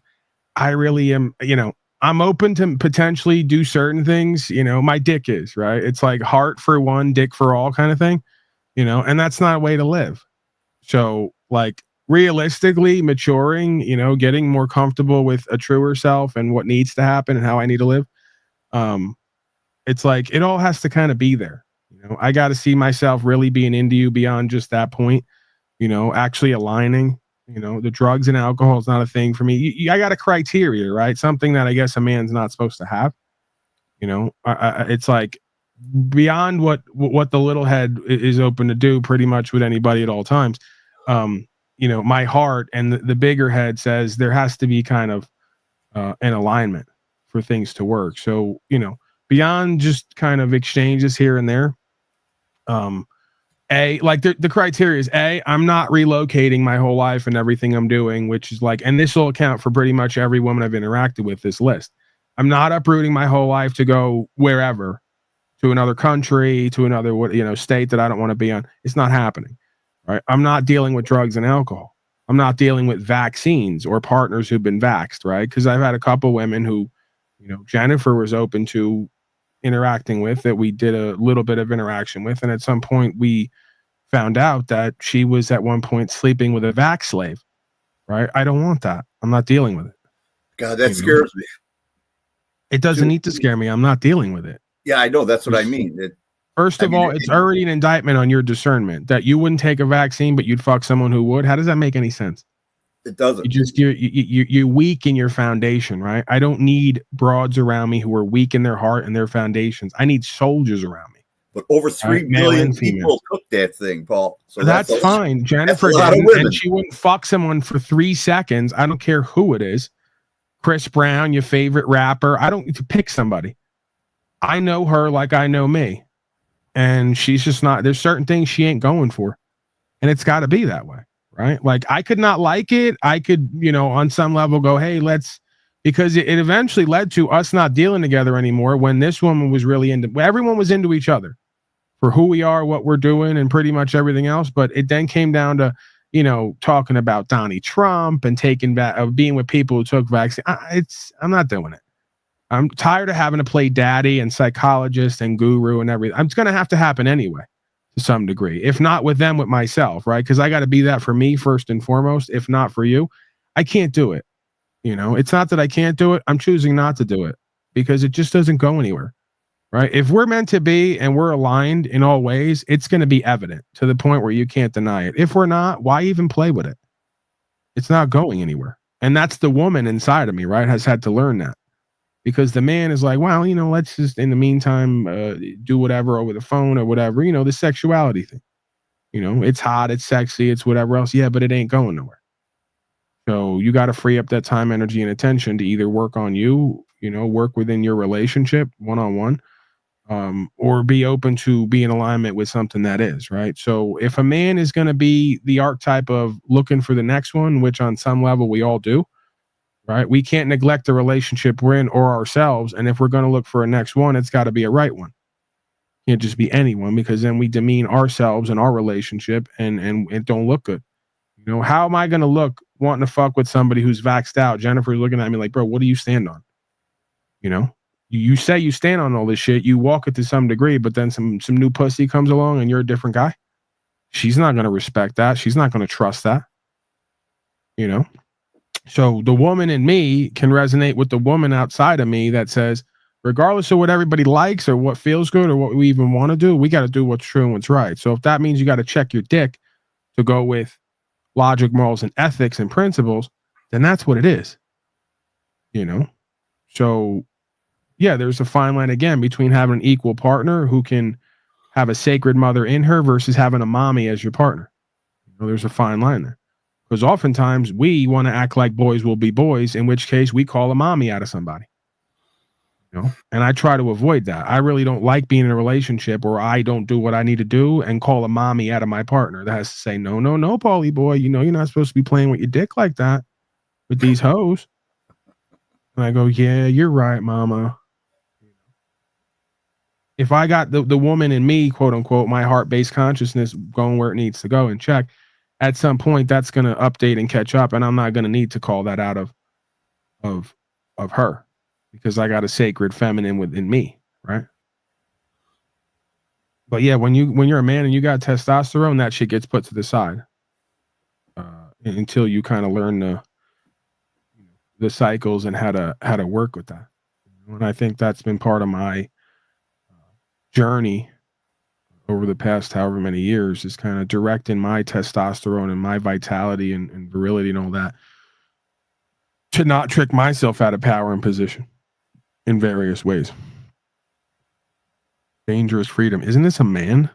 I really am, I'm open to potentially do certain things. My dick is, right? It's like heart for one, dick for all kind of thing, and that's not a way to live. So like realistically maturing, getting more comfortable with a truer self and what needs to happen and how I need to live. It's like, it all has to kind of be there. I got to see myself really being into you beyond just that point, actually aligning. The drugs and alcohol is not a thing for me. I got a criteria, right? Something that I guess a man's not supposed to have. It's like beyond what the little head is open to do pretty much with anybody at all times. My heart and the bigger head says there has to be kind of an alignment for things to work. So, beyond just kind of exchanges here and there, the criteria is I'm not relocating my whole life and everything I'm doing, which is like, and this will account for pretty much every woman I've interacted with this list. I'm not uprooting my whole life to go wherever, to another country, to another, state that I don't want to be on. It's not happening, right? I'm not dealing with drugs and alcohol. I'm not dealing with vaccines or partners who've been vaxxed, right? Because I've had a couple women who, Jennifer was open to interacting with, that we did a little bit of interaction with, and at some point we found out that she was at one point sleeping with a vax slave, right? I don't want that. I'm not dealing with it. God, that scares me. It doesn't need to scare me. I'm not dealing with it. Yeah, I know. That's what I mean. First of all, it's already an indictment on your discernment that you wouldn't take a vaccine, but you'd fuck someone who would. How does that make any sense? It doesn't. You're weak in your foundation, right? I don't need broads around me who are weak in their heart and their foundations. I need soldiers around me. But over 3 million people took that thing, Paul. So that's fine. Jennifer didn't, and she wouldn't fuck someone for 3 seconds. I don't care who it is. Chris Brown, your favorite rapper. I don't need to pick somebody. I know her like I know me. And she's just not, there's certain things she ain't going for. And it's got to be that way. Right? Like I could not like it. I could, on some level go, hey, because it eventually led to us not dealing together anymore when this woman was really everyone was into each other for who we are, what we're doing, and pretty much everything else. But it then came down to, talking about Donnie Trump and taking back, being with people who took vaccine. I'm not doing it. I'm tired of having to play daddy and psychologist and guru and everything. It's going to have to happen anyway. To some degree, if not with them, with myself, right? Because I got to be that for me first and foremost. If not for you, I can't do it. It's not that I can't do it. I'm choosing not to do it because it just doesn't go anywhere, right? If we're meant to be and we're aligned in all ways, it's going to be evident to the point where you can't deny it. If we're not, why even play with it? It's not going anywhere. And that's the woman inside of me, right? Has had to learn that. Because the man is like, well, let's just in the meantime do whatever over the phone or whatever, the sexuality thing. It's hot, it's sexy, it's whatever else. Yeah, but it ain't going nowhere. So you got to free up that time, energy, and attention to either work on you, work within your relationship one-on-one, or be open to be in alignment with something that is, right? So if a man is going to be the archetype of looking for the next one, which on some level we all do, right? We can't neglect the relationship we're in or ourselves. And if we're going to look for a next one, it's got to be a right one. It can't just be anyone, because then we demean ourselves and our relationship, and it don't look good. How am I going to look wanting to fuck with somebody who's vaxxed out? Jennifer's looking at me like, bro, what do you stand on? You say you stand on all this shit. You walk it to some degree, but then some new pussy comes along and you're a different guy. She's not going to respect that. She's not going to trust that. So the woman in me can resonate with the woman outside of me that says, regardless of what everybody likes or what feels good or what we even want to do, we got to do what's true and what's right. So if that means you got to check your dick to go with logic, morals, and ethics and principles, then that's what it is. So yeah, there's a fine line again between having an equal partner who can have a sacred mother in her versus having a mommy as your partner. There's a fine line there, because oftentimes we want to act like boys will be boys, in which case we call a mommy out of somebody. And I try to avoid that. I really don't like being in a relationship where I don't do what I need to do and call a mommy out of my partner that has to say, no, Paulie boy, you're not supposed to be playing with your dick like that with these hoes. And I go, yeah, you're right, mama. If I got the woman in me, quote unquote, my heart-based consciousness going where it needs to go and check, at some point that's going to update and catch up, and I'm not going to need to call that out of her, because I got a sacred feminine within me, right? But yeah, when you're a man and you got testosterone, that shit gets put to the side until you kind of learn the cycles and how to work with that. And I think that's been part of my journey over the past however many years, is kind of directing my testosterone and my vitality and virility and all that to not trick myself out of power and position in various ways. Dangerous freedom. Isn't this a man?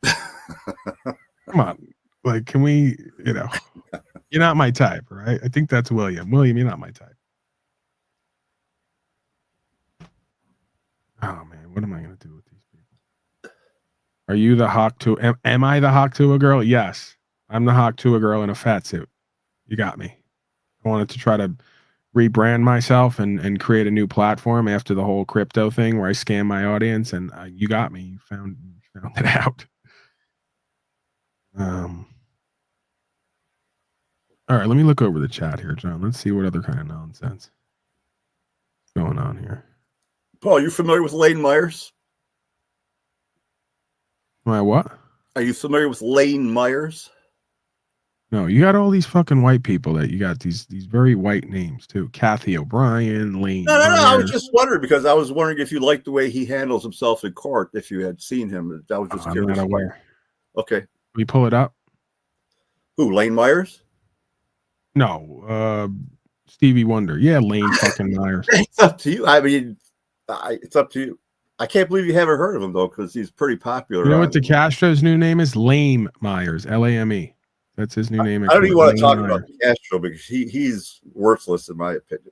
Come on. Like, can we, you're not my type, right? I think that's William. William, you're not my type. Oh man, what am I going to do with these people? Are you the hawk to, am I the hawk to a girl? Yes. I'm the hawk to a girl in a fat suit. You got me. I wanted to try to rebrand myself and create a new platform after the whole crypto thing where I scam my audience, and you got me. You found it out. All right, let me look over the chat here, John. Let's see what other kind of nonsense is going on here. Paul, you familiar with Lane Myers? My what? Are you familiar with Lane Myers? No, you got all these fucking white people that you got these very white names too. Kathy O'Brien, Lane. No. I was just wondering, because I was wondering if you liked the way he handles himself in court. If you had seen him, I was just curious. I'm not aware. Okay, we pull it up. Who? Lane Myers? No, Stevie Wonder. Yeah, Lane fucking Myers. It's up to you. I mean, it's up to you. I can't believe you haven't heard of him though, because he's pretty popular. You know what the Castro's new name is? Lame Myers. Lame. That's his new name. I don't even want to talk about Castro, because he's worthless in my opinion.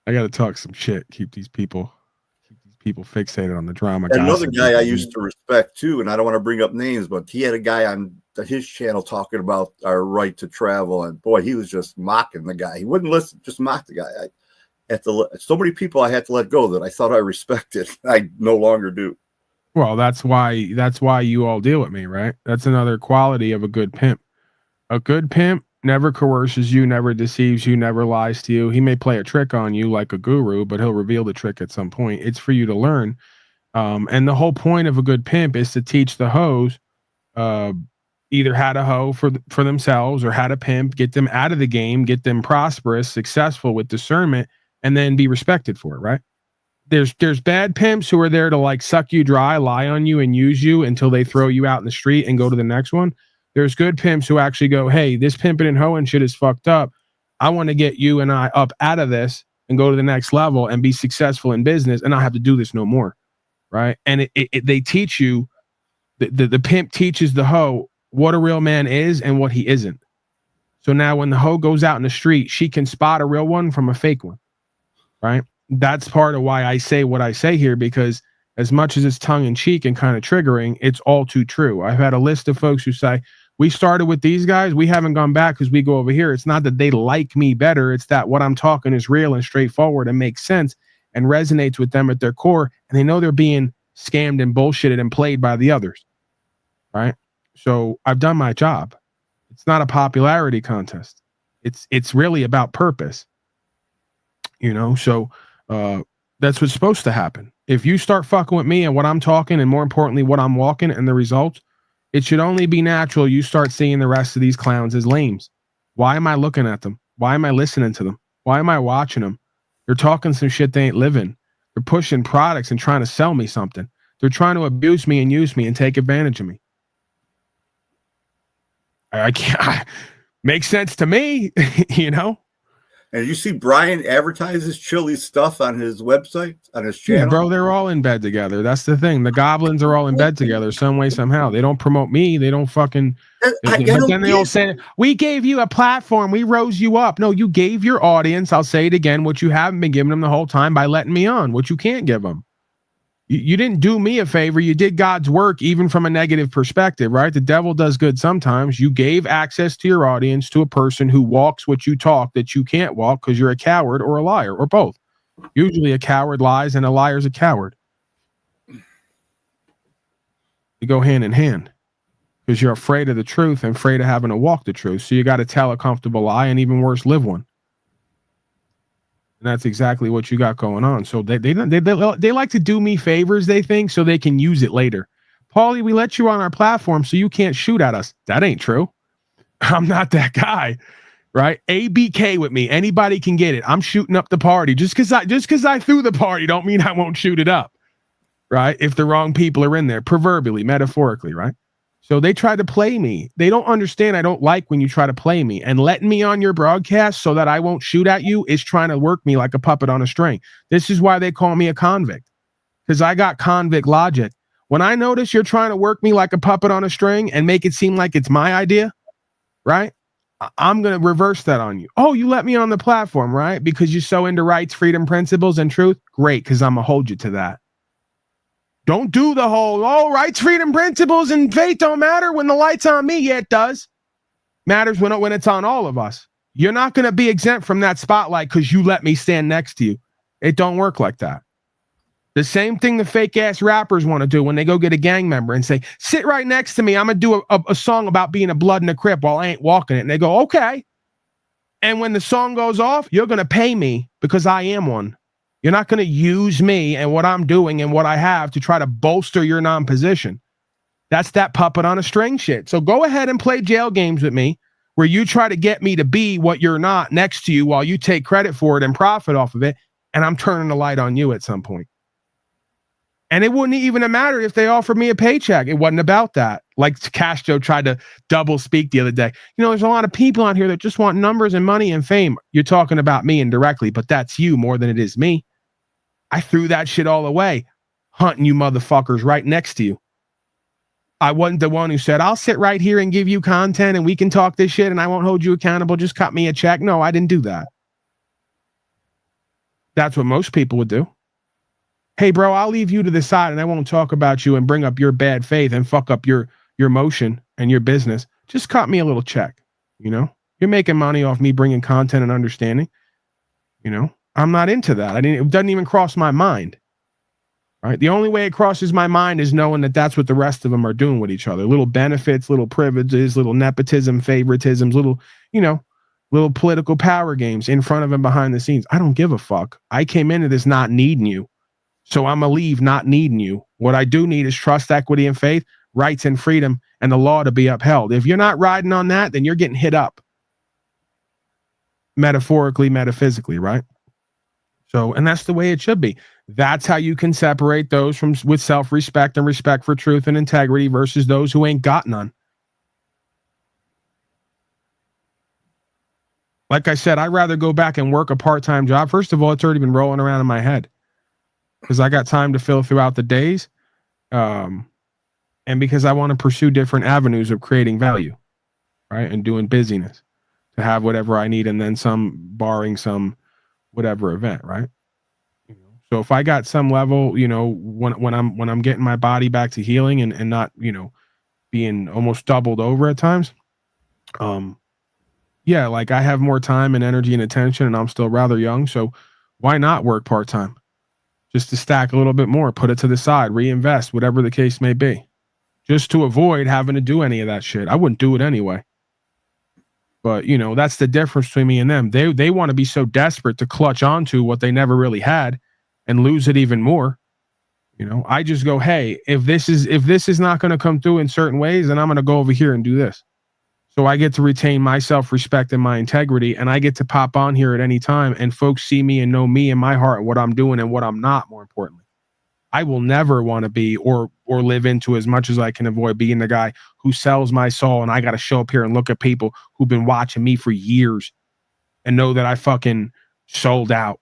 I got to talk some shit. Keep these people fixated on the drama. And another guy I used to respect too, and I don't want to bring up names, but he had a guy on his channel talking about our right to travel, and boy, he was just mocking the guy. He wouldn't listen, just mocked the guy. So many people I had to let go that I thought I respected. I no longer do. Well, that's why you all deal with me, right? That's another quality of a good pimp. A good pimp never coerces you, never deceives you, never lies to you. He may play a trick on you like a guru, but he'll reveal the trick at some point. It's for you to learn. And the whole point of a good pimp is to teach the hoes either how to hoe for themselves or how to pimp, get them out of the game, get them prosperous, successful with discernment, and then be respected for it, right? There's bad pimps who are there to like suck you dry, lie on you, and use you until they throw you out in the street and go to the next one. There's good pimps who actually go, hey, this pimping and hoeing shit is fucked up. I want to get you and I up out of this and go to the next level and be successful in business and not have to do this no more, right? And they teach you, the pimp teaches the hoe what a real man is and what he isn't. So now when the hoe goes out in the street, she can spot a real one from a fake one. right? That's part of why I say what I say here, because as much as it's tongue in cheek and kind of triggering, it's all too true. I've had a list of folks who say, we started with these guys, we haven't gone back because we go over here. It's not that they like me better. It's that what I'm talking is real and straightforward and makes sense and resonates with them at their core. And they know they're being scammed and bullshitted and played by the others, right? So I've done my job. It's not a popularity contest. It's really about purpose, you know? So that's what's supposed to happen. If you start fucking with me and what I'm talking, and more importantly, what I'm walking and the results, it should only be natural you start seeing the rest of these clowns as lames. Why am I looking at them? Why am I listening to them? Why am I watching them? They're talking some shit they ain't living. They're pushing products and trying to sell me something. They're trying to abuse me and use me and take advantage of me. I can't. Makes sense to me, you know? And you see Brian advertises Chili's stuff on his website, on his channel? Yeah, bro, they're all in bed together. That's the thing. The goblins are all in bed together some way, somehow. They don't promote me. They don't fucking... But then they all say, we gave you a platform. We rose you up. No, you gave your audience, I'll say it again, what you haven't been giving them the whole time by letting me on, what you can't give them. You didn't do me a favor. You did God's work, even from a negative perspective, right? The devil does good sometimes. You gave access to your audience to a person who walks what you talk that you can't walk because you're a coward or a liar or both. Usually a coward lies and a liar's a coward. You go hand in hand because you're afraid of the truth and afraid of having to walk the truth. So you got to tell a comfortable lie and even worse, live one. And that's exactly what you got going on. So they like to do me favors, they think, so they can use it later. Paulie, we let you on our platform so you can't shoot at us. That ain't true. I'm not that guy, right? ABK with me. Anybody can get it. I'm shooting up the party. Just because I threw the party don't mean I won't shoot it up, right? If the wrong people are in there, proverbially, metaphorically, right? So they try to play me. They don't understand I don't like when you try to play me. And letting me on your broadcast so that I won't shoot at you is trying to work me like a puppet on a string. This is why they call me a convict, because I got convict logic. When I notice you're trying to work me like a puppet on a string and make it seem like it's my idea, right? I'm going to reverse that on you. Oh, you let me on the platform, right? Because you're so into rights, freedom, principles, and truth? Great, because I'm going to hold you to that. Don't do the whole, rights, freedom, principles, and faith don't matter when the light's on me. Yeah, it does. Matters when it's on all of us. You're not going to be exempt from that spotlight because you let me stand next to you. It don't work like that. The same thing the fake-ass rappers want to do when they go get a gang member and say, sit right next to me. I'm going to do a song about being a blood and a crip while I ain't walking it. And they go, okay. And when the song goes off, you're going to pay me because I am one. You're not going to use me and what I'm doing and what I have to try to bolster your non-position. That's that puppet on a string shit. So go ahead and play jail games with me where you try to get me to be what you're not next to you while you take credit for it and profit off of it. And I'm turning the light on you at some point. And it wouldn't even have mattered if they offered me a paycheck. It wasn't about that. Like Castro tried to double speak the other day. You know, there's a lot of people out here that just want numbers and money and fame. You're talking about me indirectly, but that's you more than it is me. I threw that shit all away, hunting you motherfuckers right next to you. I wasn't the one who said, I'll sit right here and give you content and we can talk this shit and I won't hold you accountable. Just cut me a check. No, I didn't do that. That's what most people would do. Hey, bro, I'll leave you to the side and I won't talk about you and bring up your bad faith and fuck up your motion and your business. Just cut me a little check. You know, you're making money off me bringing content and understanding. You know, I'm not into that. It doesn't even cross my mind. Right? The only way it crosses my mind is knowing that that's what the rest of them are doing with each other. Little benefits, little privileges, little nepotism, favoritisms, little political power games in front of and behind the scenes. I don't give a fuck. I came into this not needing you. So I'm going to leave not needing you. What I do need is trust, equity, and faith, rights and freedom, and the law to be upheld. If you're not riding on that, then you're getting hit up. Metaphorically, metaphysically, right? So, and that's the way it should be. That's how you can separate those with self-respect and respect for truth and integrity versus those who ain't got none. Like I said, I'd rather go back and work a part-time job. First of all, it's already been rolling around in my head because I got time to fill throughout the days. And because I want to pursue different avenues of creating value, right? And doing busyness to have whatever I need and then some, barring some whatever event, right? So if I got some level, you know, when I'm getting my body back to healing and not, you know, being almost doubled over at times, yeah, like I have more time and energy and attention, and I'm still rather young. So why not work part time? Just to stack a little bit more, put it to the side, reinvest, whatever the case may be, just to avoid having to do any of that shit. I wouldn't do it anyway. But you know, that's the difference between me and them. They want to be so desperate to clutch onto what they never really had and lose it even more. You know, I just go, hey, if this is not going to come through in certain ways, then I'm going to go over here and do this. So I get to retain my self-respect and my integrity, and I get to pop on here at any time, and folks see me and know me and my heart and what I'm doing and what I'm not, more importantly. I will never want to be or live into, as much as I can avoid, being the guy who sells my soul, and I got to show up here and look at people who've been watching me for years and know that I fucking sold out,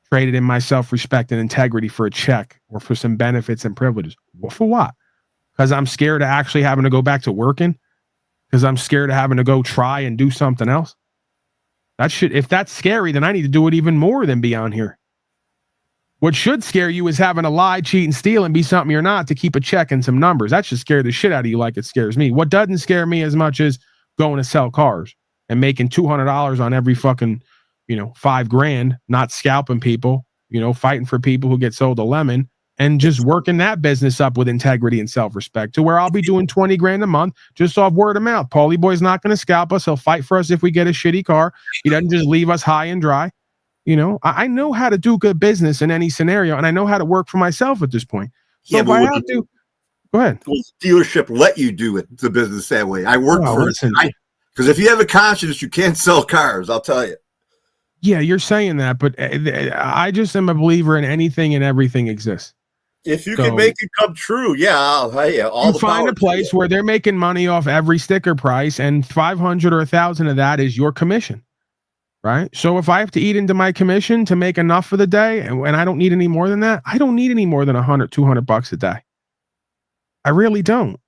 traded in my self-respect and integrity for a check or for some benefits and privileges. Well, for what? Because I'm scared of actually having to go back to working? Because I'm scared of having to go try and do something else? That should, if that's scary, then I need to do it even more than be on here. What should scare you is having to lie, cheat, and steal and be something you're not to keep a check and some numbers. That should scare the shit out of you like it scares me. What doesn't scare me as much as going to sell cars and making $200 on every fucking, you know, $5,000, not scalping people, you know, fighting for people who get sold a lemon, and just working that business up with integrity and self-respect to where I'll be doing 20 grand a month just off word of mouth. Paulie Boy's not going to scalp us. He'll fight for us if we get a shitty car. He doesn't just leave us high and dry. You know, I know how to do good business in any scenario, and I know how to work for myself at this point. So Yeah, if I have to, go ahead. Well, dealership let you do it, the business that way. I work for it. Because if you have a conscience, you can't sell cars, I'll tell you. Yeah, you're saying that, but I just am a believer in anything and everything exists. If you can make it come true, yeah, I'll find a place where they're making money off every sticker price, and 500 or 1,000 of that is your commission, right? So if I have to eat into my commission to make enough for the day, and I don't need any more than that, I don't need any more than $100-200 a day. I really don't.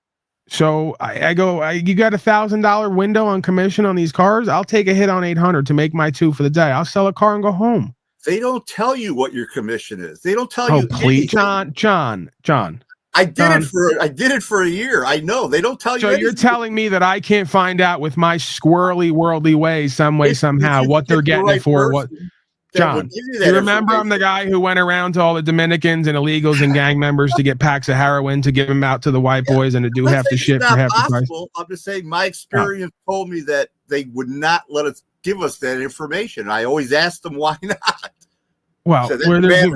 So I go, you got $1,000 window on commission on these cars? I'll take a hit on 800 to make my $2 for the day. I'll sell a car and go home. They don't tell you what your commission is. They don't tell you. Oh, please, anything. John. I did it for a year. I know they don't tell you. So anything. You're telling me that I can't find out with my squirrely, worldly ways, somehow, what they're getting it for? What, John? You remember I'm the guy who went around to all the Dominicans and illegals and gang members to get packs of heroin to give them out to the white boys and to do half the shit for half the price. I'm just saying my experience told me that they would not let us give us that information. I always asked them why not. Well, so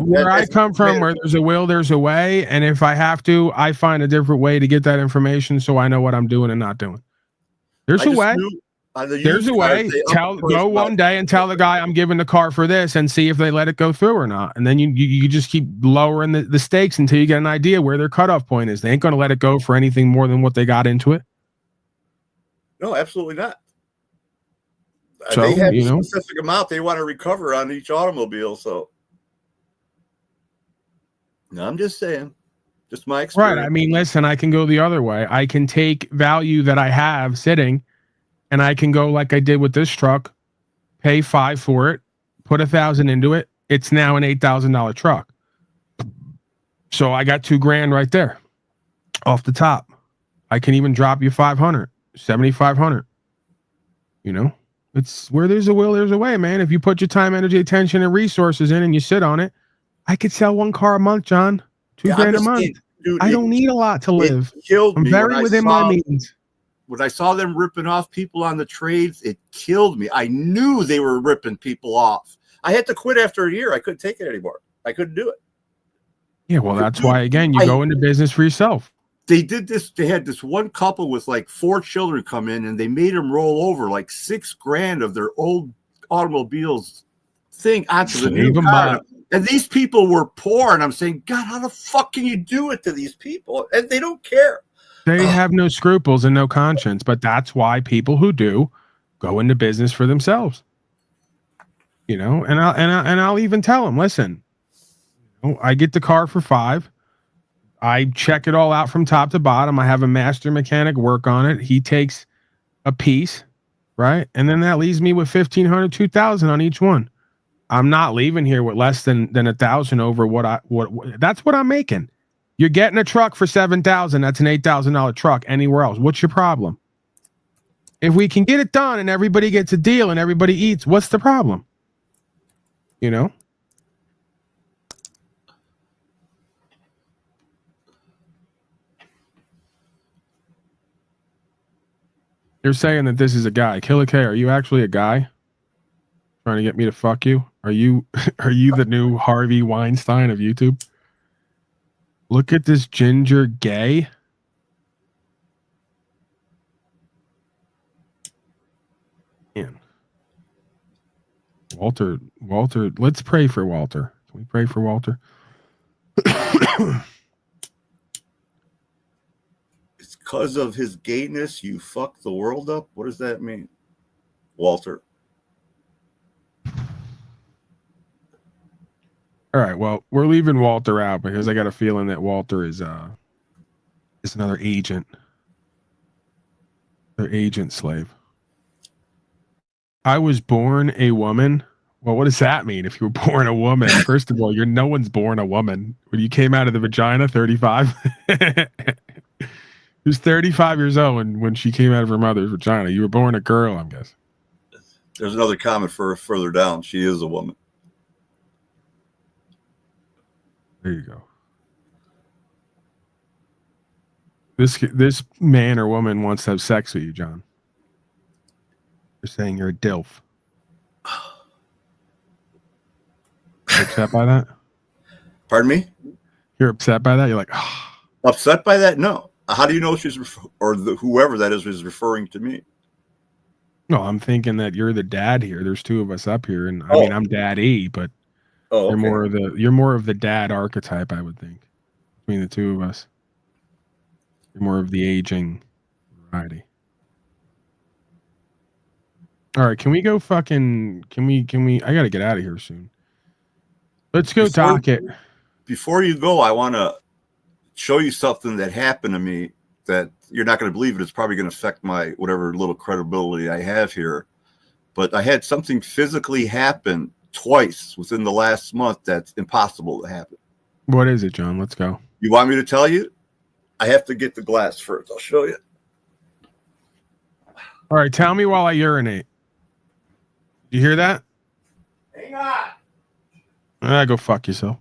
where I come from, where there's a will, there's a way. And if I have to, I find a different way to get that information so I know what I'm doing and not doing. There's a way. There's a way. Go one day and tell the guy I'm giving the car for this and see if they let it go through or not. And then you just keep lowering the stakes until you get an idea where their cutoff point is. They ain't going to let it go for anything more than what they got into it. No, absolutely not. So, they have a specific amount they want to recover on each automobile. So, no, I'm just saying, just my experience. Right. I mean, listen, I can go the other way. I can take value that I have sitting, and I can go like I did with this truck, pay $5,000 for it, put $1,000 into it. It's now an $8,000 truck. So I got $2,000 right there off the top. I can even drop you 500, 7,500. You know, it's where there's a will, there's a way, man. If you put your time, energy, attention, and resources in and you sit on it, I could sell one car a month, John. $2,000 a month. Dude, I don't need a lot to live. I'm very within my means. When I saw them ripping off people on the trades, it killed me. I knew they were ripping people off. I had to quit after a year. I couldn't take it anymore. I couldn't do it. Yeah, well, that's why, again, you go into business for yourself. They did this. They had this one couple with like 4 children come in, and they made them roll over like $6,000 of their old automobiles thing onto the new car. And these people were poor, and I'm saying, God, how the fuck can you do it to these people? And they don't care. They have no scruples and no conscience, but that's why people who do go into business for themselves. You know, and I'll even tell them, listen, I get the car for $5,000. I check it all out from top to bottom. I have a master mechanic work on it. He takes a piece, right? And then that leaves me with $1,500, $2,000 on each one. I'm not leaving here with less than 1,000 over what that's what I'm making. You're getting a truck for 7,000. That's an $8,000 truck anywhere else. What's your problem? If we can get it done and everybody gets a deal and everybody eats, what's the problem? You know? You're saying that this is a guy. Killer K, are you actually a guy? Trying to get me to fuck you? Are you the new Harvey Weinstein of YouTube? Look at this ginger gay. Man. Walter, let's pray for Walter. Can we pray for Walter? It's because of his gayness you fuck the world up? What does that mean? Walter. All right, well, we're leaving Walter out because I got a feeling that Walter is another agent. Their agent slave. I was born a woman. Well, what does that mean? If you were born a woman, first of all, no one's born a woman. When you came out of the vagina, 35. She was 35 years old when she came out of her mother's vagina. You were born a girl, I'm guessing. There's another comment further down. She is a woman. There you go. This man or woman wants to have sex with you, John. You're saying you're a DILF. You're upset by that? Pardon me? You're upset by that? You're like, oh. Upset by that? No. How do you know she's whoever that is referring to me? No, I'm thinking that you're the dad here. There's two of us up here, and I mean I'm daddy, but okay. You're more of the dad archetype, I would think, between the two of us. You're more of the aging variety. All right, can we go fucking? Can we? I gotta get out of here soon. Let's go docket. Before you go, I want to show you something that happened to me that you're not going to believe it. It's probably going to affect my whatever little credibility I have here. But I had something physically happen twice within the last month that's impossible to happen. What is it, John? Let's go. You want me to tell you? I have to get the glass first. I'll show you. All right, tell me while I urinate. You hear that? Hang on. Go fuck yourself.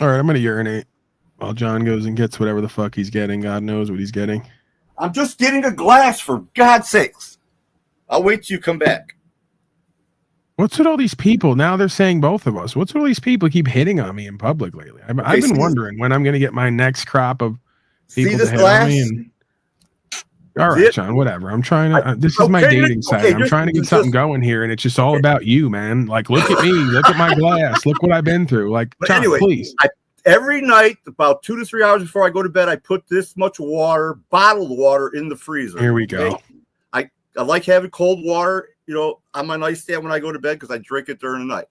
All right, I'm going to urinate while John goes and gets whatever the fuck he's getting. God knows what he's getting. I'm just getting a glass, for God's sakes. I'll wait till you come back. What's with all these people? Now they're saying both of us. What's with all these people keep hitting on me in public lately? I've been wondering when I'm going to get my next crop of people to hit on me. And... All right, John, whatever. I'm trying to. This is my dating site. I'm trying to get something going here, and it's just all about you, man. Like, look at me. Look at my glass. Look what I've been through. Like, John, anyway, please. Every night, about 2 to 3 hours before I go to bed, I put this much water, bottled water, in the freezer. Here we go. I like having cold water, on my nightstand when I go to bed because I drink it during the night.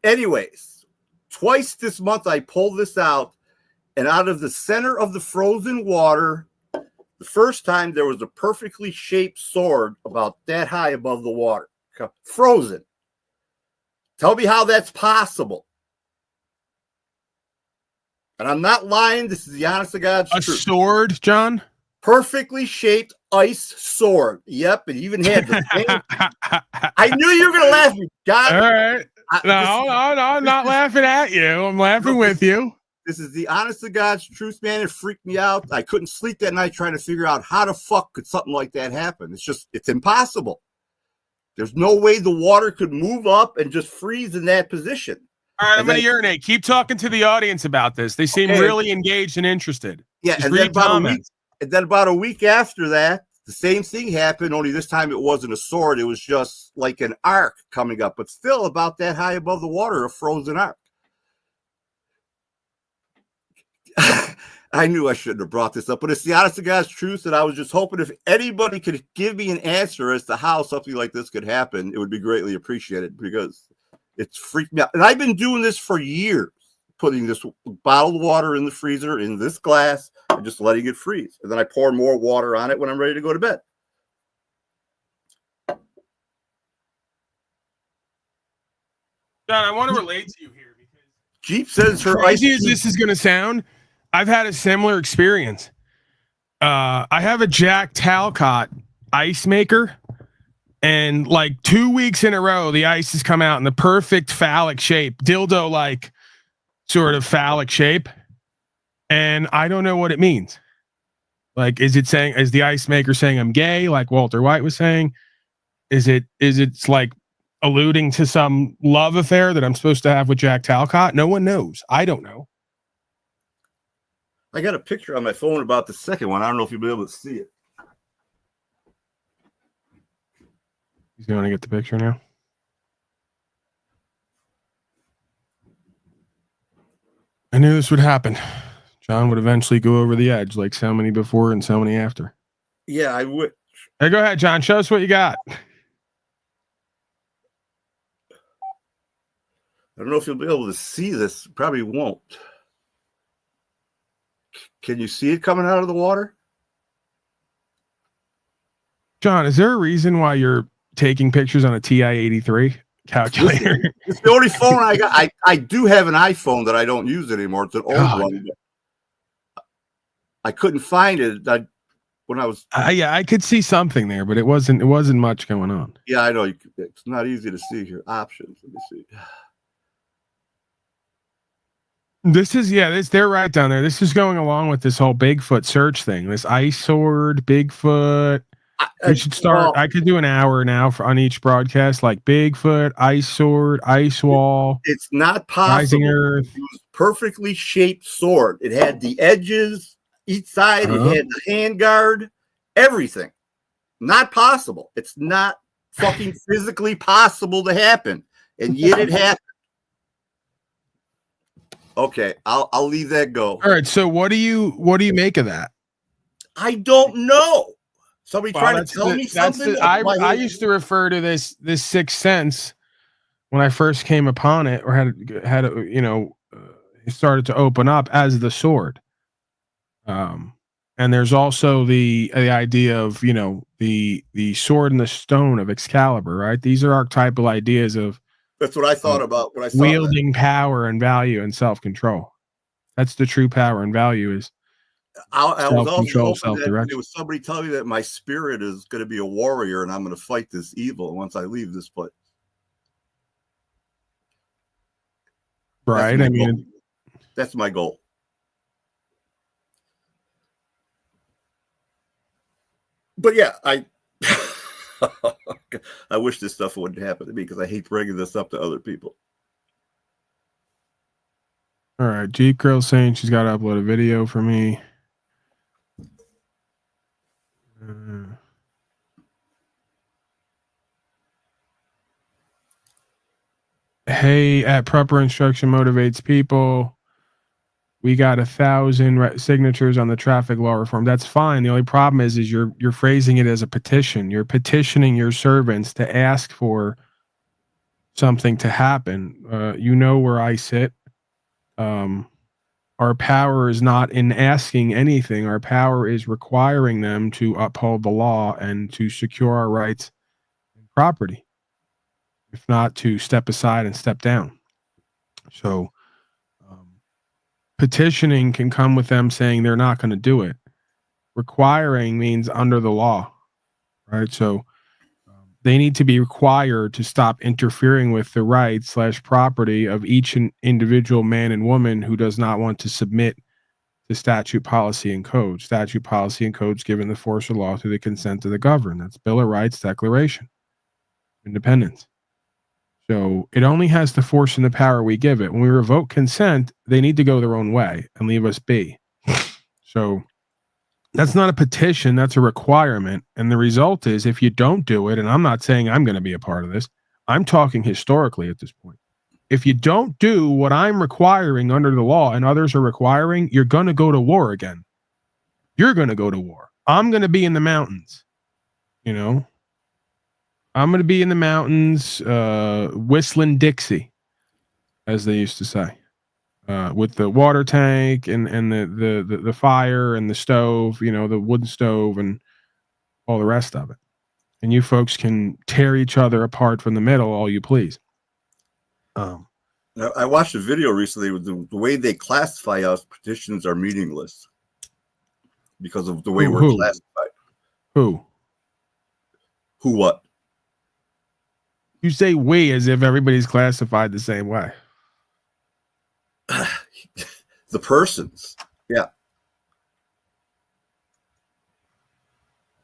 Anyways, twice this month I pulled this out, and out of the center of the frozen water, the first time there was a perfectly shaped sword about that high above the water, frozen. Tell me how that's possible. And I'm not lying. This is the honest to God's truth. A sword, John? Perfectly shaped ice sword. Yep, it even had the thing. I knew you were going to laugh at me. God. All right. No, I'm not laughing at you. I'm laughing with you. This is the honest to God's truth, man. It freaked me out. I couldn't sleep that night trying to figure out how the fuck could something like that happen. It's impossible. There's no way the water could move up and just freeze in that position. All right, I'm going to urinate. Keep talking to the audience about this. They seem really engaged and interested. Yeah, just and then about a week after that, the same thing happened, only this time it wasn't a sword. It was just like an arc coming up, but still about that high above the water, a frozen arc. I knew I shouldn't have brought this up, but it's the honest to God's truth, and I was just hoping if anybody could give me an answer as to how something like this could happen, it would be greatly appreciated, because it's freaked me out. And I've been doing this for years, putting this bottled water in the freezer in this glass and just letting it freeze. And then I pour more water on it when I'm ready to go to bed. John, I want to relate to you here because Jeep says her crazy ice as cube. this is going to sound, I've had a similar experience. I have a Jack Talcott ice maker, and like 2 weeks in a row, the ice has come out in the perfect phallic shape, dildo like sort of phallic shape, and I don't know what it means. Like, is the ice maker saying I'm gay, like Walter White was saying? Is it like alluding to some love affair that I'm supposed to have with Jack Talcott? No one knows. I don't know. I got a picture on my phone about the second one. I don't know if you'll be able to see it. He's going to get the picture now. I knew this would happen. John would eventually go over the edge, like so many before and so many after. Yeah, I would. Hey, go ahead, John. Show us what you got. I don't know if you'll be able to see this. Probably won't. Can you see it coming out of the water? John, is there a reason why you're taking pictures on a TI-83 calculator? It's the only phone I got. I do have an iPhone that I don't use anymore. It's an old one. I couldn't find it. When I was yeah, I could see something there, but it wasn't much going on. Yeah, I know. It's not easy to see here. Options. Let me see. They're right down there. This is going along with this whole Bigfoot search thing. This ice sword, Bigfoot. We should start. I could do an hour now on each broadcast, like Bigfoot, ice sword, ice wall. It's not possible. Rising Earth. It was perfectly shaped sword. It had the edges each side. It had the handguard. Everything. Not possible. It's not fucking physically possible to happen, and yet it happened. Okay, I'll leave that go. All right. So what do you make of that? I don't know. Somebody trying to tell me something. I used to refer to this sixth sense when I first came upon it, or had it started to open up as the sword. And there's also the idea of the sword and the stone of Excalibur, right? These are archetypal ideas of. That's what I thought about when I saw wielding power and value and self-control. That's the true power and value is I was also self-direction. There was somebody telling me that my spirit is going to be a warrior and I'm going to fight this evil once I leave this place. Right. That's my goal. But yeah, I wish this stuff wouldn't happen to me because I hate bringing this up to other people. All right. Jeep Girl saying she's got to upload a video for me. Hey, at proper instruction motivates people. We got 1,000 signatures on the traffic law reform. That's fine. The only problem is you're phrasing it as a petition. You're petitioning your servants to ask for something to happen. Where I sit. Our power is not in asking anything. Our power is requiring them to uphold the law and to secure our rights and property. If not, to step aside and step down. So petitioning can come with them saying they're not going to do it. Requiring means under the law, right? So they need to be required to stop interfering with the rights / property of each individual man and woman who does not want to submit to statute, policy, and code. Statute, policy, and codes given the force of law through the consent of the governed. That's Bill of Rights, Declaration, Independence. So it only has the force and the power we give it. When we revoke consent, they need to go their own way and leave us be. So that's not a petition. That's a requirement. And the result is if you don't do it, and I'm not saying I'm going to be a part of this, I'm talking historically at this point. If you don't do what I'm requiring under the law and others are requiring, you're going to go to war again. You're going to go to war. I'm going to be in the mountains, I'm going to be in the mountains, whistling Dixie, as they used to say, with the water tank and the fire and the stove, the wooden stove and all the rest of it. And you folks can tear each other apart from the middle all you please. Now, I watched a video recently with the way they classify us. Petitions are meaningless because of the way we're classified. Who? What? You say we as if everybody's classified the same way. The persons. Yeah.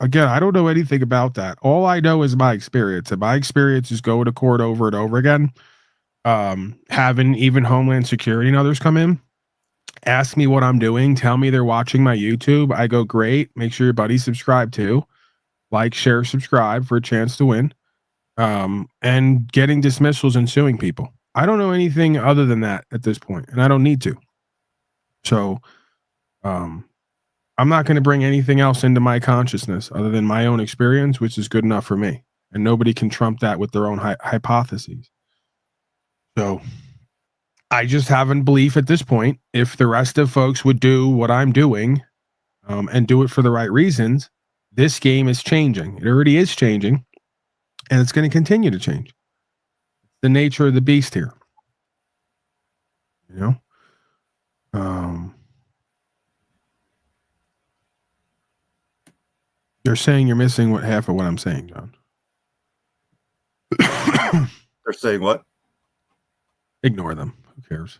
Again, I don't know anything about that. All I know is my experience. And my experience is going to court over and over again. Having even Homeland Security and others come in, ask me what I'm doing, tell me they're watching my YouTube. I go, great. Make sure your buddies subscribe too. Like, share, subscribe for a chance to win. And getting dismissals and suing people. I don't know anything other than that at this point, and I don't need to. So, I'm not going to bring anything else into my consciousness other than my own experience, which is good enough for me. And nobody can trump that with their own hypotheses. So, I just have a belief at this point, if the rest of folks would do what I'm doing, and do it for the right reasons, this game is changing. It already is changing, and it's going to continue to change. The nature of the beast here. You know? You're saying you're missing half of what I'm saying, John. They're saying what? Ignore them. Who cares?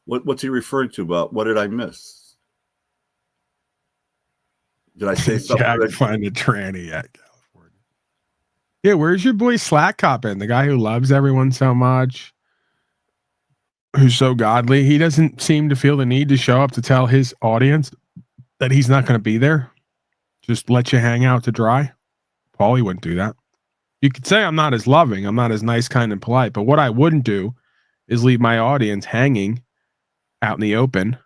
What's he referring to about? What did I miss? Did I say something? Jack, find a tranny at California. Yeah, where's your boy Slack Coppin? The guy who loves everyone so much, who's so godly. He doesn't seem to feel the need to show up to tell his audience that he's not going to be there. Just let you hang out to dry. Paulie wouldn't do that. You could say I'm not as loving, I'm not as nice, kind, and polite, but what I wouldn't do is leave my audience hanging out in the open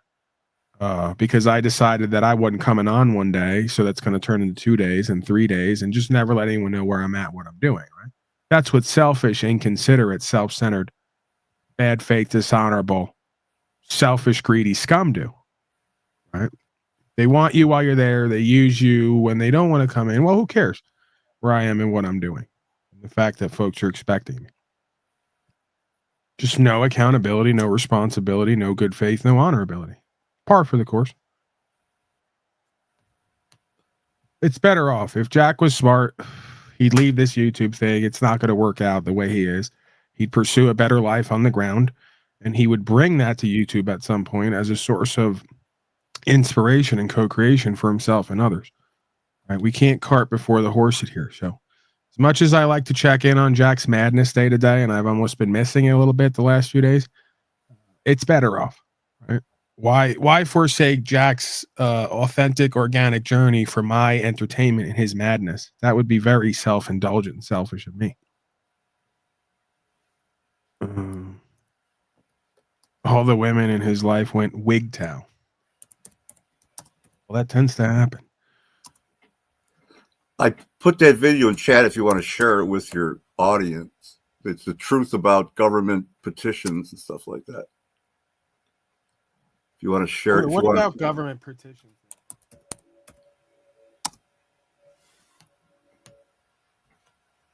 because I decided that I wasn't coming on one day, so that's going to turn into 2 days and 3 days, and just never let anyone know where I'm at, what I'm doing, right? That's what selfish, inconsiderate, self-centered, bad faith, dishonorable, selfish, greedy scum do, right? They want you while you're there. They use you when they don't want to come in. Well, who cares where I am and what I'm doing? The fact that folks are expecting me. Just no accountability, no responsibility, no good faith, no honorability. Par for the course. It's better off. If Jack was smart, he'd leave this YouTube thing. It's not going to work out the way he is. He'd pursue a better life on the ground, and he would bring that to YouTube at some point as a source of inspiration and co-creation for himself and others. Right? We can't cart before the horse here. So as much as I like to check in on Jack's madness day to day, and I've almost been missing it a little bit the last few days, it's better off. Right? Why forsake Jack's authentic, organic journey for my entertainment and his madness? That would be very self-indulgent and selfish of me. All the women in his life went wigtail. Well, that tends to happen. I put that video in chat if you want to share it with your audience. It's the truth about government petitions and stuff like that. If you want to share it. What about government petitions?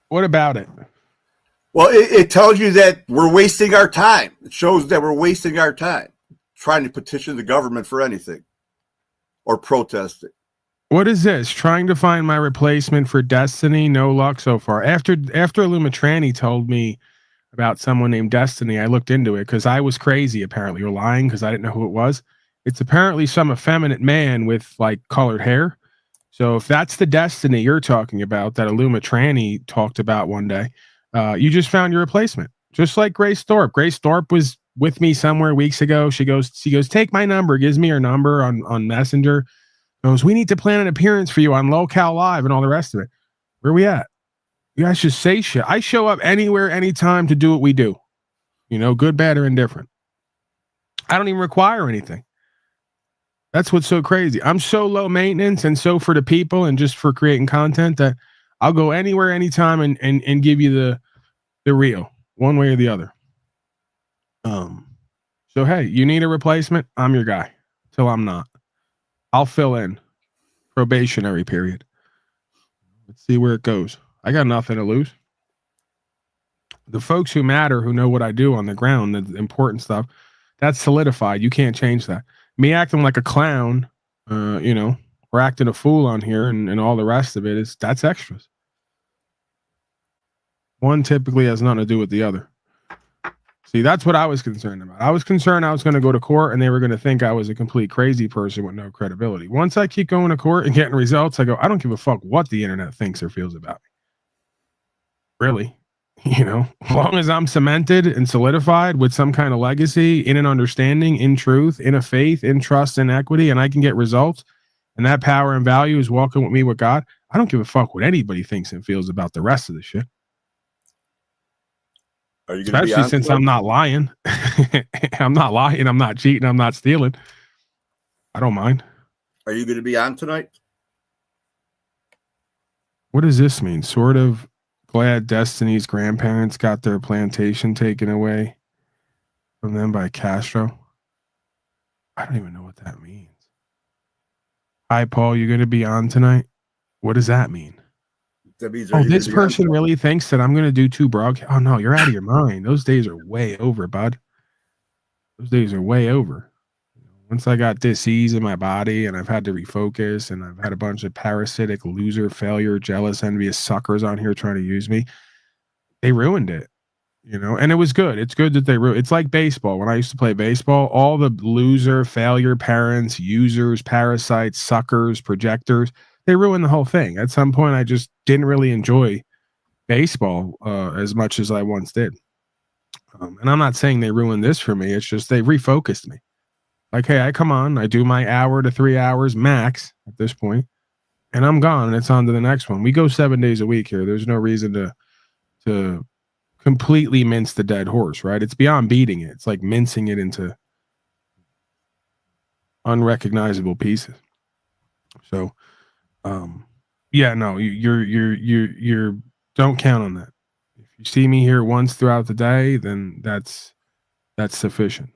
What about it? Well, it tells you that we're wasting our time. It shows that we're wasting our time trying to petition the government for anything or protesting. What is this? Trying to find my replacement for Destiny? No luck so far. After Illumatranny told me about someone named Destiny, I looked into it because I was crazy, apparently, or lying because I didn't know who it was. It's apparently some effeminate man with like colored hair. So if that's the Destiny you're talking about that Illumatranny talked about one day, you just found your replacement. Just like Grace Thorpe. Grace Thorpe was with me somewhere weeks ago. She goes, take my number, gives me her number on Messenger. Goes, we need to plan an appearance for you on Local Live and all the rest of it. Where we at? You guys just say shit. I show up anywhere, anytime to do what we do. You know, good, bad, or indifferent. I don't even require anything. That's what's so crazy. I'm so low maintenance and so for the people and just for creating content that I'll go anywhere, anytime and give you the real, one way or the other. So hey, you need a replacement? I'm your guy. Till I'm not. I'll fill in. Probationary period. Let's see where it goes. I got nothing to lose. The folks who matter, who know what I do on the ground, the important stuff, that's solidified. You can't change that. Me acting like a clown, or acting a fool on here and all the rest of it that's extras. One typically has nothing to do with the other. See, that's what I was concerned about. I was concerned I was going to go to court and they were going to think I was a complete crazy person with no credibility. Once I keep going to court and getting results, I go, I don't give a fuck what the internet thinks or feels about me. Really? As long as I'm cemented and solidified with some kind of legacy, in an understanding, in truth, in a faith, in trust and equity, and I can get results, and that power and value is walking with me with God, I don't give a fuck what anybody thinks and feels about the rest of the shit. Are you gonna Especially since I'm not lying. I'm not lying. I'm not cheating. I'm not stealing. I don't mind. Are you going to be on tonight? What does this mean? Sort of glad Destiny's grandparents got their plantation taken away from them by Castro. I don't even know what that means. Hi, Paul. You going to be on tonight? What does that mean? That means, this person really thinks that I'm going to do 2 broadcasts. Oh, no, you're out of your mind. Those days are way over, bud. Those days are way over. Once I got disease in my body and I've had to refocus and I've had a bunch of parasitic, loser, failure, jealous, envious suckers on here trying to use me, they ruined it, and it was good. It's good that they ruined. It's like baseball. When I used to play baseball, all the loser, failure parents, users, parasites, suckers, projectors, they ruined the whole thing. At some point, I just didn't really enjoy baseball as much as I once did. And I'm not saying they ruined this for me. It's just they refocused me. Like, hey, I come on, I do my hour to 3 hours max at this point, and I'm gone, and it's on to the next one. We go 7 days a week here. There's no reason to completely mince the dead horse, right? It's beyond beating it. It's like mincing it into unrecognizable pieces. So, you're don't count on that. If you see me here once throughout the day, then that's sufficient.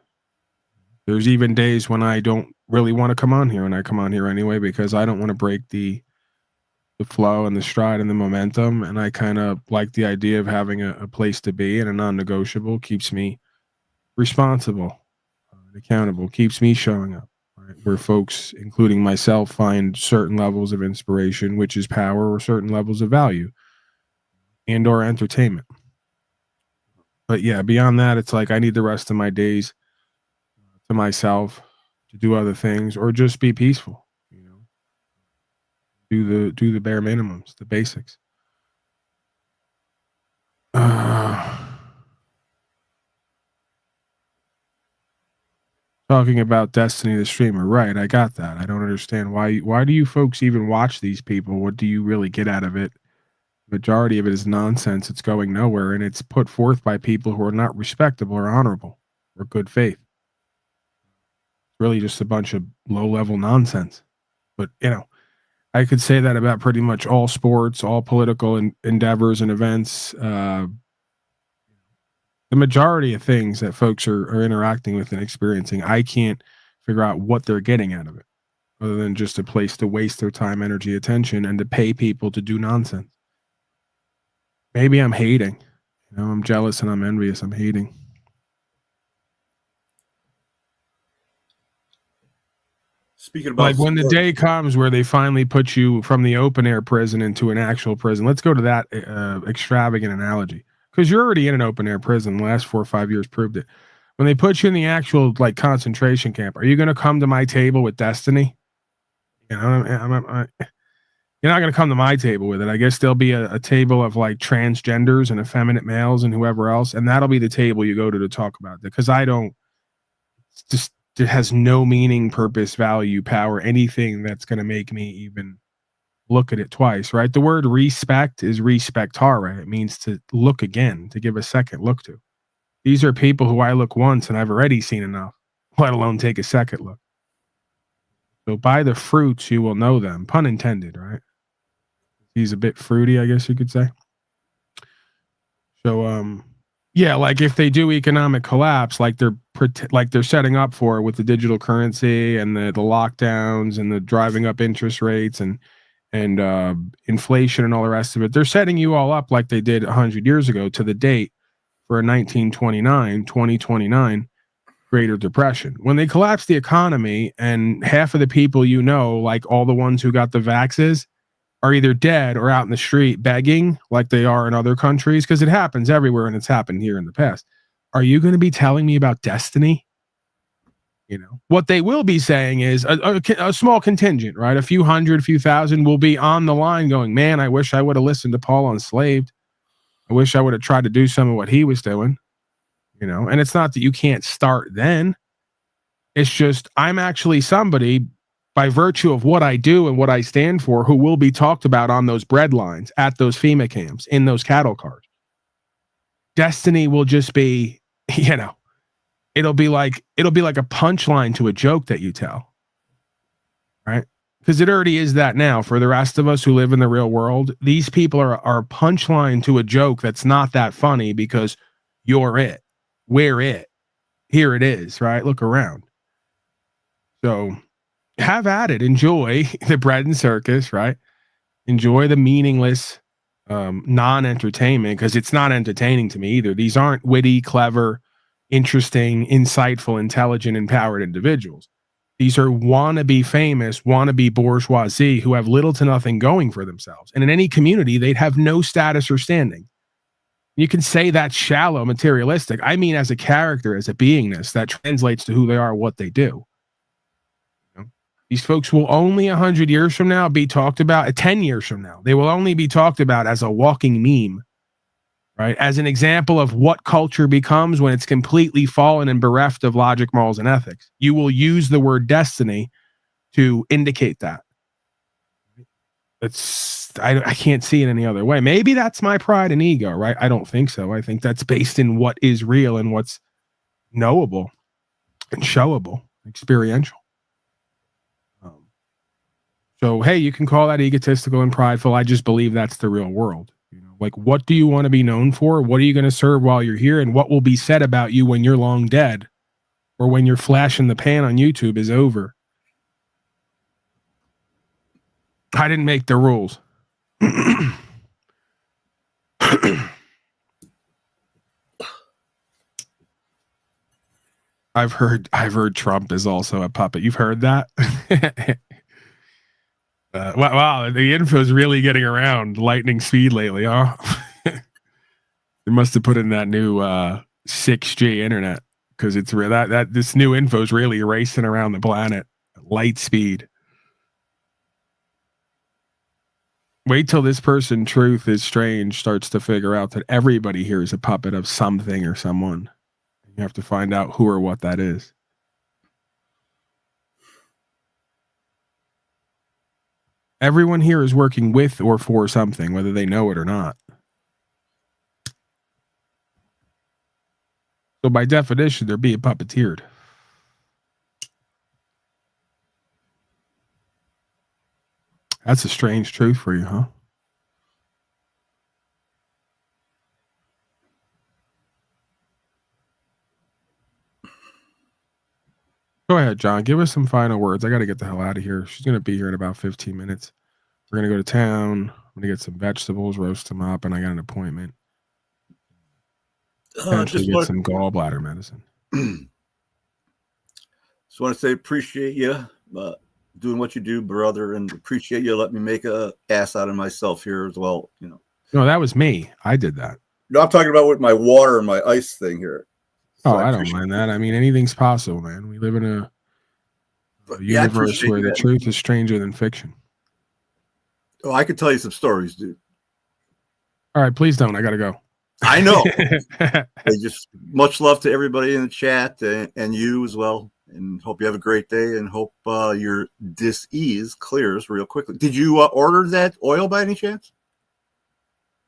There's even days when I don't really want to come on here, and I come on here anyway because I don't want to break the flow and the stride and the momentum. And I kind of like the idea of having a place to be and a non-negotiable. Keeps me responsible and accountable, keeps me showing up, right? Where folks, including myself, find certain levels of inspiration, which is power, or certain levels of value and or entertainment. But yeah, beyond that, it's like I need the rest of my days to myself to do other things or just be peaceful, do the bare minimums, the basics. Talking about Destiny the streamer, right? I got that. I don't understand why do you folks even watch these people? What do you really get out of it? Majority of it is nonsense. It's going nowhere, and it's put forth by people who are not respectable or honorable or good faith. Really just a bunch of low-level nonsense. But, I could say that about pretty much all sports, all political endeavors and events. The majority of things that folks are interacting with and experiencing, I can't figure out what they're getting out of it other than just a place to waste their time, energy, attention, and to pay people to do nonsense. Maybe I'm hating. I'm jealous and I'm envious. I'm hating. Speaking about like when the day comes where they finally put you from the open air prison into an actual prison, let's go to that extravagant analogy, because you're already in an open air prison. The last 4 or 5 years proved it. When they put you in the actual concentration camp, are you going to come to my table with Destiny? You're not going to come to my table with it. I guess there'll be a table of transgenders and effeminate males and whoever else, and that'll be the table you go to talk about it. Because it has no meaning, purpose, value, power, anything that's going to make me even look at it twice, right? The word respect is respectar, right? It means to look again, to give a second look to. These are people who I look once and I've already seen enough, let alone take a second look. So by the fruits, you will know them. Pun intended, right? He's a bit fruity, I guess you could say. So, yeah, if they do economic collapse, they're setting up for with the digital currency and the lockdowns and the driving up interest rates and inflation and all the rest of it, they're setting you all up like they did 100 years ago to the date for a 2029 Greater Depression. When they collapse the economy and half of the people, like all the ones who got the vaxes, are either dead or out in the street begging like they are in other countries, because it happens everywhere and it's happened here in the past. Are you going to be telling me about destiny? What they will be saying is a small contingent, right? A few hundred, few thousand will be on the line going, man, I wish I would have listened to Paul Enslaved. I wish I would have tried to do some of what he was doing, and it's not that you can't start then. It's just, I'm actually somebody by virtue of what I do and what I stand for who will be talked about on those bread lines, at those FEMA camps, in those cattle cars. Destiny will just be, it'll be like a punchline to a joke that you tell, right? Because it already is that now. For the rest of us who live in the real world, these people are a punchline to a joke that's not that funny, because you're it, we're it, here it is, right? Look around. So have at it. Enjoy the bread and circus, right? Enjoy the meaningless non-entertainment, because it's not entertaining to me either. These aren't witty, clever, interesting, insightful, intelligent, empowered individuals. These are wannabe famous, wannabe bourgeoisie who have little to nothing going for themselves. And in any community, they'd have no status or standing. You can say that's shallow, materialistic. I mean, as a character, as a beingness, that translates to who they are, what they do. These folks will only 100 years from now be talked about, 10 years from now, they will only be talked about as a walking meme, right? As an example of what culture becomes when it's completely fallen and bereft of logic, morals, and ethics. You will use the word destiny to indicate that. I can't see it any other way. Maybe that's my pride and ego, right? I don't think so. I think that's based in what is real and what's knowable and showable, experiential. So, hey, you can call that egotistical and prideful. I just believe that's the real world. Like, what do you want to be known for? What are you going to serve while you're here? And what will be said about you when you're long dead, or when your flash in the pan on YouTube is over? I didn't make the rules. I've heard Trump is also a puppet. You've heard that? Wow, the info's really getting around lightning speed lately, huh? They must have put in that new 6G internet, because it's that this new info's really racing around the planet light speed. Wait till this person, Truth is Strange, starts to figure out that everybody here is a puppet of something or someone. You have to find out who or what that is. Everyone here is working with or for something, whether they know it or not. So by definition, they're being puppeteered. That's a strange truth for you, huh? Go ahead, John. Give us some final words. I got to get the hell out of here. She's going to be here in about 15 minutes. We're going to go to town. I'm going to get some vegetables, roast them up, and I got an appointment. Potentially get some gallbladder medicine. Just want to say appreciate you doing what you do, brother, and appreciate you letting me make a ass out of myself here as well. No, that was me. I did that. No, I'm talking about with my water and my ice thing here. So I don't mind that. I mean, anything's possible, man. We live in a universe where the truth is stranger than fiction. Oh, I could tell you some stories, dude. All right, please don't. I got to go. I know. Just much love to everybody in the chat and you as well. And hope you have a great day, and hope your dis-ease clears real quickly. Did you order that oil by any chance?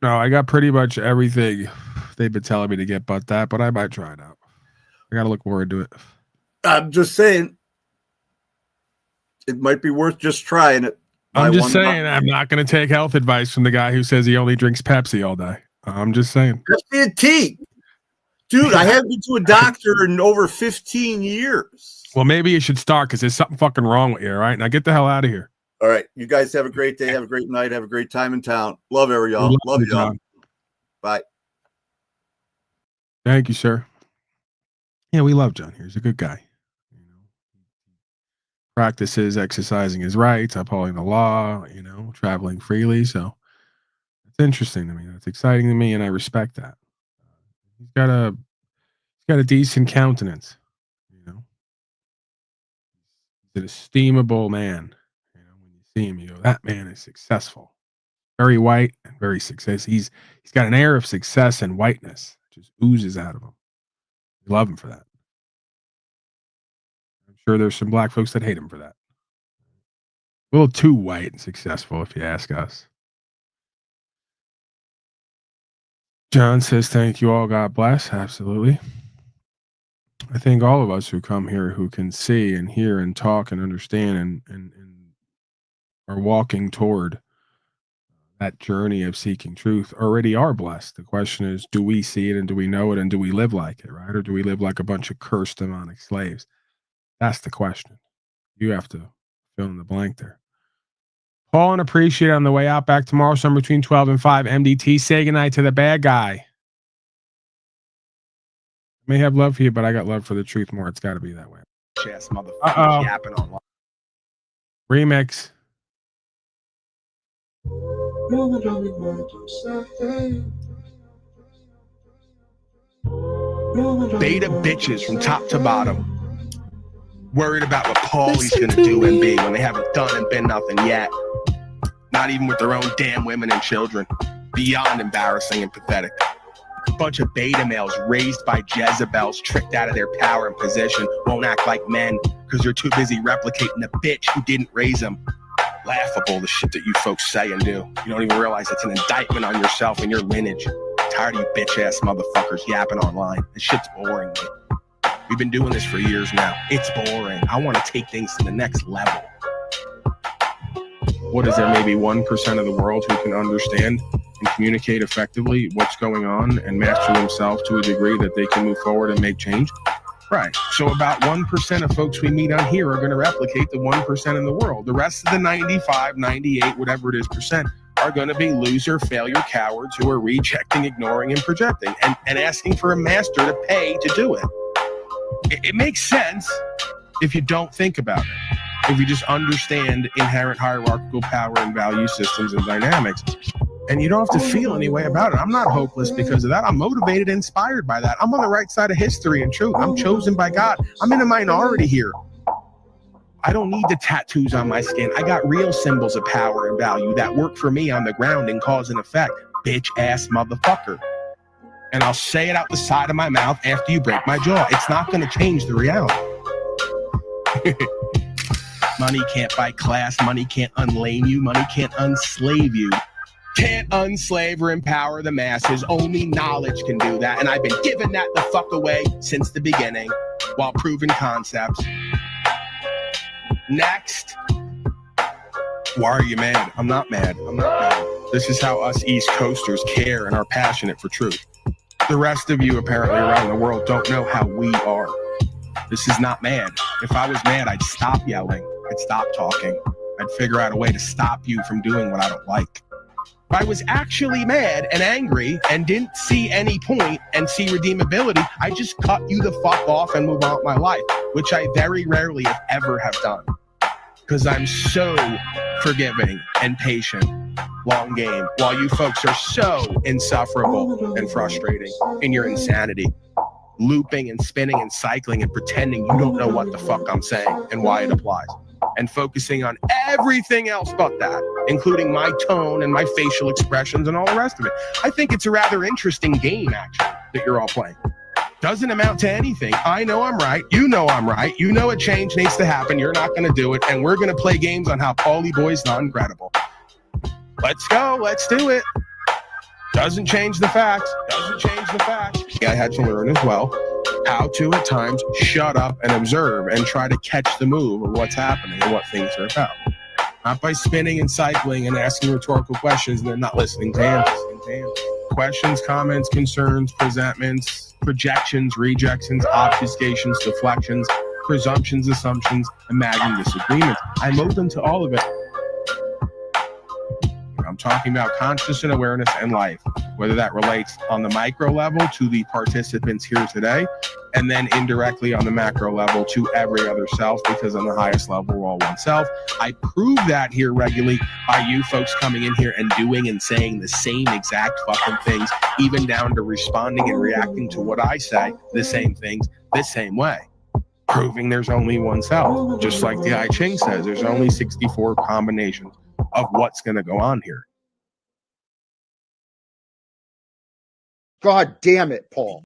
No, I got pretty much everything they've been telling me to get but that, but I might try it out. I got to look more into it. I'm just saying it might be worth just trying it. I'm just saying I'm not going to take health advice from the guy who says he only drinks Pepsi all day. I'm just saying. Pepsi and tea. Dude, I haven't been to a doctor in over 15 years. Well, maybe you should start, because there's something fucking wrong with you, all right? Now get the hell out of here. All right. You guys have a great day. Have a great night. Have a great time in town. Love y'all. Love y'all. Bye. Thank you, sir. Yeah, we love John here. He's a good guy. You know, practices exercising his rights, upholding the law, traveling freely. So it's interesting to me. That's exciting to me, and I respect that. He's got a decent countenance. He's an estimable man. When you see him, you go, that man is successful. Very white and very success. He's got an air of success and whiteness. Just oozes out of him. We love him for that. I'm sure there's some black folks that hate him for that. A little too white and successful, if you ask us. John says, thank you all. God bless. Absolutely. I think all of us who come here who can see and hear and talk and understand and are walking toward that journey of seeking truth already are blessed. The question is, do we see it and do we know it and do we live like it, right? Or do we live like a bunch of cursed demonic slaves? That's the question. You have to fill in the blank there. Paul and Appreciate on the way out. Back tomorrow, somewhere between 12 and 5 MDT. Say goodnight to the bad guy. I may have love for you, but I got love for the truth more. It's got to be that way. Ass motherfucker yapping online. Remix. Beta bitches from top to bottom. Worried about what Paulie's gonna do and be when they haven't done and been nothing yet. Not even with their own damn women and children. Beyond embarrassing and pathetic. A bunch of beta males raised by Jezebels, tricked out of their power and position, won't act like men because they're too busy replicating the bitch who didn't raise them. Laughable, the shit that you folks say and do. You don't even realize it's an indictment on yourself and your lineage. Tired of you bitch-ass motherfuckers yapping online. This shit's boring me. We've been doing this for years now. It's boring. I want to take things to the next level. What is there, maybe 1% of the world who can understand and communicate effectively what's going on and master themselves to a degree that they can move forward and make change? Right. So about 1% of folks we meet on here are going to replicate the 1% in the world. The rest of the 95, 98, whatever it is percent are going to be loser, failure, cowards who are rejecting, ignoring, and projecting and asking for a master to pay to do it. It makes sense if you don't think about it. If you just understand inherent hierarchical power and value systems and dynamics, and you don't have to feel any way about it. I'm not hopeless because of that. I'm motivated and inspired by that. I'm on the right side of history and truth. I'm chosen by God. I'm in a minority here. I don't need the tattoos on my skin. I got real symbols of power and value that work for me on the ground and cause an effect. Bitch ass motherfucker. And I'll say it out the side of my mouth after you break my jaw. It's not going to change the reality. Money can't buy class. Money can't unlame you. Money can't unslave you. Can't unslave or empower the masses. Only knowledge can do that. And I've been giving that the fuck away since the beginning while proving concepts. Next. Why are you mad? I'm not mad. I'm not mad. This is how us East Coasters care and are passionate for truth. The rest of you apparently around the world don't know how we are. This is not mad. If I was mad, I'd stop yelling. I'd stop talking. I'd figure out a way to stop you from doing what I don't like. If I was actually mad and angry and didn't see any point and see redeemability, I just cut you the fuck off and move on with my life, which I very rarely, if ever, have done. Because I'm so forgiving and patient. Long game. While you folks are so insufferable and frustrating in your insanity. Looping and spinning and cycling and pretending you don't know what the fuck I'm saying and why it applies. And focusing on everything else but that, including my tone and my facial expressions and all the rest of it. I think it's a rather interesting game, actually, that you're all playing. Doesn't amount to anything. I know I'm right. You know I'm right. You know a change needs to happen. You're not going to do it. And we're going to play games on how Paulie Boy's not incredible. Let's go. Let's do it. Doesn't change the facts. Doesn't change the facts. I had to learn as well how to, at times, shut up and observe and try to catch the move of what's happening and what things are about. Not by spinning and cycling and asking rhetorical questions and then not listening to answers. Questions, comments, concerns, presentments, projections, rejections, obfuscations, deflections, presumptions, assumptions, imagined disagreements. I'm open to all of it. I'm talking about consciousness and awareness and life. whether that relates on the micro level to the participants here today, and then indirectly on the macro level to every other self, because on the highest level, we're all one self. I prove that here regularly by you folks coming in here and doing and saying the same exact fucking things, even down to responding and reacting to what I say, the same things, the same way. Proving there's only one self. Just like the I Ching says, there's only 64 combinations of what's going to go on here. God damn it, Paul.